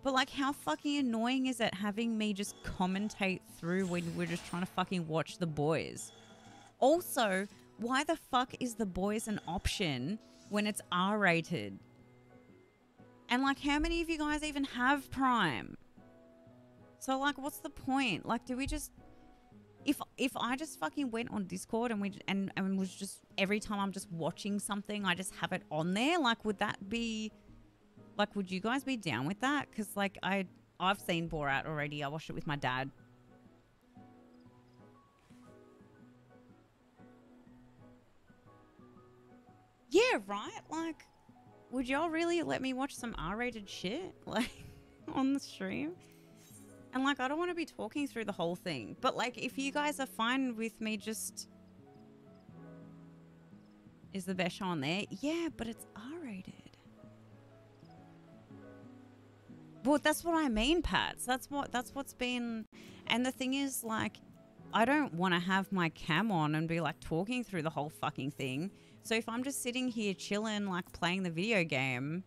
But like, how fucking annoying is it having me just commentate through when we're just trying to fucking watch The Boys? Also, why the fuck is The Boys an option when it's R-rated? And like, how many of you guys even have Prime? So like, what's the point? Like, do we just... If I just fucking went on Discord and was just... Every time I'm just watching something, I just have it on there, like, would that be... Like, would you guys be down with that? Because, like, I've seen Borat already. I watched it with my dad. Yeah, right? Like, would y'all really let me watch some R-rated shit, like, on the stream? And, like, I don't want to be talking through the whole thing. But, like, if you guys are fine with me just... Is the best show on there? Yeah, but it's R-rated. Well, that's what I mean, Pats. That's what's been... And the thing is, like, I don't want to have my cam on and be, like, talking through the whole fucking thing. So if I'm just sitting here chilling, like, playing the video game,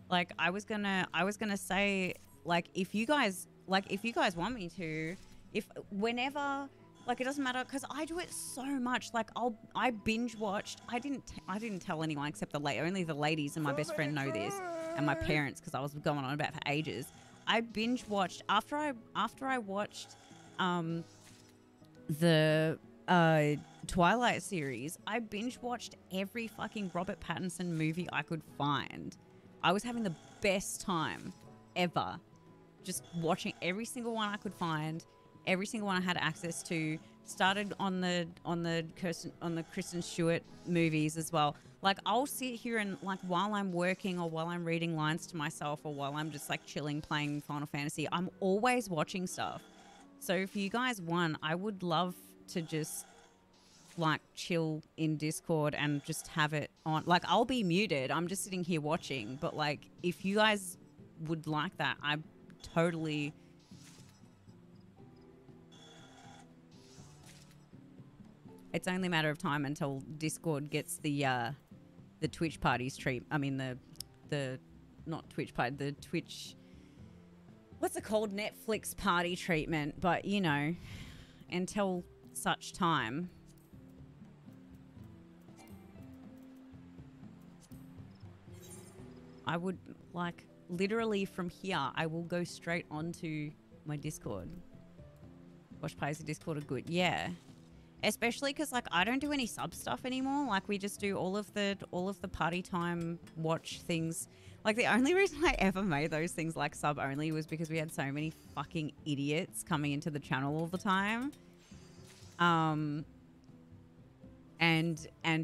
like, I was gonna say, like, if you guys want me to, whenever, like, it doesn't matter, because I do it so much. Like, I binge watched. I didn't tell anyone except only the ladies and my best friend know this, and my parents, because I was going on about for ages. I binge watched after I watched the Twilight series. I binge watched every fucking Robert Pattinson movie I could find. I was having the best time ever, just watching every single one I could find, every single one I had access to. Started on the Kristen Stewart movies as well. Like, I'll sit here and, like, while I'm working or while I'm reading lines to myself or while I'm just, like, chilling playing Final Fantasy, I'm always watching stuff. So if you guys want, I would love to just, like, chill in Discord and just have it on. Like, I'll be muted. I'm just sitting here watching. But, like, if you guys would like that, I'm totally... It's only a matter of time until Discord gets the Twitch parties treat. I mean, the not Twitch party, the Twitch... What's it called? Netflix party treatment. But, you know, until such time... I would, like, literally from here, I will go straight onto my Discord. Watch parties in Discord are good. Yeah. Especially because, like, I don't do any sub stuff anymore. Like, we just do all of the party time watch things. Like, the only reason I ever made those things like sub only was because we had so many fucking idiots coming into the channel all the time. And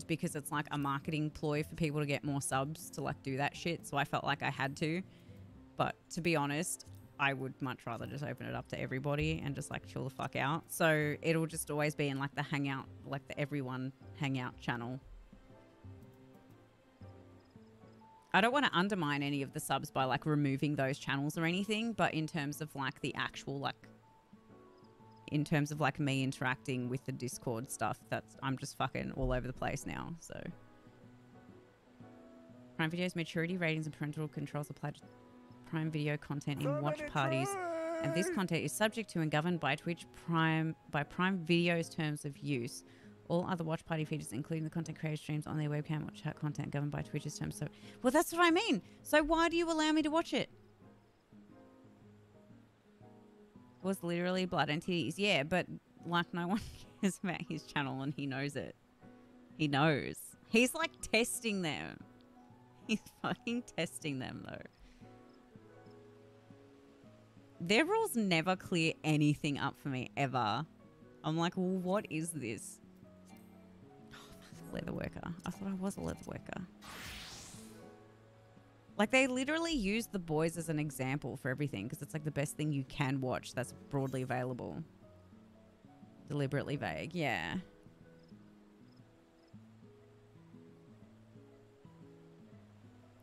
because it's like a marketing ploy for people to get more subs to, like, do that shit. So I felt like I had to. But to be honest, I would much rather just open it up to everybody and just, like, chill the fuck out. So it'll just always be in, like, the hangout, like the everyone hangout channel. I don't want to undermine any of the subs by, like, removing those channels or anything. But in terms of, like, the actual, like, in terms of, like, me interacting with the Discord stuff, I'm just fucking all over the place now, so. Prime Video's maturity ratings and parental controls apply to Prime Video content in watch parties, and this content is subject to and governed by Prime Video's terms of use. All other watch party features, including the content creator streams on their webcam or chat content, governed by Twitch's terms. So, well, that's what I mean. So why do you allow me to watch it? Was literally blood and titties. Yeah, but, like, no one cares about his channel and he knows it. He knows. He's, like, testing them. He's fucking testing them, though. Their rules never clear anything up for me, ever. I'm like, well, what is this? Oh, leather worker. I thought I was a leather worker. Like, they literally use The Boys as an example for everything because it's like the best thing you can watch that's broadly available. Deliberately vague, yeah.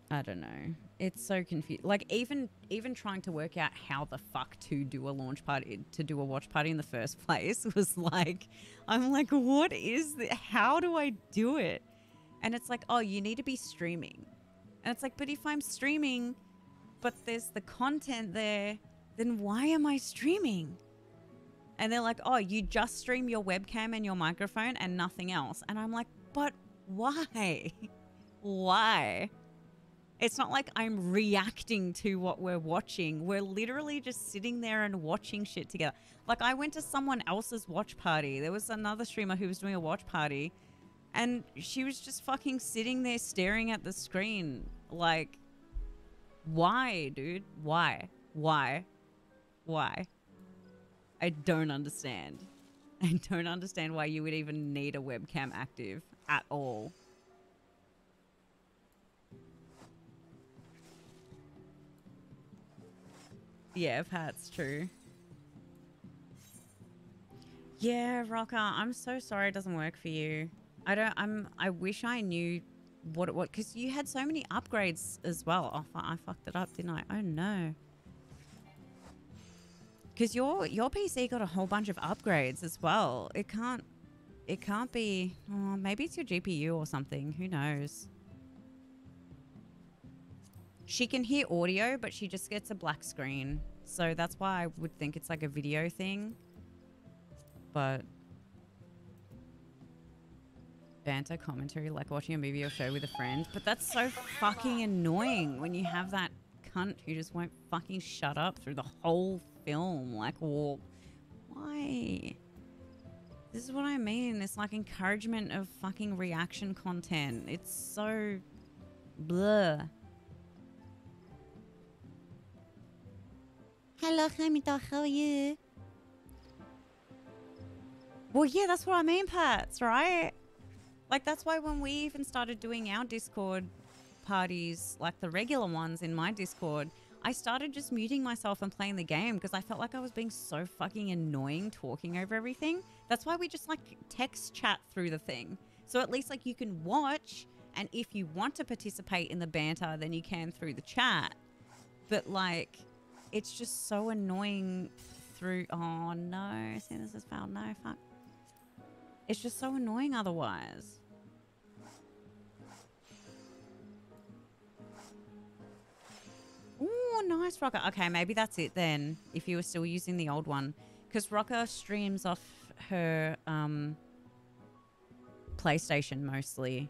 I don't know. It's so confusing. Like, even trying to work out how the fuck to do a launch party, to do a watch party in the first place was like, I'm like, what is this? How do I do it? And it's like, oh, you need to be streaming. And it's like, but if I'm streaming, but there's the content there, then why am I streaming? And they're like, oh, you just stream your webcam and your microphone and nothing else. And I'm like, but why? Why? It's not like I'm reacting to what we're watching. We're literally just sitting there and watching shit together. Like, I went to someone else's watch party. There was another streamer who was doing a watch party, and she was just fucking sitting there staring at the screen. Like, why, dude? Why? Why? Why? I don't understand. I don't understand why you would even need a webcam active at all. Yeah, Pat's true. Yeah, Rocker, I'm so sorry it doesn't work for you. I wish I knew what it was, because you had so many upgrades as well. Oh, I fucked it up, didn't I? Oh no. Because your PC got a whole bunch of upgrades as well. It can't be, oh, maybe it's your GPU or something. Who knows? She can hear audio, but she just gets a black screen. So that's why I would think it's like a video thing. But banter commentary, like watching a movie or show with a friend. But that's so fucking annoying when you have that cunt who just won't fucking shut up through the whole film. Like, well, why? This is what I mean. It's like encouragement of fucking reaction content. It's so blah. Hello, Hamida, how are you? Well, yeah, that's what I mean, Pats, right? Like, that's why when we even started doing our Discord parties, like the regular ones in my Discord, I started just muting myself and playing the game because I felt like I was being so fucking annoying talking over everything. That's why we just like text chat through the thing. So at least like you can watch, and if you want to participate in the banter, then you can through the chat. But like, it's just so annoying through, oh no, see this is found, no, fuck. It's just so annoying otherwise. Ooh, nice, Rocker. Okay, maybe that's it then, if you were still using the old one. Because Rocker streams off her PlayStation mostly.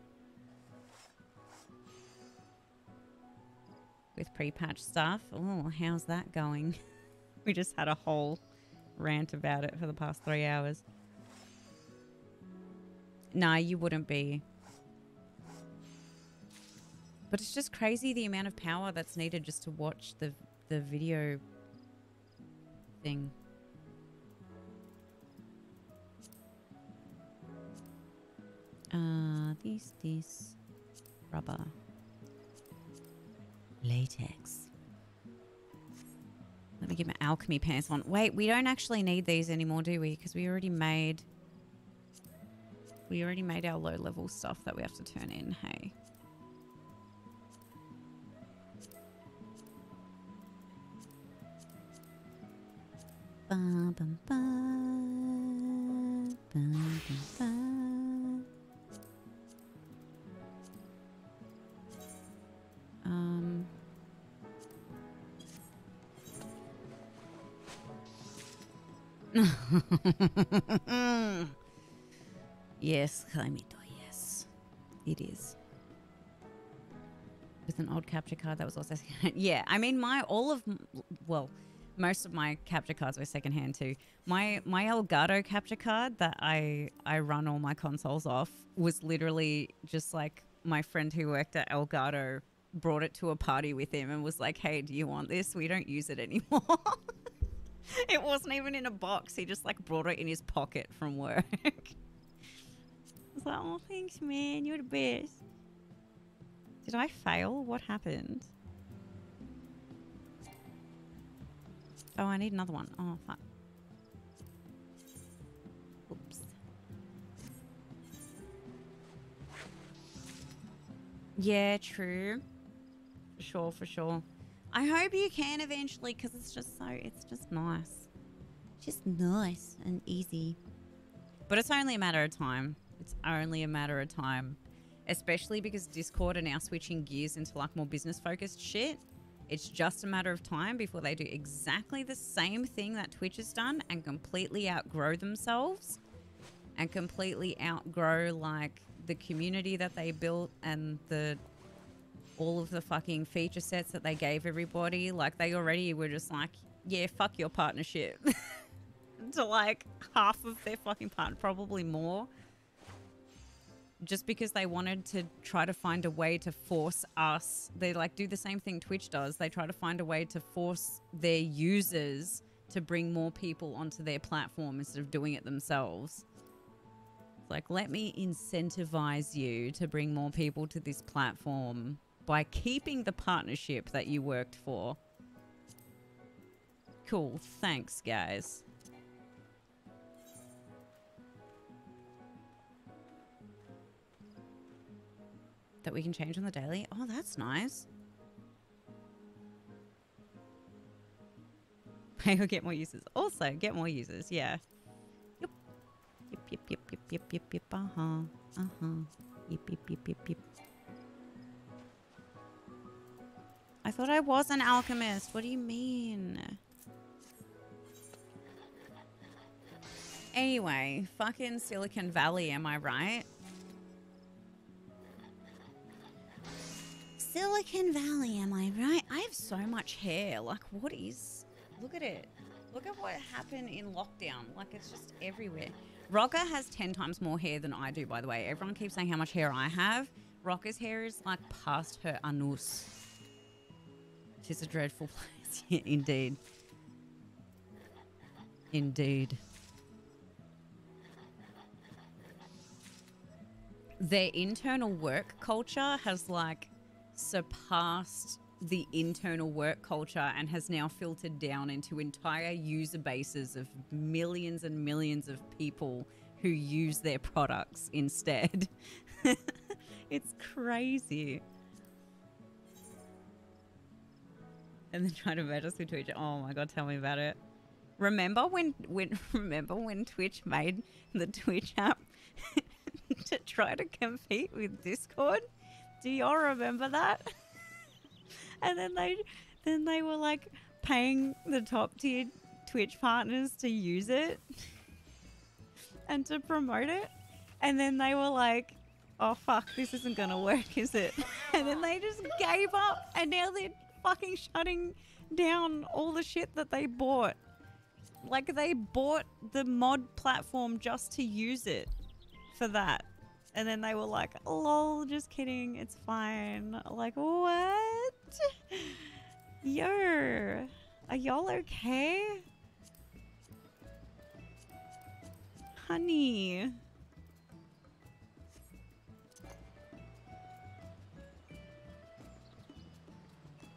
With pre-patch stuff. Oh, how's that going? We just had a whole rant about it for the past 3 hours. Nah, you wouldn't be. But it's just crazy the amount of power that's needed just to watch the video thing. This rubber. Latex. Let me get my alchemy pants on. Wait, we don't actually need these anymore, do we? Because we already made our low level stuff that we have to turn in, hey. Bum, bum, bum, bum, bum, bum. Yes, Jaimito, yes. It is. With an old capture card that was also secondhand. Yeah, I mean, most of my capture cards were secondhand too. My Elgato capture card that I run all my consoles off was literally just like my friend who worked at Elgato brought it to a party with him and was like, hey, do you want this? We don't use it anymore. It wasn't even in a box. He just like brought it in his pocket from work. I was like, oh, thanks, man. You're the best. Did I fail? What happened? Oh, I need another one. Oh, fuck. Oops. Yeah, true. For sure, for sure. I hope you can eventually, because it's just nice. Just nice and easy. But it's only a matter of time. It's only a matter of time. Especially because Discord are now switching gears into like more business focused shit. It's just a matter of time before they do exactly the same thing that Twitch has done and completely outgrow themselves and completely outgrow like the community that they built and all of the fucking feature sets that they gave everybody. Like they already were just like, yeah, fuck your partnership. To like half of their fucking part, probably more. Just because they wanted to try to find a way to force us, they like do the same thing Twitch does. They try to find a way to force their users to bring more people onto their platform instead of doing it themselves. It's like, let me incentivize you to bring more people to this platform by keeping the partnership that you worked for. Cool, thanks guys. That we can change on the daily. Oh, that's nice. Pay or get more users. Also, get more users. Yeah. Yep. Yep. Uh-huh. Yep. I thought I was an alchemist. What do you mean? Anyway, fucking Silicon Valley, am I right? Silicon Valley, am I right? I have so much hair. Like, what is... Look at it. Look at what happened in lockdown. Like, it's just everywhere. Rocker has 10 times more hair than I do, by the way. Everyone keeps saying how much hair I have. Rocker's hair is, like, past her anus. She's a dreadful place. Yeah, indeed. Indeed. Their internal work culture has, like... surpassed the internal work culture and has now filtered down into entire user bases of millions and millions of people who use their products instead. It's crazy. And then trying to merge us with Twitch. Oh my god, tell me about it. Remember when Twitch made the Twitch app to try to compete with Discord? Do y'all remember that? And then they were like paying the top tier Twitch partners to use it and to promote it. And then they were like, oh fuck, this isn't gonna work, is it? And then they just gave up and now they're fucking shutting down all the shit that they bought. Like they bought the mod platform just to use it for that. And then they were like, lol, just kidding, it's fine. Like, what? Yo, are y'all okay? Honey.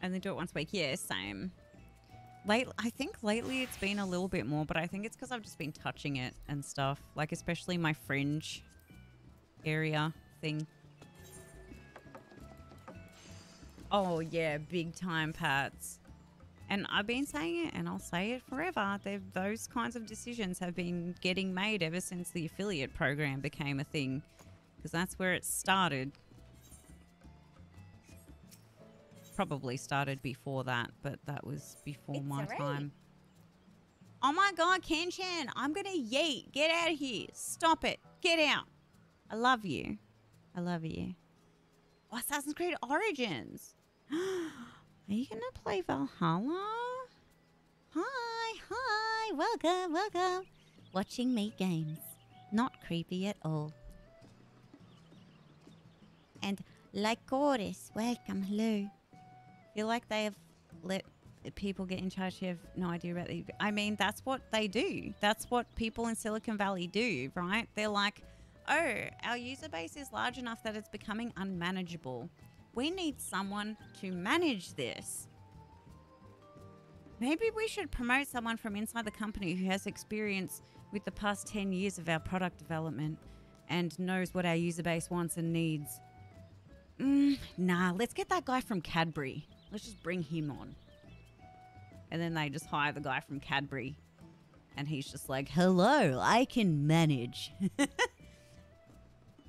And they do it once a week. Yeah, same. I think lately it's been a little bit more, but I think it's because I've just been touching it and stuff. Like, especially my fringe area thing. Oh yeah, big time, Pats. And I've been saying it and I'll say it forever. Those kinds of decisions have been getting made ever since the affiliate program became a thing, because that's where it started. Probably started before that, but that was before my time. Oh my god, Ken-chan, I'm gonna yeet. Get out of here. Stop it. Get out. I love you. I love you. Oh, Assassin's Creed Origins. Are you going to play Valhalla? Hi. Welcome. Watching me games. Not creepy at all. And Lycoris, welcome. Hello. Feel like they have let people get in charge who have no idea about the... I mean, that's what they do. That's what people in Silicon Valley do, right? They're like... oh, our user base is large enough that it's becoming unmanageable. We need someone to manage this. Maybe we should promote someone from inside the company who has experience with the past 10 years of our product development and knows what our user base wants and needs. Nah, let's get that guy from Cadbury. Let's just bring him on. And then they just hire the guy from Cadbury. And he's just like, hello, I can manage.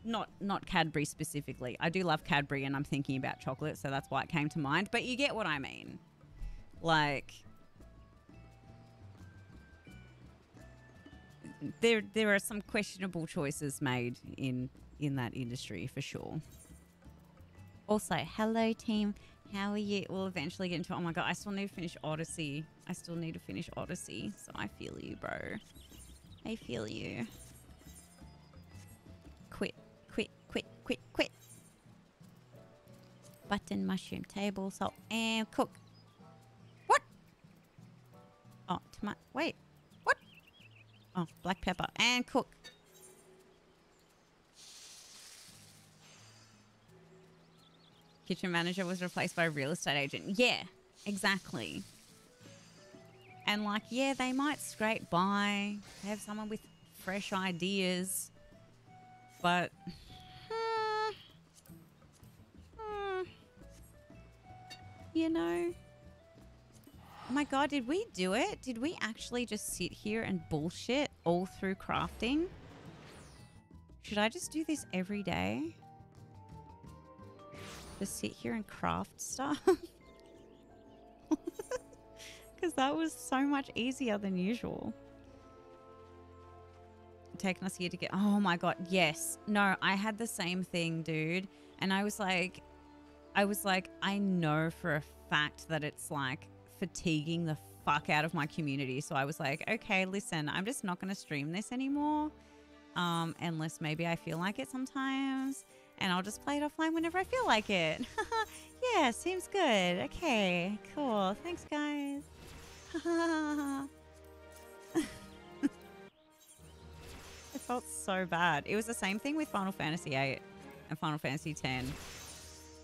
Not Cadbury specifically. I do love Cadbury and I'm thinking about chocolate, so that's why it came to mind. But you get what I mean. Like, there are some questionable choices made in that industry for sure. Also, hello team. How are you? We'll eventually get into it. Oh my god, I still need to finish Odyssey. So I feel you, bro. I feel you. Quit. Button, mushroom, table, salt, and cook. What? Oh, tomato. Wait. What? Oh, black pepper and cook. Kitchen manager was replaced by a real estate agent. Yeah, exactly. And like, yeah, they might scrape by, have someone with fresh ideas, but you know, oh my god, did we do it? Did we actually just sit here and bullshit all through crafting? Should I just do this every day? Just sit here and craft stuff? Because that was so much easier than usual. Taking us here to get... Oh my god, yes. No, I had the same thing, dude. And I was like, I know for a fact that it's like fatiguing the fuck out of my community. So I was like, okay, listen, I'm just not going to stream this anymore. Unless maybe I feel like it sometimes. And I'll just play it offline whenever I feel like it. Yeah, seems good. Okay, cool. Thanks, guys. It felt so bad. It was the same thing with Final Fantasy VIII and Final Fantasy X.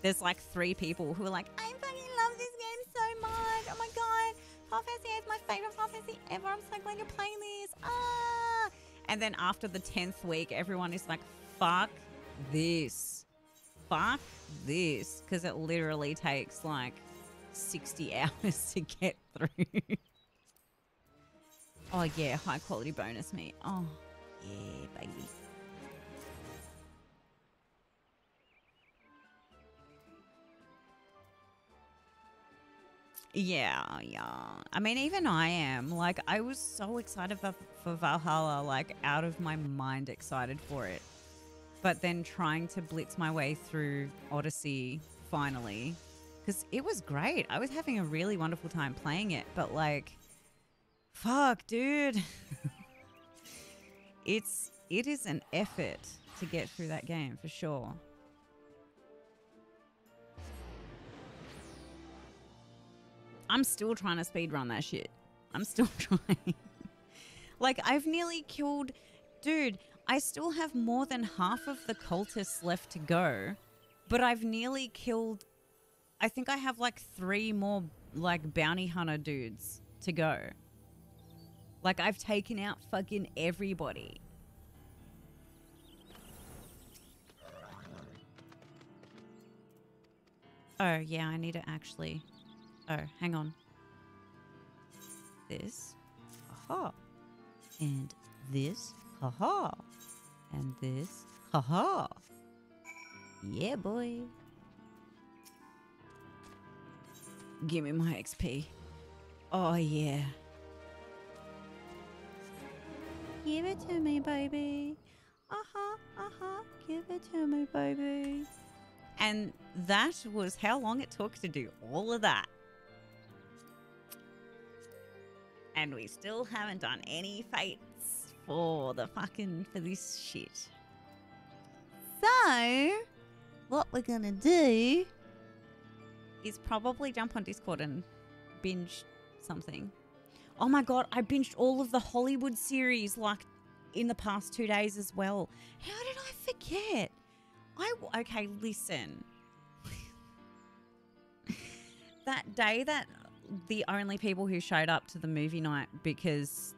There's like 3 people who are like, I fucking love this game so much. Oh my god. Final Fantasy VIII is my favorite Final Fantasy ever. I'm so glad you're playing this. Ah! And then after the 10th week, everyone is like, fuck this. Fuck this. Because it literally takes like 60 hours to get through. Oh yeah, high quality bonus meat. Oh yeah, baby. Yeah. I mean, even I am. Like, I was so excited for Valhalla, like out of my mind excited for it. But then trying to blitz my way through Odyssey finally, because it was great. I was having a really wonderful time playing it, but like, fuck, dude. It is an effort to get through that game for sure. I'm still trying to speedrun that shit. I'm still trying. Like, I've nearly killed... Dude, I still have more than half of the cultists left to go. But I've nearly killed... I think I have, like, 3 more, like, bounty hunter dudes to go. Like, I've taken out fucking everybody. Oh, yeah, I need to actually... Oh, hang on. This. Haha. And this. Haha. And this. Haha. Yeah, boy. Give me my XP. Oh, yeah. Give it to me, baby. Give it to me, baby. And that was how long it took to do all of that. And we still haven't done any fights for this shit. So, what we're gonna do is probably jump on Discord and binge something. Oh my god, I binged all of the Hollywood series like in the past 2 days as well. How did I forget? Okay, listen. That day that the only people who showed up to the movie night because,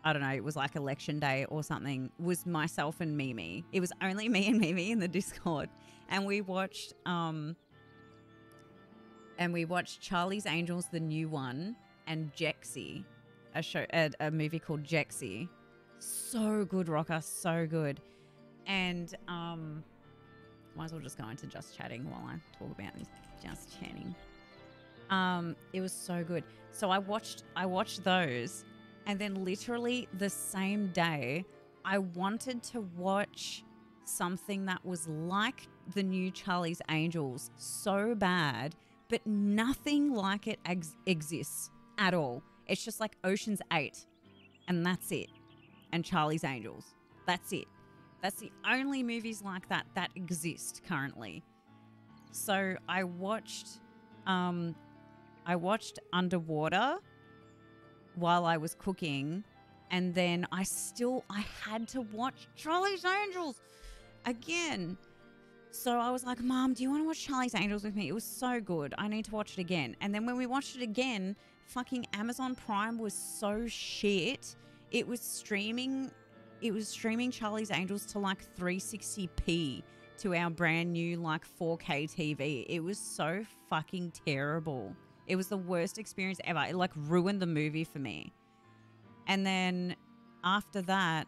I don't know, it was like election day or something, was myself and Mimi. It was only me and Mimi in the Discord. And we watched Charlie's Angels, the new one, and Jexy, a movie called Jexy. So good, Rocker, so good. And might as well just go into Just Chatting while I talk about this. Just Chatting. It was so good. So I watched those, and then literally the same day, I wanted to watch something that was like the new Charlie's Angels so bad, but nothing like it exists at all. It's just like Ocean's 8, and that's it. And Charlie's Angels, that's it. That's the only movies like that exist currently. So I watched Underwater while I was cooking, and then I had to watch Charlie's Angels again. So I was like, Mom, do you want to watch Charlie's Angels with me? It was so good. I need to watch it again. And then when we watched it again, fucking Amazon Prime was so shit. It was streaming Charlie's Angels to like 360p to our brand new like 4K TV. It was so fucking terrible. It was the worst experience ever. It like ruined the movie for me. And then after that,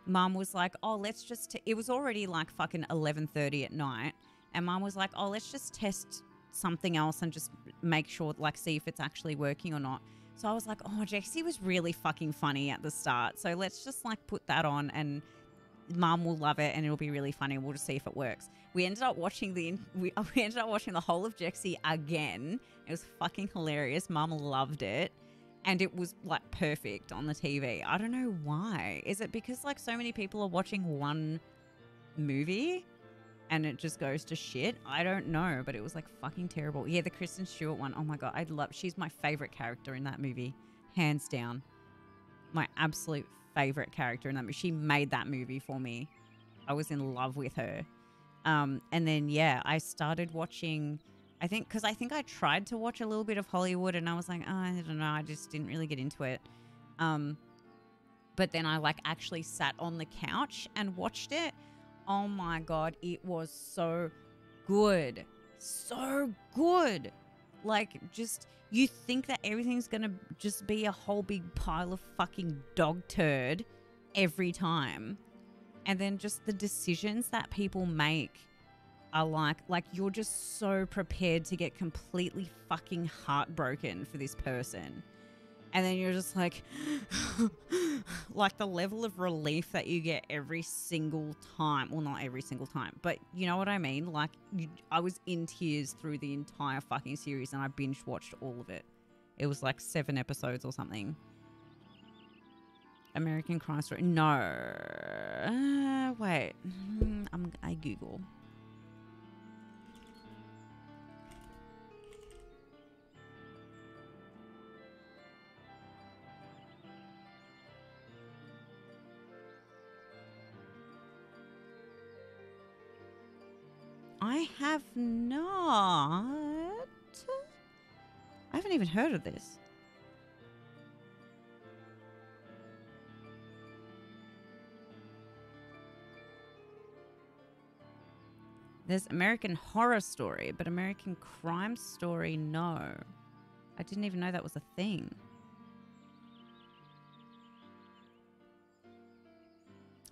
Mum was like, oh, let's just... it was already like fucking 11:30 at night. And Mum was like, oh, let's just test something else and just make sure, like, see if it's actually working or not. So I was like, oh, Jexy was really fucking funny at the start. So let's just like put that on and Mum will love it and it'll be really funny. We'll just see if it works. We ended up watching the whole of Jexy again. It was fucking hilarious. Mum loved it. And it was like perfect on the TV. I don't know why. Is it because like so many people are watching one movie and it just goes to shit? I don't know, but it was like fucking terrible. Yeah, the Kristen Stewart one. Oh my God, she's my favorite character in that movie. Hands down. My absolute favorite character in that movie. She made that movie for me. I was in love with her. And then, yeah, I started watching... I think I tried to watch a little bit of Hollywood and I was like, oh, I don't know, I just didn't really get into it. But then I like actually sat on the couch and watched it. Oh my God, it was so good. So good. Like, just, you think that everything's going to just be a whole big pile of fucking dog turd every time. And then just the decisions that people make are like you're just so prepared to get completely fucking heartbroken for this person. And then you're just like, like the level of relief that you get every single time. Well, not every single time, but you know what I mean? Like, I was in tears through the entire fucking series and I binge watched all of it. It was like 7 episodes or something. American Crime Story. No. Wait. I Google. I have not. I haven't even heard of this. There's American Horror Story, but American Crime Story, no. I didn't even know that was a thing.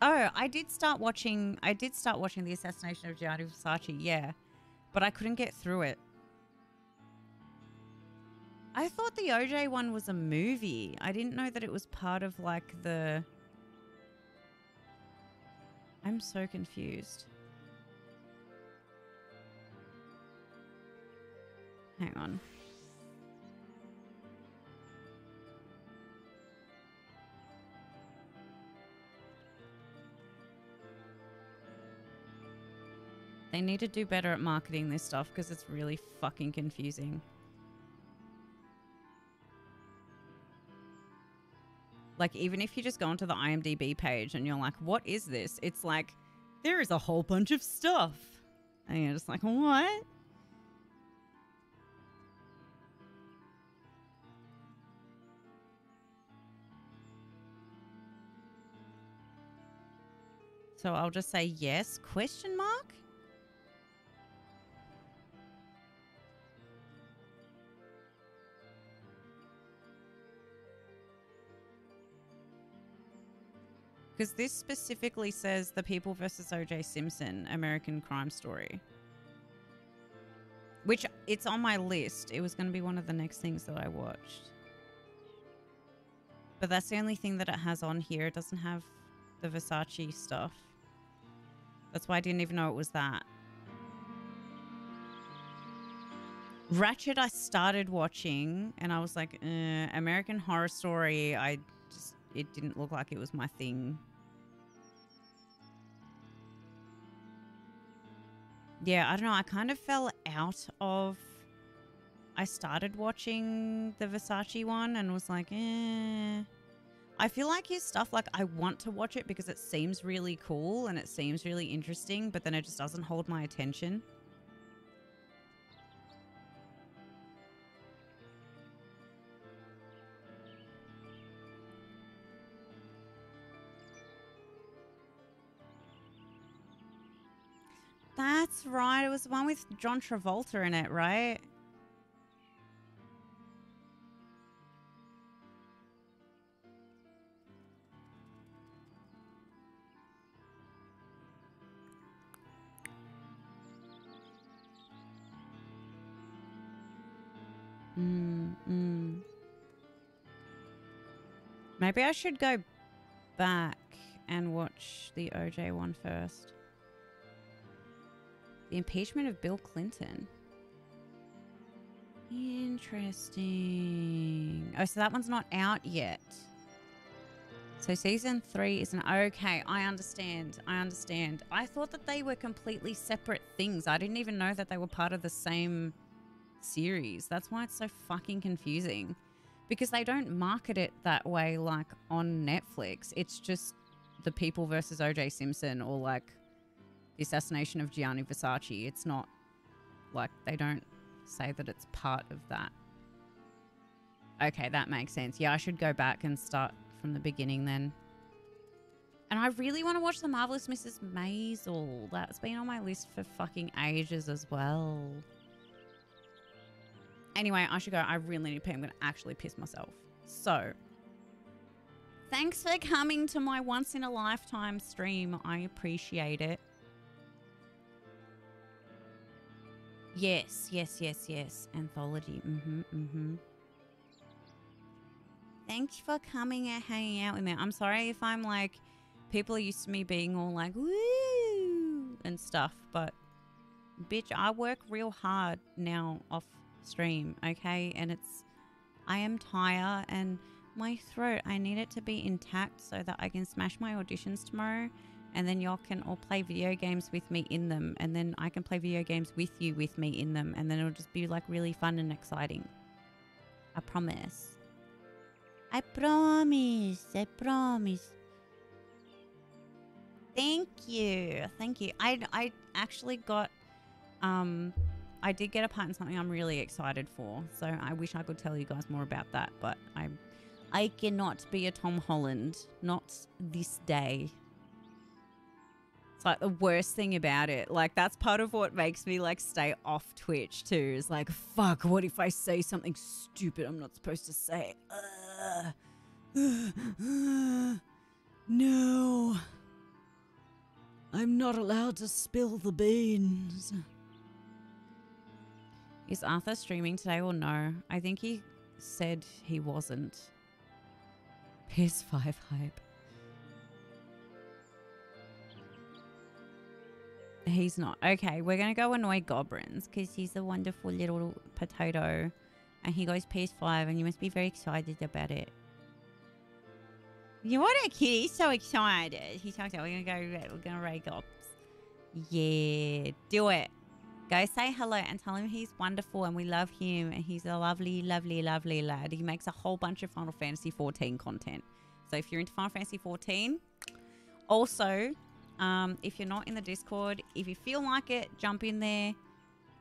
Oh, I did start watching The Assassination of Gianni Versace, yeah. But I couldn't get through it. I thought the OJ one was a movie. I didn't know that it was part of like the... I'm so confused. Hang on. They need to do better at marketing this stuff because it's really fucking confusing. Like, even if you just go onto the IMDb page and you're like, what is this? It's like, there is a whole bunch of stuff. And you're just like, what? So I'll just say yes, question mark? Because this specifically says The People vs. O.J. Simpson, American Crime Story. Which, it's on my list. It was going to be one of the next things that I watched. But that's the only thing that it has on here. It doesn't have the Versace stuff. That's why I didn't even know it was that. Ratchet I started watching and I was like, American Horror Story, it didn't look like it was my thing. Yeah, I don't know. I kind of fell out of... I started watching the Versace one and was like, I feel like his stuff, like, I want to watch it because it seems really cool and it seems really interesting, but then it just doesn't hold my attention. That's right. It was the one with John Travolta in it, right? Maybe I should go back and watch the OJ one first. The impeachment of Bill Clinton. Interesting. Oh, so that one's not out yet. So season 3 isn't... Okay, I understand. I understand. I thought that they were completely separate things. I didn't even know that they were part of the same series. That's why it's so fucking confusing. Because they don't market it that way, like, on Netflix. It's just The People versus O.J. Simpson or, like, The Assassination of Gianni Versace. It's not, like, they don't say that it's part of that. Okay, that makes sense. Yeah, I should go back and start from the beginning then. And I really want to watch The Marvelous Mrs. Maisel. That's been on my list for fucking ages as well. Anyway, I should go. I really need to pee. I'm going to actually piss myself. So, thanks for coming to my once-in-a-lifetime stream. I appreciate it. Yes, yes, yes, yes. Anthology. Thanks for coming and hanging out with me. I'm sorry if I'm like... People are used to me being all like, woo, and stuff. But, bitch, I work real hard now off stream, okay? And it's... I am tired and my throat, I need it to be intact so that I can smash my auditions tomorrow. And then y'all can all play video games with me in them. And then I can play video games with you with me in them. And then it'll just be like really fun and exciting. I promise. I promise. I promise. Thank you. Thank you. I actually got, I did get a part in something I'm really excited for. So I wish I could tell you guys more about that. But I cannot be a Tom Holland. Not this day. It's like the worst thing about it. Like, that's part of what makes me like stay off Twitch too. Is like, fuck, what if I say something stupid I'm not supposed to say? No. I'm not allowed to spill the beans. Is Arthur streaming today or no? I think he said he wasn't. PS5 hype. He's not. Okay, we're going to go annoy Goblins because he's a wonderful little potato. And he goes PS5 and you must be very excited about it. You want a kid? He's so excited. He's so excited. We're going to raid Gobs. Yeah, do it. Go say hello and tell him he's wonderful and we love him. And he's a lovely, lovely, lovely lad. He makes a whole bunch of Final Fantasy 14 content. So if you're into Final Fantasy 14, also... if you're not in the Discord, if you feel like it, jump in there.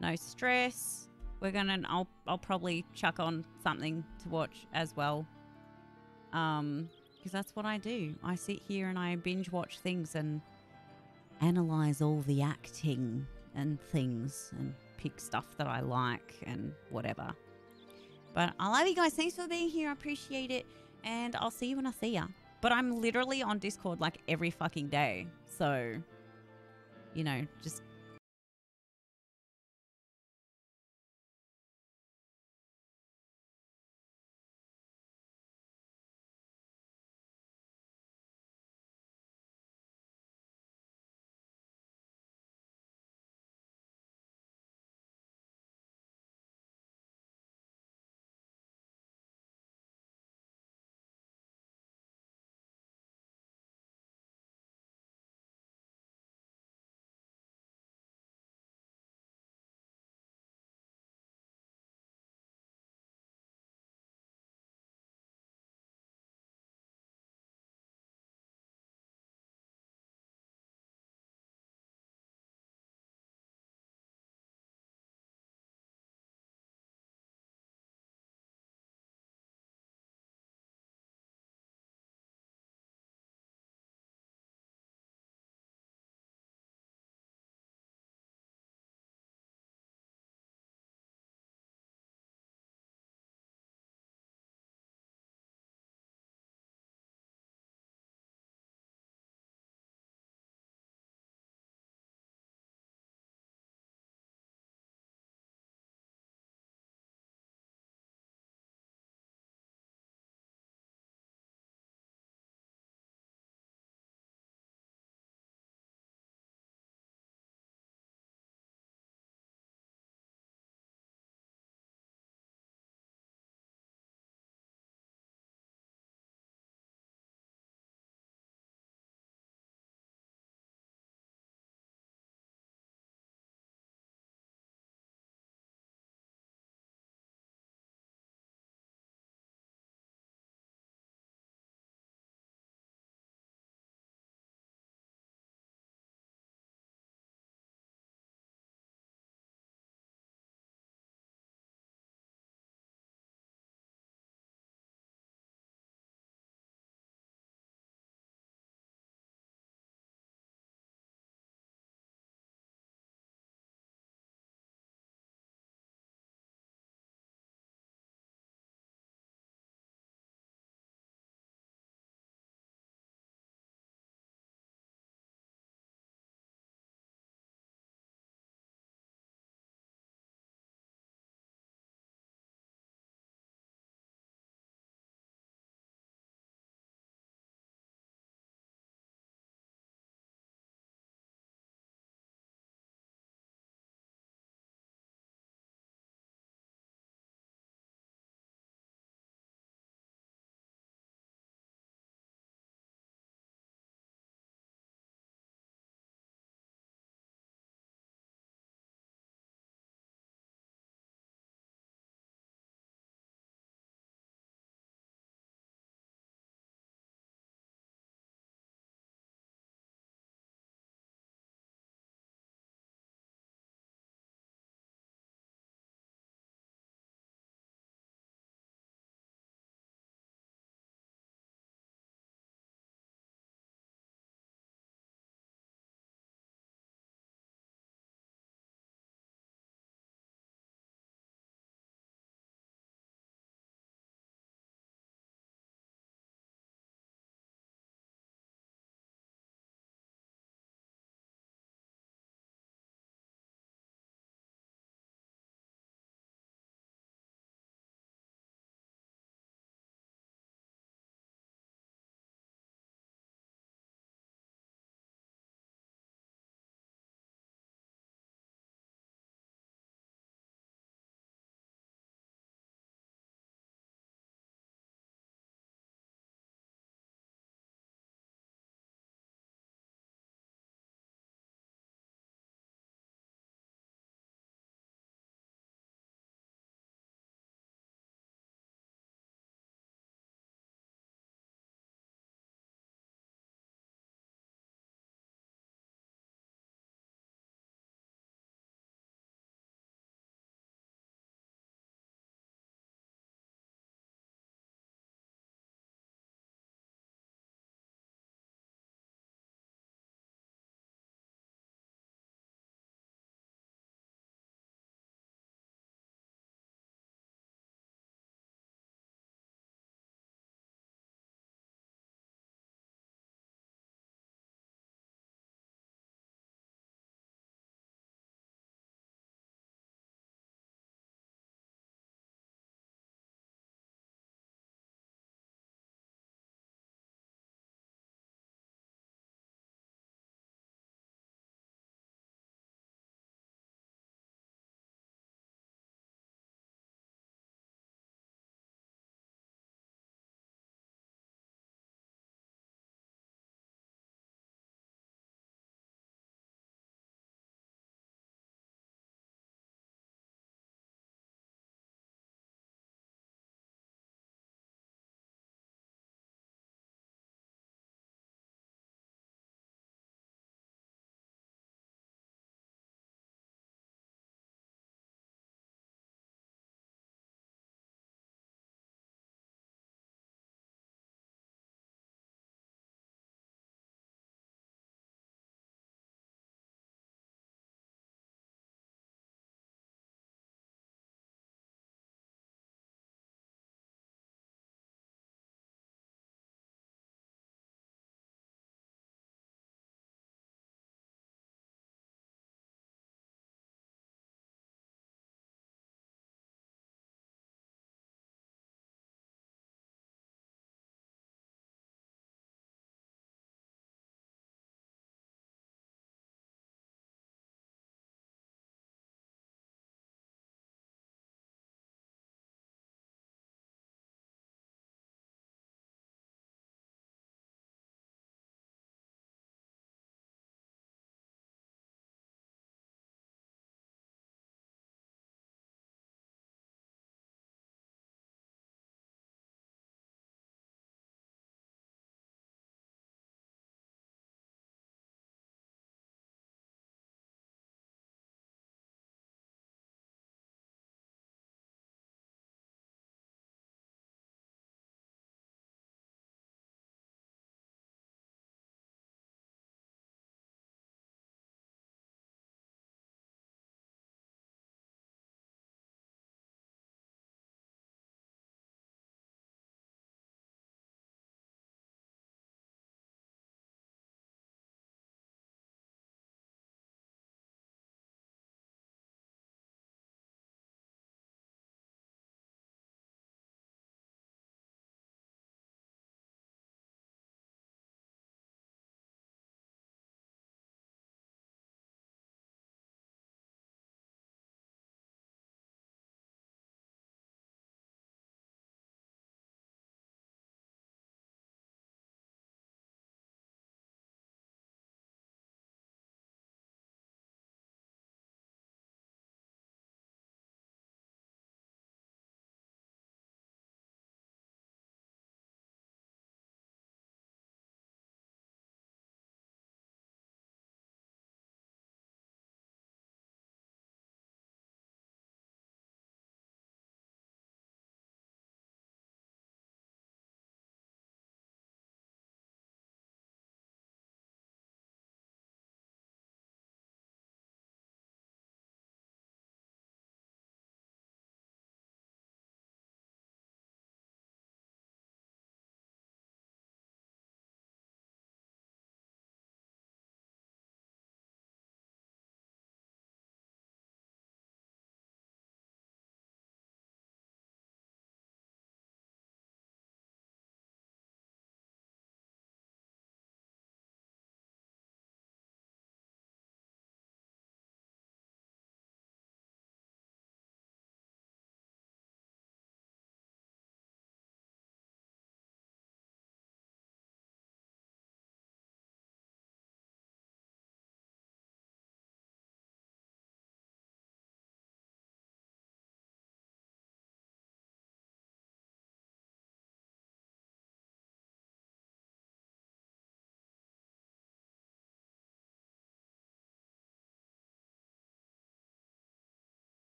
No stress. We're gonna. I'll probably chuck on something to watch as well. Because that's what I do. I sit here and I binge watch things, and analyze all the acting and things and pick stuff that I like and whatever. But I love you guys. Thanks for being here. I appreciate it. And I'll see you when I see ya. But I'm literally on Discord like every fucking day. So, you know, just